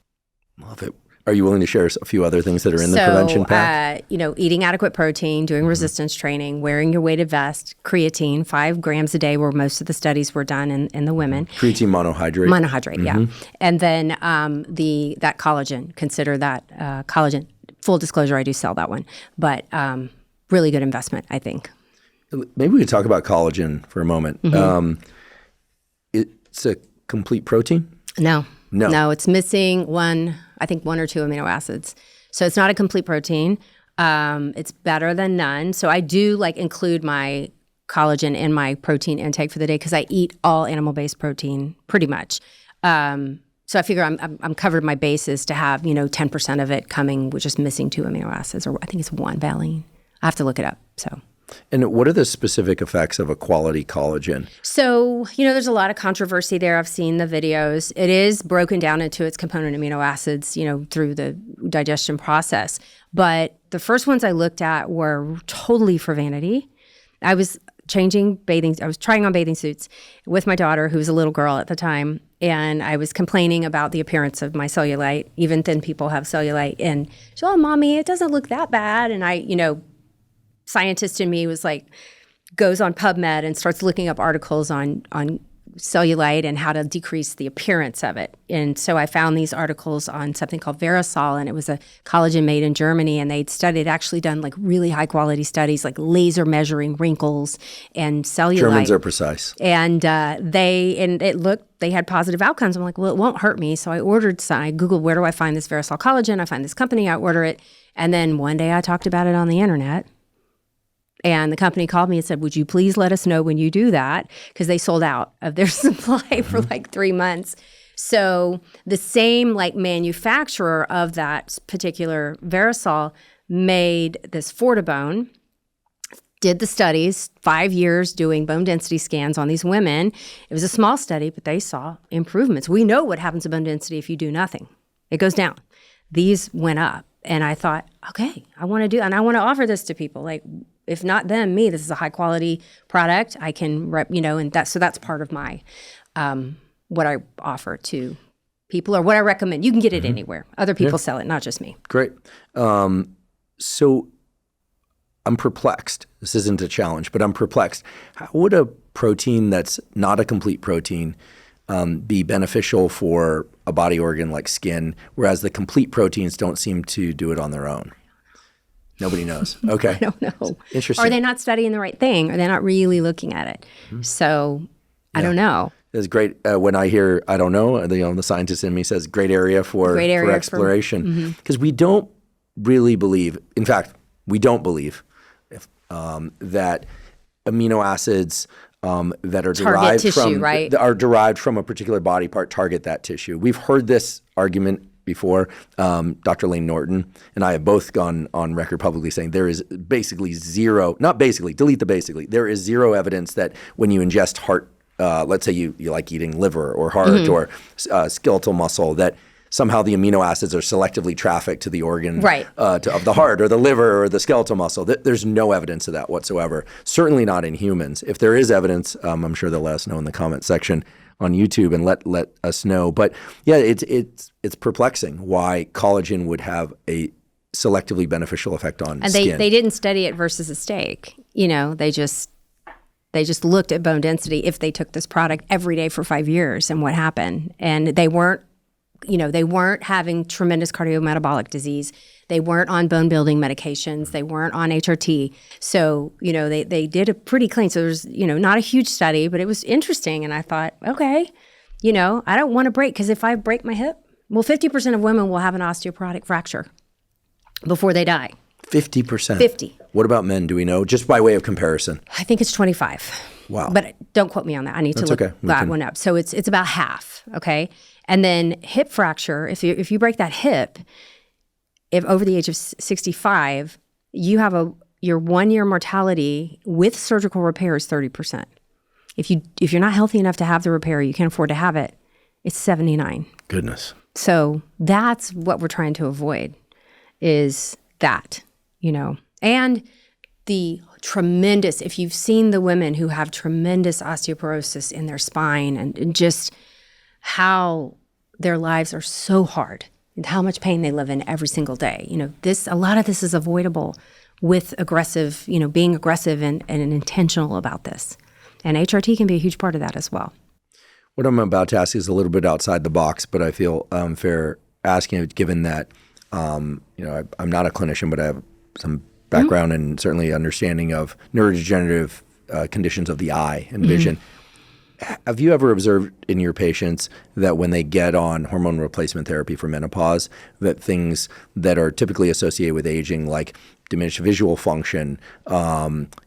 Love it. Are you willing to share a few other things that are in the prevention pack? Eating adequate protein, doing resistance training, wearing your weighted vest, creatine, 5 grams a day where most of the studies were done in the women. Creatine monohydrate. Monohydrate, yeah. And then that collagen, consider that collagen. Full disclosure, I do sell that one, but really good investment, I think. Maybe we could talk about collagen for a moment. It's a complete protein? No, it's missing one or two amino acids. So it's not a complete protein. It's better than none. So I do include my collagen in my protein intake for the day because I eat all animal-based protein pretty much. So I figure I'm covered my bases to have 10% of it coming, which is missing 2 amino acids, or I think it's 1 valine. I have to look it up. So. And what are the specific effects of a quality collagen? So there's a lot of controversy there. I've seen the videos. It is broken down into its component amino acids, through the digestion process. But the first ones I looked at were totally for vanity. I was trying on bathing suits with my daughter, who was a little girl at the time. And I was complaining about the appearance of my cellulite. Even thin people have cellulite. And she's, oh, Mommy, it doesn't look that bad. And I, scientist in me was goes on PubMed and starts looking up articles on cellulite and how to decrease the appearance of it. And so I found these articles on something called Visceral, and it was a collagen made in Germany, and they'd actually done really high quality studies, laser measuring wrinkles and cellulite. Germans are precise. And they had positive outcomes. I'm like, well, it won't hurt me. So I ordered some. I Googled, where do I find this Visceral collagen? I find this company, I order it. And then one day I talked about it on the internet. And the company called me and said, would you please let us know when you do that? Because they sold out of their supply for 3 months. So the same manufacturer of that particular Visceral made this Fortibone, did the studies, 5 years doing bone density scans on these women. It was a small study, but they saw improvements. We know what happens to bone density if you do nothing. It goes down. These went up. And I thought, okay, I want to offer this to people. if not them, me, this is a high quality product. I can, and that's part of my, what I offer to people or what I recommend. You can get it anywhere. Other people sell it, not just me. Great. So I'm perplexed. This isn't a challenge, but I'm perplexed. How would a protein that's not a complete protein be beneficial for a body organ like skin, whereas the complete proteins don't seem to do it on their own? Nobody knows. Okay. I don't know. Interesting. Are they not studying the right thing? Are they not really looking at it? So I don't know. It's great when I hear, I don't know, the scientist in me says great area for exploration. Because we don't really believe, in fact, we don't believe that amino acids that are derived tissue, right? are derived from a particular body part target that tissue. We've heard this argument before. Dr. Lane Norton and I have both gone on record publicly saying there is basically zero, not basically, delete the basically, there is zero evidence that when you ingest heart, let's say you like eating liver or heart or skeletal muscle, that somehow the amino acids are selectively trafficked to the organ of the heart or the liver or the skeletal muscle. There's no evidence of that whatsoever. Certainly not in humans. If there is evidence, I'm sure they'll let us know in the comment section on YouTube and let us know. But yeah, it's perplexing why collagen would have a selectively beneficial effect on skin. And they didn't study it versus a steak. They just looked at bone density if they took this product every day for 5 years and what happened. And they weren't having tremendous cardiometabolic disease. They weren't on bone building medications. They weren't on HRT. So, they did a pretty clean. So there's, not a huge study, but it was interesting. And I thought, okay, I don't want to break, because if I break my hip, 50% of women will have an osteoporotic fracture before they die. 50%? 50. What about men? Do we know? Just by way of comparison. I think it's 25. Wow. But don't quote me on that. I need to look that one up. So it's about half, okay? And then hip fracture, if you break that hip, if over the age of 65, you have your 1 year mortality with surgical repair is 30%. If you're not healthy enough to have the repair, you can't afford to have it, it's 79. Goodness. So that's what we're trying to avoid, is that, and the tremendous, if you've seen the women who have tremendous osteoporosis in their spine and just how their lives are so hard and how much pain they live in every single day. A lot of this is avoidable with aggressive, being aggressive and intentional about this. And HRT can be a huge part of that as well. What I'm about to ask is a little bit outside the box, but I feel fair asking it, given that, I'm not a clinician, but I have some background and certainly understanding of neurodegenerative conditions of the eye and vision. Have you ever observed in your patients that when they get on hormone replacement therapy for menopause, that things that are typically associated with aging, like diminished visual function,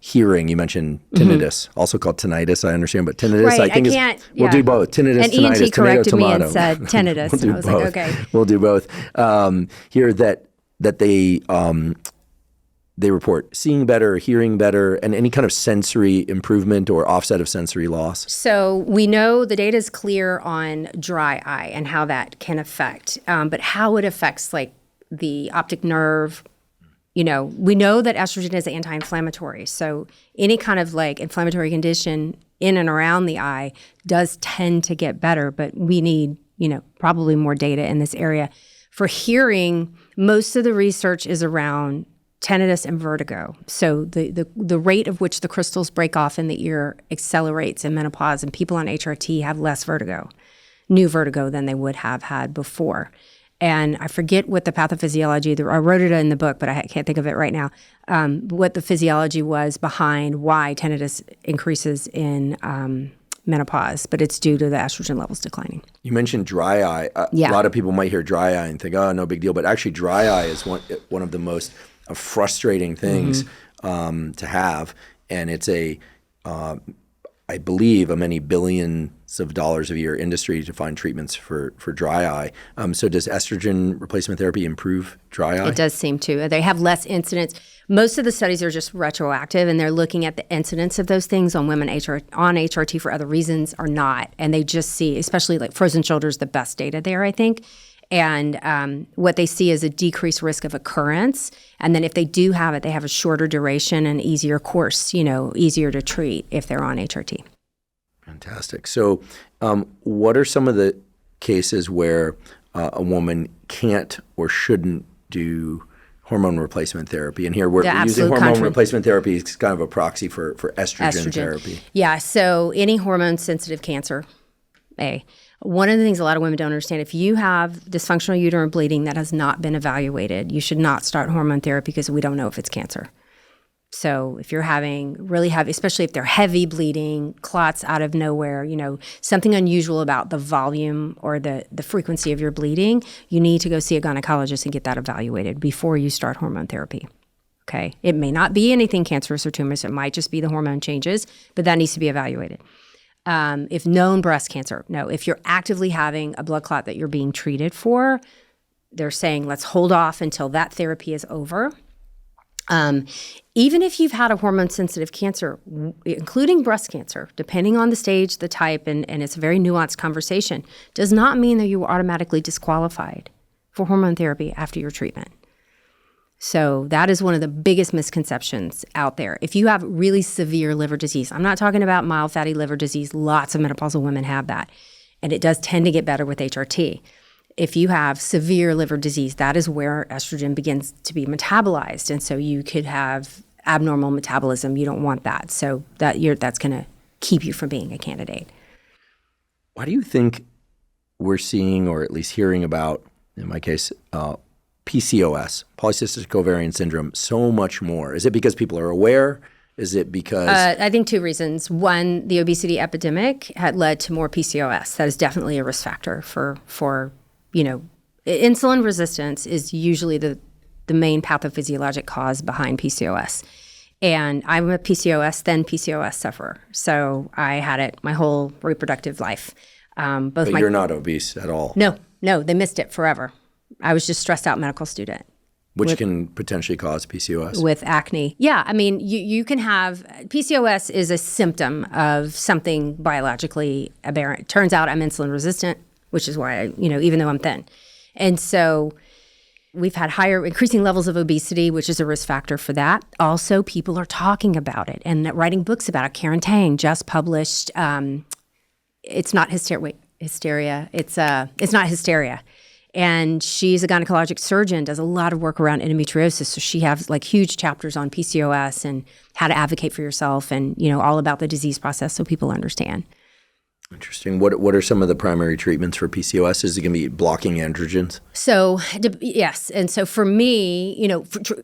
hearing, you mentioned tinnitus, also called tinnitus, I understand, but tinnitus, right, I think we'll do both. Tinnitus, and tinnitus, ENT corrected tomato. Me and said tinnitus, and I was both. like, okay. We'll do both. Here that they report seeing better, hearing better, and any kind of sensory improvement or offset of sensory loss? So we know the data is clear on dry eye and how that can affect, but how it affects like the optic nerve. We know that estrogen is anti-inflammatory. So any kind of like inflammatory condition in and around the eye does tend to get better, but we need, probably more data in this area. For hearing, most of the research is around tinnitus and vertigo. So the rate of which the crystals break off in the ear accelerates in menopause, and people on HRT have less vertigo, new vertigo, than they would have had before. And I forget what the pathophysiology, I wrote it in the book, but I can't think of it right now, what the physiology was behind why tinnitus increases in menopause, but it's due to the estrogen levels declining. You mentioned dry eye. A lot of people might hear dry eye and think, oh, no big deal. But actually dry eye is one of the most frustrating things to have. And it's I believe, a many billions of dollars a year industry to find treatments for dry eye. So does estrogen replacement therapy improve dry eye? It does seem to. They have less incidence. Most of the studies are just retroactive, and they're looking at the incidence of those things on women on HRT for other reasons or not. And they just see, especially like frozen shoulders, the best data there, I think. And what they see is a decreased risk of occurrence. And then if they do have it, they have a shorter duration and easier course, easier to treat if they're on HRT. Fantastic. So what are some of the cases where a woman can't or shouldn't do hormone replacement therapy? And here we're using hormone replacement therapy as kind of a proxy for estrogen therapy. Yeah, so any hormone-sensitive cancer, one of the things a lot of women don't understand, if you have dysfunctional uterine bleeding that has not been evaluated, you should not start hormone therapy because we don't know if it's cancer. So if you're having really heavy, especially if they're heavy bleeding, clots out of nowhere, something unusual about the volume or the frequency of your bleeding, you need to go see a gynecologist and get that evaluated before you start hormone therapy. Okay? It may not be anything cancerous or tumorous. It might just be the hormone changes, but that needs to be evaluated. If known breast cancer, no. If you're actively having a blood clot that you're being treated for, they're saying let's hold off until that therapy is over. Even if you've had a hormone-sensitive cancer, including breast cancer, depending on the stage, the type, and it's a very nuanced conversation, does not mean that you are automatically disqualified for hormone therapy after your treatment. So that is one of the biggest misconceptions out there. If you have really severe liver disease, I'm not talking about mild fatty liver disease. Lots of menopausal women have that, and it does tend to get better with HRT. If you have severe liver disease, that is where estrogen begins to be metabolized. And so you could have abnormal metabolism. You don't want that. So that's going to keep you from being a candidate. Why do you think we're seeing, or at least hearing about, in my case, PCOS, Polycystic Ovarian Syndrome, so much more? Is it because people are aware? Is it because... I think two reasons. One, the obesity epidemic had led to more PCOS. That is definitely a risk factor for insulin resistance is usually the main pathophysiologic cause behind PCOS. And I'm a PCOS, then PCOS sufferer. So I had it my whole reproductive life. But you're not obese at all. No, they missed it forever. I was just stressed out medical student. Which can potentially cause PCOS. With acne. Yeah, I mean, you can have, PCOS is a symptom of something biologically aberrant. It turns out I'm insulin resistant, which is why even though I'm thin. And so we've had increasing levels of obesity, which is a risk factor for that. Also, people are talking about it and writing books about it. Karen Tang just published, it's not hysteria. It's not hysteria. And she's a gynecologic surgeon, does a lot of work around endometriosis. So she has huge chapters on PCOS and how to advocate for yourself and, all about the disease process so people understand. Interesting. What are some of the primary treatments for PCOS? Is it going to be blocking androgens? So, yes. And so for me,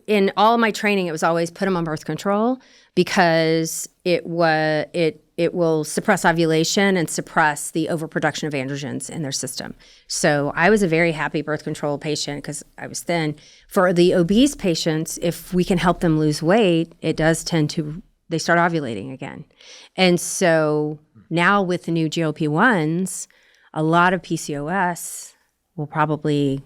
in all of my training, it was always put them on birth control because it will suppress ovulation and suppress the overproduction of androgens in their system. So I was a very happy birth control patient because I was thin. For the obese patients, if we can help them lose weight, it does tend to, they start ovulating again. And so now with the new GLP-1s, a lot of PCOS will probably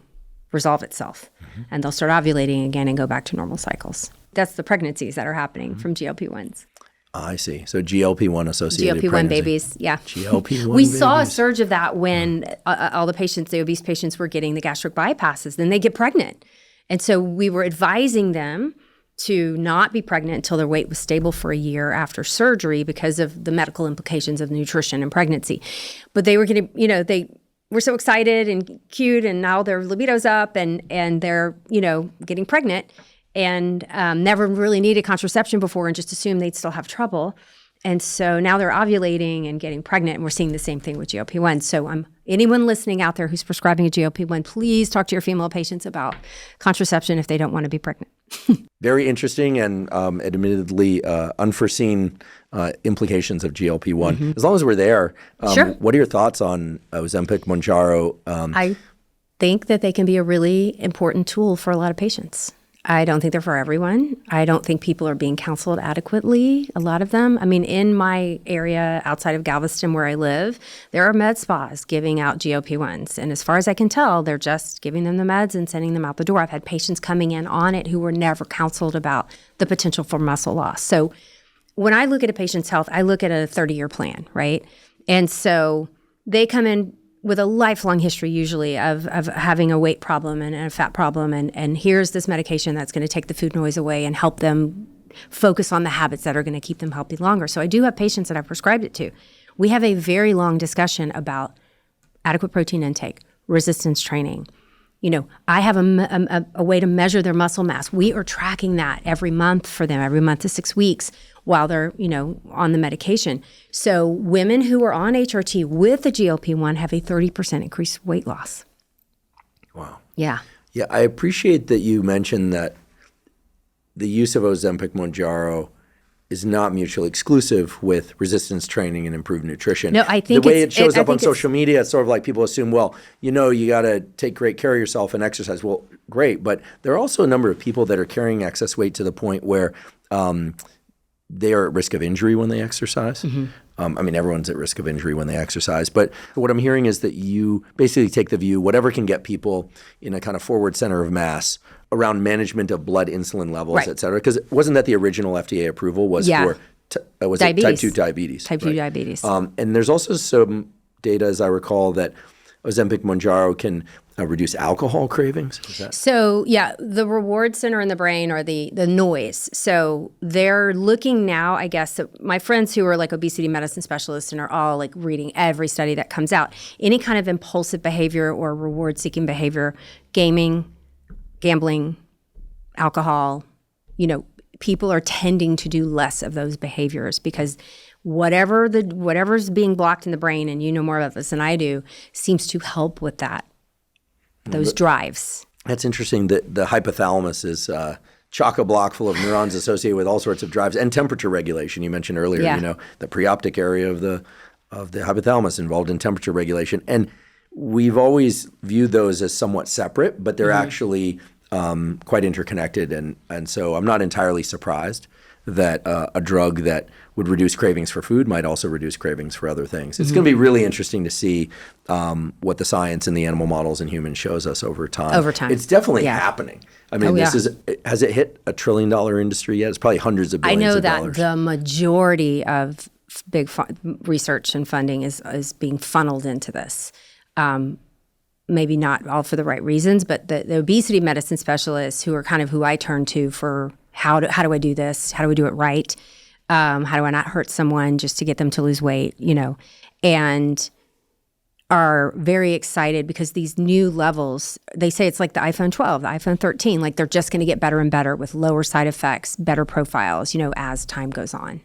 resolve itself. Mm-hmm. And they'll start ovulating again and go back to normal cycles. That's the pregnancies that are happening from GLP-1s. I see. So GLP-1 associated GLP-1 pregnancy. babies, yeah. GLP-1 We babies. saw a surge of that when all the patients, the obese patients, were getting the gastric bypasses. Then they get pregnant. And so we were advising them to not be pregnant until their weight was stable for a year after surgery because of the medical implications of nutrition and pregnancy. But they were getting, they were so excited and cute, and now their libido's up and they're, getting pregnant and never really needed contraception before and just assumed they'd still have trouble. And so now they're ovulating and getting pregnant, and we're seeing the same thing with GLP-1. So anyone listening out there who's prescribing a GLP-1, please talk to your female patients about contraception if they don't want to be pregnant. Very interesting and admittedly unforeseen implications of GLP-1. Mm-hmm. As long as we're there, sure. What are your thoughts on Ozempic, Mounjaro? I think that they can be a really important tool for a lot of patients. I don't think they're for everyone. I don't think people are being counseled adequately, a lot of them. I mean, in my area outside of Galveston where I live, there are med spas giving out GLP-1s. And as far as I can tell, they're just giving them the meds and sending them out the door. I've had patients coming in on it who were never counseled about the potential for muscle loss. So when I look at a patient's health, I look at a 30-year plan, right? And so they come in with a lifelong history usually of having a weight problem and a fat problem, and here's this medication that's going to take the food noise away and help them focus on the habits that are going to keep them healthy longer. So I do have patients that I've prescribed it to. We have a very long discussion about adequate protein intake, resistance training. I have a way to measure their muscle mass. We are tracking that every month for them, every month to 6 weeks while they're, on the medication. So women who are on HRT with the GLP-1 have a 30% increased weight loss. Wow. Yeah. Yeah, I appreciate that you mentioned that the use of Ozempic Mounjaro is not mutually exclusive with resistance training and improved nutrition. No, I think the way it shows up on social media, it's sort of like people assume, well, you got to take great care of yourself and exercise. Well, great, but there are also a number of people that are carrying excess weight to the point where they are at risk of injury when they exercise. Mm-hmm. Everyone's at risk of injury when they exercise. But what I'm hearing is that you basically take the view, whatever can get people in a kind of forward center of mass around management of blood insulin levels, right, et cetera. Because wasn't that the original FDA approval was for type 2 diabetes? Type 2 diabetes. And there's also some data, as I recall, that Ozempic Mounjaro can reduce alcohol cravings. So the reward center in the brain or the noise. So they're looking now, I guess, my friends who are like obesity medicine specialists and are all like reading every study that comes out, any kind of impulsive behavior or reward-seeking behavior, gaming, gambling, alcohol, people are tending to do less of those behaviors because whatever's being blocked in the brain, and you know more about this than I do, seems to help with that. Those drives. That's interesting. The hypothalamus is chock-a-block full of neurons associated with all sorts of drives and temperature regulation. You mentioned earlier, the preoptic area of the hypothalamus involved in temperature regulation. And we've always viewed those as somewhat separate, but they're actually quite interconnected. And so I'm not entirely surprised that a drug that would reduce cravings for food might also reduce cravings for other things. It's going to be really interesting to see what the science in the animal models and humans shows us over time. It's definitely happening. Has it hit $1 trillion industry yet? It's probably hundreds of billions of dollars. I know that the majority of big research and funding is being funneled into this. Maybe not all for the right reasons, but the obesity medicine specialists who are kind of who I turn to for how do I do this? How do we do it right? How do I not hurt someone just to get them to lose weight? And are very excited because these new levels, they say it's like the iPhone 12, the iPhone 13, like they're just going to get better and better with lower side effects, better profiles, as time goes on.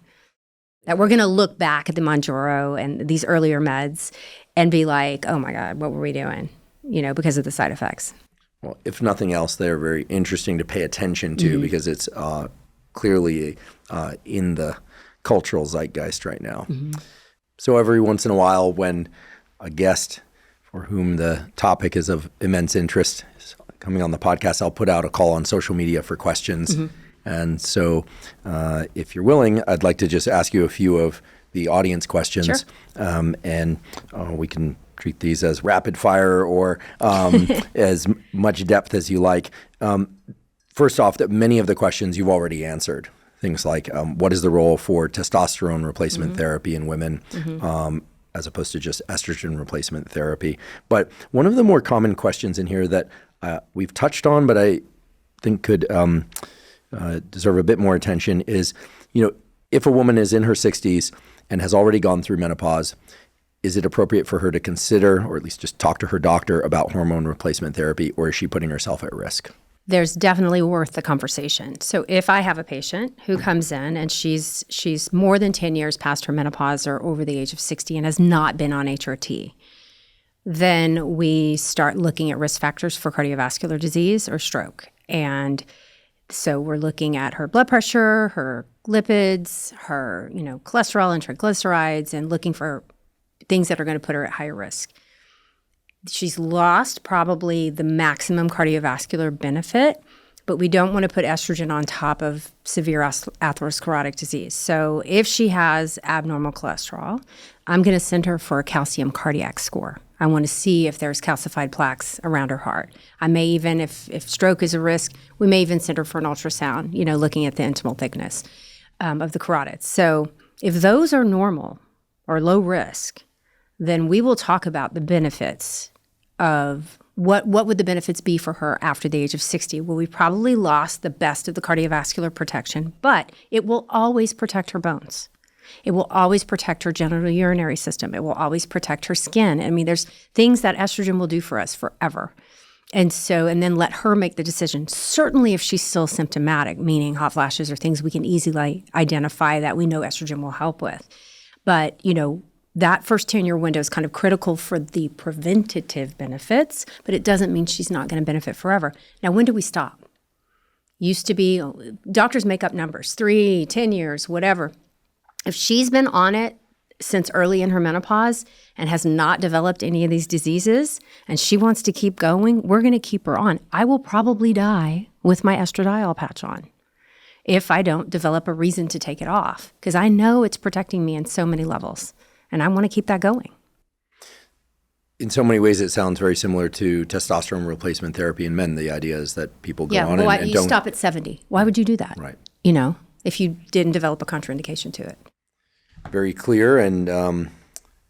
That we're going to look back at the Mounjaro and these earlier meds and be like, oh my God, what were we doing? Because of the side effects. Well, if nothing else, they're very interesting to pay attention to because it's clearly in the cultural zeitgeist right now. Mm-hmm. So every once in a while when a guest for whom the topic is of immense interest is coming on the podcast, I'll put out a call on social media for questions. Mm-hmm. And so if you're willing, I'd like to just ask you a few of the audience questions. Sure. And we can treat these as rapid fire or as much depth as you like. First off, many of the questions you've already answered. Things like what is the role for testosterone replacement therapy in women as opposed to just estrogen replacement therapy. But one of the more common questions in here that we've touched on, but I think could deserve a bit more attention is, if a woman is in her 60s and has already gone through menopause, is it appropriate for her to consider, or at least just talk to her doctor about hormone replacement therapy, or is she putting herself at risk? There's definitely worth the conversation. So if I have a patient who comes in and she's more than 10 years past her menopause or over the age of 60 and has not been on HRT, then we start looking at risk factors for cardiovascular disease or stroke. And so we're looking at her blood pressure, her lipids, her cholesterol and triglycerides, and looking for things that are going to put her at higher risk. She's lost probably the maximum cardiovascular benefit, but we don't want to put estrogen on top of severe atherosclerotic disease. So if she has abnormal cholesterol, I'm going to send her for a calcium cardiac score. I want to see if there's calcified plaques around her heart. I may even, if stroke is a risk, we may even send her for an ultrasound, looking at the intimal thickness of the carotids. So if those are normal or low risk, then we will talk about the benefits of what would the benefits be for her after the age of 60. Well, we probably lost the best of the cardiovascular protection, but it will always protect her bones. It will always protect her genital urinary system. It will always protect her skin. I mean, there's things that estrogen will do for us forever. And then let her make the decision. Certainly if she's still symptomatic, meaning hot flashes or things we can easily identify that we know estrogen will help with. But, that first 10-year window is kind of critical for the preventative benefits, but it doesn't mean she's not going to benefit forever. Now, when do we stop? Used to be, doctors make up numbers, 3, 10 years, whatever. If she's been on it since early in her menopause and has not developed any of these diseases and she wants to keep going, we're going to keep her on. I will probably die with my estradiol patch on if I don't develop a reason to take it off, because I know it's protecting me in so many levels. And I want to keep that going. In so many ways, it sounds very similar to testosterone replacement therapy in men. The idea is that people go on and don't... You stop at 70. Why would you do that? Right. If you didn't develop a contraindication to it. Very clear and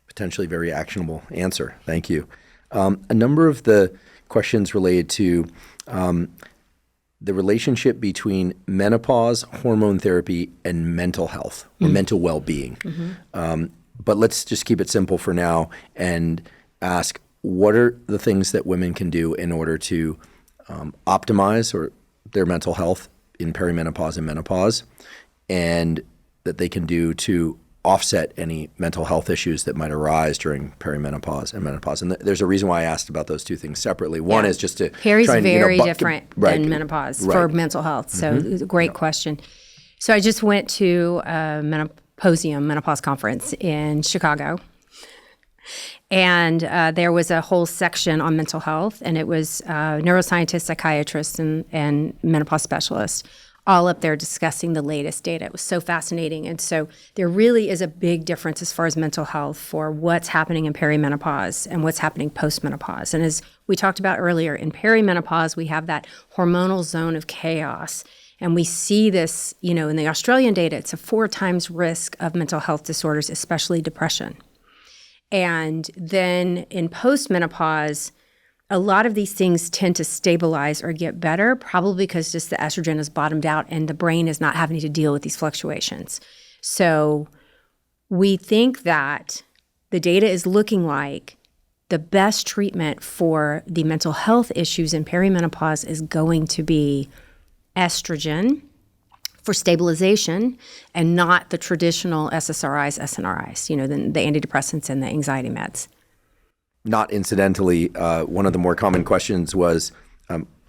potentially very actionable answer. Thank you. A number of the questions related to the relationship between menopause, hormone therapy, and mental health or mental well-being. Mm-hmm. But let's just keep it simple for now and ask, what are the things that women can do in order to optimize their mental health in perimenopause and menopause, and that they can do to offset any mental health issues that might arise during perimenopause and menopause? And there's a reason why I asked about those two things separately. One is just to Peri's try and, very different than menopause for mental health. So it's a great question. So I just went to a menopause conference in Chicago. And there was a whole section on mental health, and it was neuroscientists, psychiatrists, and menopause specialists all up there discussing the latest data. It was so fascinating. And so there really is a big difference as far as mental health for what's happening in perimenopause and what's happening post-menopause. And as we talked about earlier, in perimenopause, we have that hormonal zone of chaos. And we see this, in the Australian data, it's a 4 times risk of mental health disorders, especially depression. And then in post-menopause, a lot of these things tend to stabilize or get better, probably because just the estrogen is bottomed out and the brain is not having to deal with these fluctuations. So we think that the data is looking like the best treatment for the mental health issues in perimenopause is going to be estrogen for stabilization and not the traditional SSRIs, SNRIs, the antidepressants and the anxiety meds. Not incidentally, one of the more common questions was,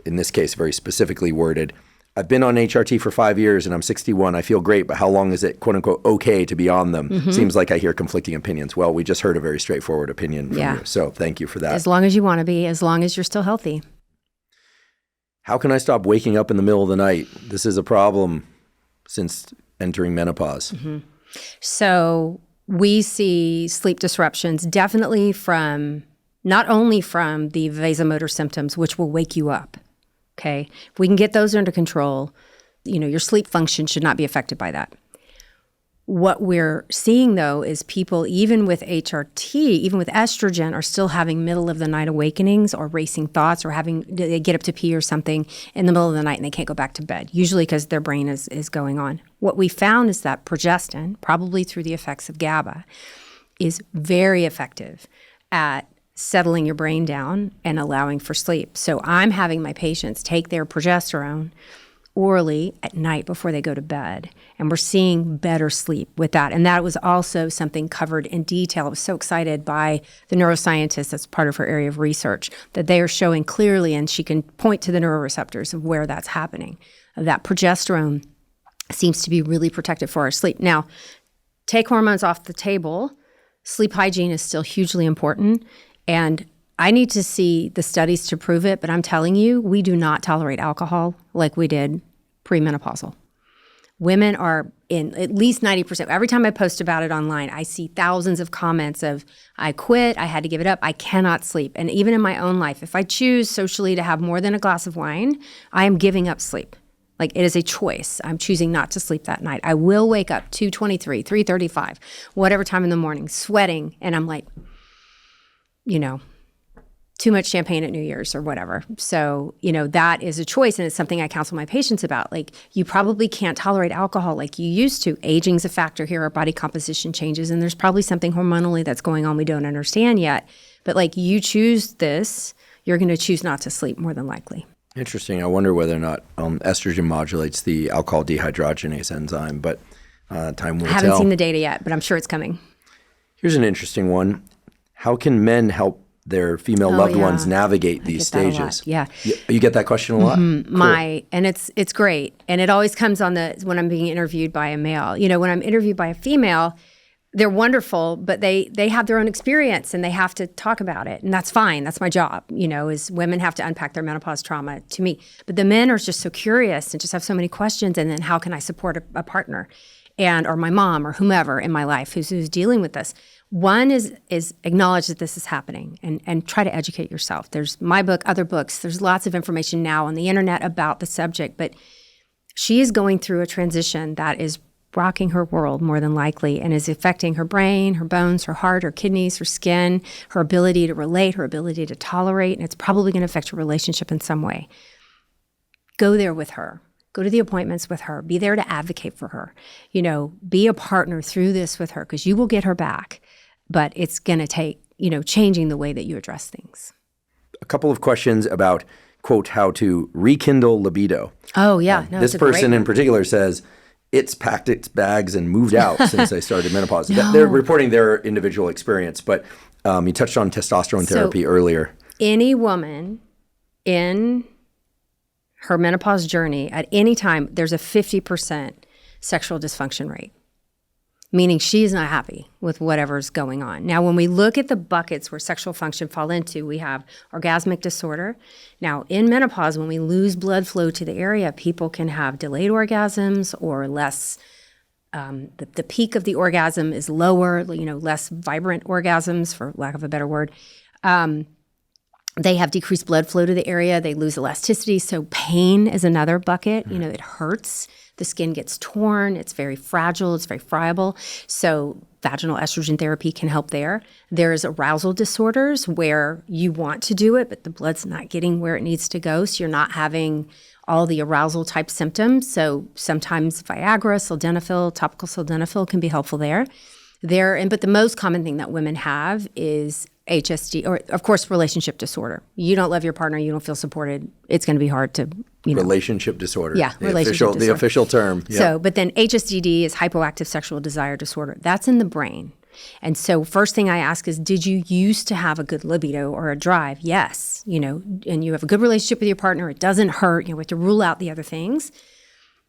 in this case, very specifically worded, I've been on HRT for 5 years and I'm 61. I feel great, but how long is it, quote unquote, okay to be on them? Mm-hmm. Seems like I hear conflicting opinions. Well, we just heard a very straightforward opinion from you. So thank you for that. As long as you want to be, as long as you're still healthy. How can I stop waking up in the middle of the night? This is a problem since entering menopause. Mm-hmm. So we see sleep disruptions definitely not only from the vasomotor symptoms, which will wake you up, okay? If we can get those under control, your sleep function should not be affected by that. What we're seeing, though, is people, even with HRT, even with estrogen, are still having middle-of-the-night awakenings or racing thoughts, or they get up to pee or something in the middle of the night and they can't go back to bed, usually because their brain is going on. What we found is that progestin, probably through the effects of GABA, is very effective at settling your brain down and allowing for sleep. So I'm having my patients take their progesterone orally at night before they go to bed. And we're seeing better sleep with that. And that was also something covered in detail. I was so excited by the neuroscientist that's part of her area of research, that they are showing clearly, and she can point to the neuroreceptors of where that's happening. That progesterone seems to be really protective for our sleep. Now, take hormones off the table. Sleep hygiene is still hugely important. And I need to see the studies to prove it, but I'm telling you, we do not tolerate alcohol like we did premenopausal. Women are in at least 90%. Every time I post about it online, I see thousands of comments of, I quit, I had to give it up, I cannot sleep. And even in my own life, if I choose socially to have more than a glass of wine, I am giving up sleep. Like, it is a choice. I'm choosing not to sleep that night. I will wake up 2:23, 3:35, whatever time in the morning, sweating, and I'm like, too much champagne at New Year's or whatever. So, that is a choice, and it's something I counsel my patients about. Like, you probably can't tolerate alcohol like you used to. Aging's a factor here, our body composition changes, and there's probably something hormonally that's going on we don't understand yet. But like, you choose this, you're going to choose not to sleep more than likely. Interesting. I wonder whether or not estrogen modulates the alcohol dehydrogenase enzyme, but time will tell. I haven't seen the data yet, but I'm sure it's coming. Here's an interesting one. How can men help their female loved ones navigate these stages? Yeah. You get that question a lot? Mm-hmm. Cool. And it's great. And it always comes on when I'm being interviewed by a male. When I'm interviewed by a female, they're wonderful, but they have their own experience and they have to talk about it. And that's fine. That's my job, is women have to unpack their menopause trauma to me. But the men are just so curious and just have so many questions. And then how can I support a partner or my mom or whomever in my life who's dealing with this? One is acknowledge that this is happening and try to educate yourself. There's my book, other books. There's lots of information now on the internet about the subject, but she is going through a transition that is rocking her world more than likely and is affecting her brain, her bones, her heart, her kidneys, her skin, her ability to relate, her ability to tolerate, and it's probably going to affect your relationship in some way. Go there with her. Go to the appointments with her. Be there to advocate for her. Be a partner through this with her because you will get her back. But it's going to take, changing the way that you address things. A couple of questions about, quote, how to rekindle libido. Oh, yeah. This person in particular says, it's packed its bags and moved out since they started menopause. No. They're reporting their individual experience, but you touched on testosterone therapy earlier. Any woman in her menopause journey, at any time, there's a 50% sexual dysfunction rate, meaning she's not happy with whatever's going on. Now, when we look at the buckets where sexual function fall into, we have orgasmic disorder. Now, in menopause, when we lose blood flow to the area, people can have delayed orgasms or less. The peak of the orgasm is lower, less vibrant orgasms, for lack of a better word. They have decreased blood flow to the area. They lose elasticity. So pain is another bucket. It hurts. The skin gets torn. It's very fragile. It's very friable. So vaginal estrogen therapy can help there. There's arousal disorders where you want to do it, but the blood's not getting where it needs to go. So you're not having all the arousal type symptoms. So sometimes Viagra, sildenafil, topical sildenafil can be helpful there. But the most common thing that women have is HSD, or of course, relationship disorder. You don't love your partner, you don't feel supported. It's going to be hard to, Relationship disorder. Yeah, relationship disorder. The official term. Yeah. So, but then HSDD is hypoactive sexual desire disorder. That's in the brain. And so first thing I ask is, did you used to have a good libido or a drive? Yes. And you have a good relationship with your partner. It doesn't hurt. We have to rule out the other things.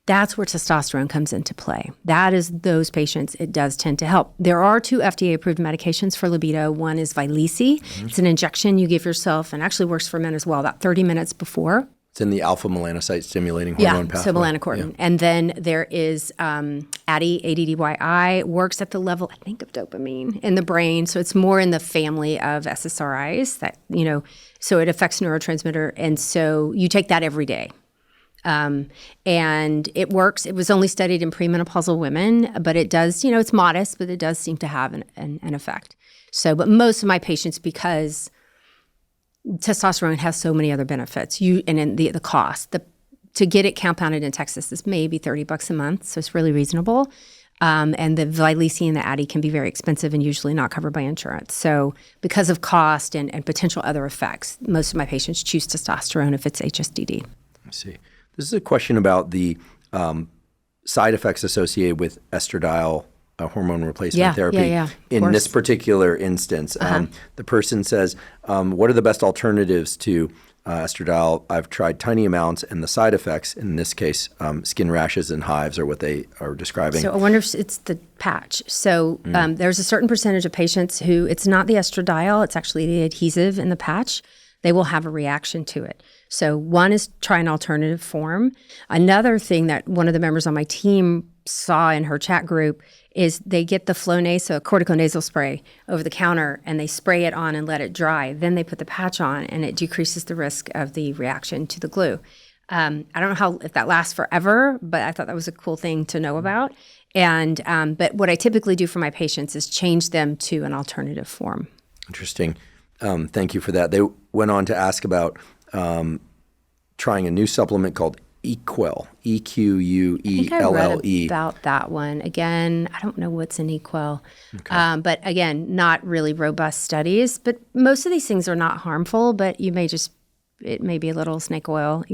That's where testosterone comes into play. That is those patients, it does tend to help. There are 2 FDA-approved medications for libido. One is Vyleesi. Mm-hmm. It's an injection you give yourself, and actually works for men as well, about 30 minutes before. It's in the alpha melanocyte stimulating hormone pathway. So melanocortin. Yeah. And then there is ADDYI, works at the level, I think, of dopamine in the brain. So it's more in the family of SSRIs that, so it affects neurotransmitter. And so you take that every day. And it works. It was only studied in premenopausal women, but it does, it's modest, but it does seem to have an effect. So, but most of my patients, because testosterone has so many other benefits, and then the cost, to get it compounded in Texas is maybe $30 a month, so it's really reasonable. And the Vyleesi and the Addy can be very expensive and usually not covered by insurance. So because of cost and potential other effects, most of my patients choose testosterone if it's HSDD. I see. This is a question about the side effects associated with estradiol hormone replacement therapy. In this particular instance, the person says, what are the best alternatives to estradiol? I've tried tiny amounts, and the side effects, in this case, skin rashes and hives are what they are describing. So I wonder if it's the patch. So there's a certain percentage of patients who it's not the estradiol, it's actually the adhesive in the patch. They will have a reaction to it. So one is try an alternative form. Another thing that one of the members on my team saw in her chat group is they get the Flonase, so a corticonasal spray, over the counter, and they spray it on and let it dry. Then they put the patch on, and it decreases the risk of the reaction to the glue. I don't know if that lasts forever, but I thought that was a cool thing to know about. And but what I typically do for my patients is change them to an alternative form. Interesting. Thank you for that. They went on to ask about trying a new supplement called Equelle, E-Q-U-E-L-L-E. I think I read about that one. Again, I don't know what's an Equelle. Okay. But again, not really robust studies. But most of these things are not harmful, but it may be a little snake oil,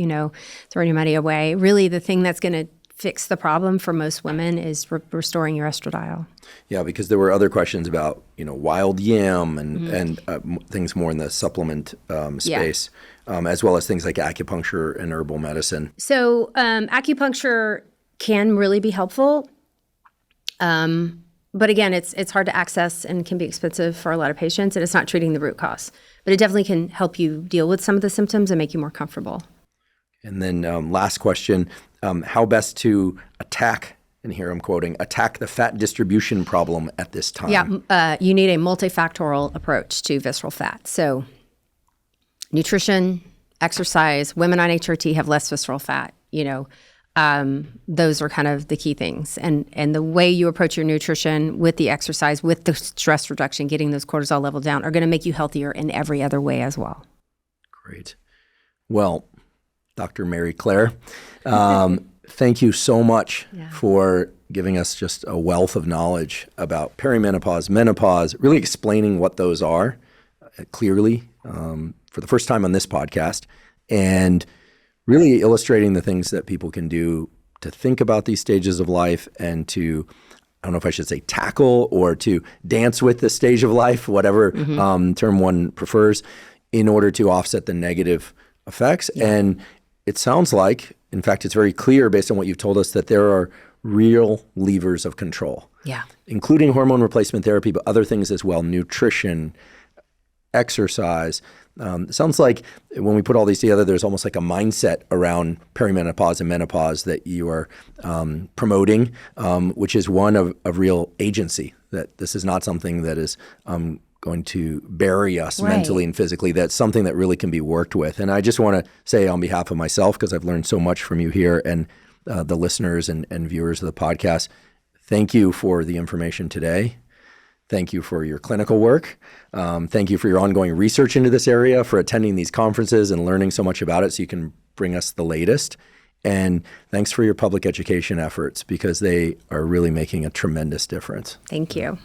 throwing your money away. Really, the thing that's going to fix the problem for most women is restoring your estradiol. Yeah, because there were other questions about, wild yam and things more in the supplement space, as well as things like acupuncture and herbal medicine. So acupuncture can really be helpful. But again, it's hard to access and can be expensive for a lot of patients, and it's not treating the root cause. But it definitely can help you deal with some of the symptoms and make you more comfortable. And then last question, how best to attack, and here I'm quoting, attack the fat distribution problem at this time? Yeah, you need a multifactorial approach to visceral fat. So nutrition, exercise, women on HRT have less visceral fat, those are kind of the key things. And the way you approach your nutrition with the exercise, with the stress reduction, getting those cortisol level down are going to make you healthier in every other way as well. Great. Well, Dr. Mary Claire, thank you so much for giving us just a wealth of knowledge about perimenopause, menopause, really explaining what those are clearly for the first time on this podcast, and really illustrating the things that people can do to think about these stages of life and to, I don't know if I should say tackle or to dance with the stage of life, whatever term one prefers, in order to offset the negative effects. Yeah. And it sounds like, in fact, it's very clear based on what you've told us that there are real levers of control, including hormone replacement therapy, but other things as well, nutrition, exercise. It sounds like when we put all these together, there's almost like a mindset around perimenopause and menopause that you are promoting, which is one of real agency, that this is not something that is going to bury us mentally and physically. That's something that really can be worked with. And I just want to say on behalf of myself, because I've learned so much from you here and the listeners and viewers of the podcast, thank you for the information today. Thank you for your clinical work. Thank you for your ongoing research into this area, for attending these conferences and learning so much about it so you can bring us the latest. And thanks for your public education efforts, because they are really making a tremendous difference. Thank you.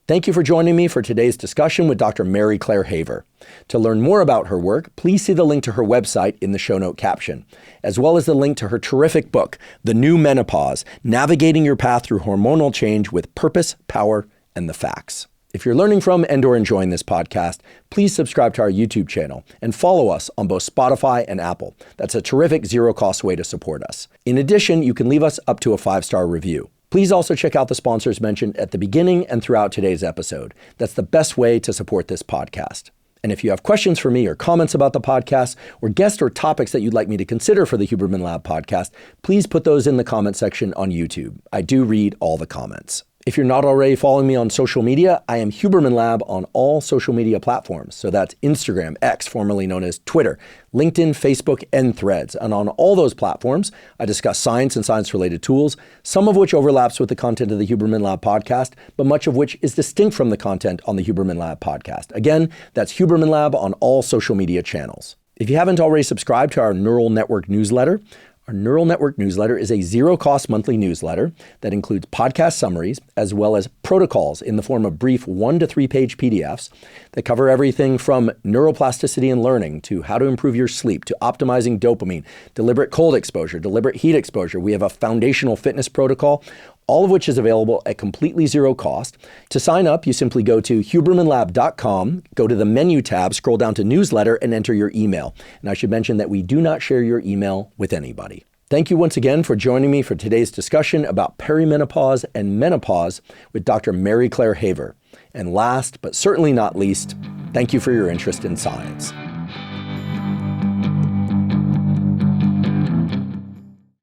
Thank you for joining me for today's discussion with Dr. Mary Claire Haver. To learn more about her work, please see the link to her website in the show note caption, as well as the link to her terrific book, The New Menopause, Navigating Your Path Through Hormonal Change with Purpose, Power, and the Facts. If you're learning from and/or enjoying this podcast, please subscribe to our YouTube channel and follow us on both Spotify and Apple. That's a terrific zero-cost way to support us. In addition, you can leave us up to a 5-star review. Please also check out the sponsors mentioned at the beginning and throughout today's episode. That's the best way to support this podcast. And if you have questions for me or comments about the podcast or guests or topics that you'd like me to consider for the Huberman Lab podcast, please put those in the comment section on YouTube. I do read all the comments. If you're not already following me on social media, I am Huberman Lab on all social media platforms. So that's Instagram, X, formerly known as Twitter, LinkedIn, Facebook, and Threads. And on all those platforms, I discuss science and science-related tools, some of which overlaps with the content of the Huberman Lab podcast, but much of which is distinct from the content on the Huberman Lab podcast. Again, that's Huberman Lab on all social media channels. If you haven't already subscribed to our Neural Network newsletter, our Neural Network newsletter is a zero-cost monthly newsletter that includes podcast summaries as well as protocols in the form of brief 1 to 3 page PDFs that cover everything from neuroplasticity and learning to how to improve your sleep to optimizing dopamine, deliberate cold exposure, deliberate heat exposure. We have a foundational fitness protocol, all of which is available at completely zero cost. To sign up, you simply go to hubermanlab.com, go to the menu tab, scroll down to newsletter, and enter your email. And I should mention that we do not share your email with anybody. Thank you once again for joining me for today's discussion about perimenopause and menopause with Dr. Mary Claire Haver. And last, but certainly not least, thank you for your interest in science.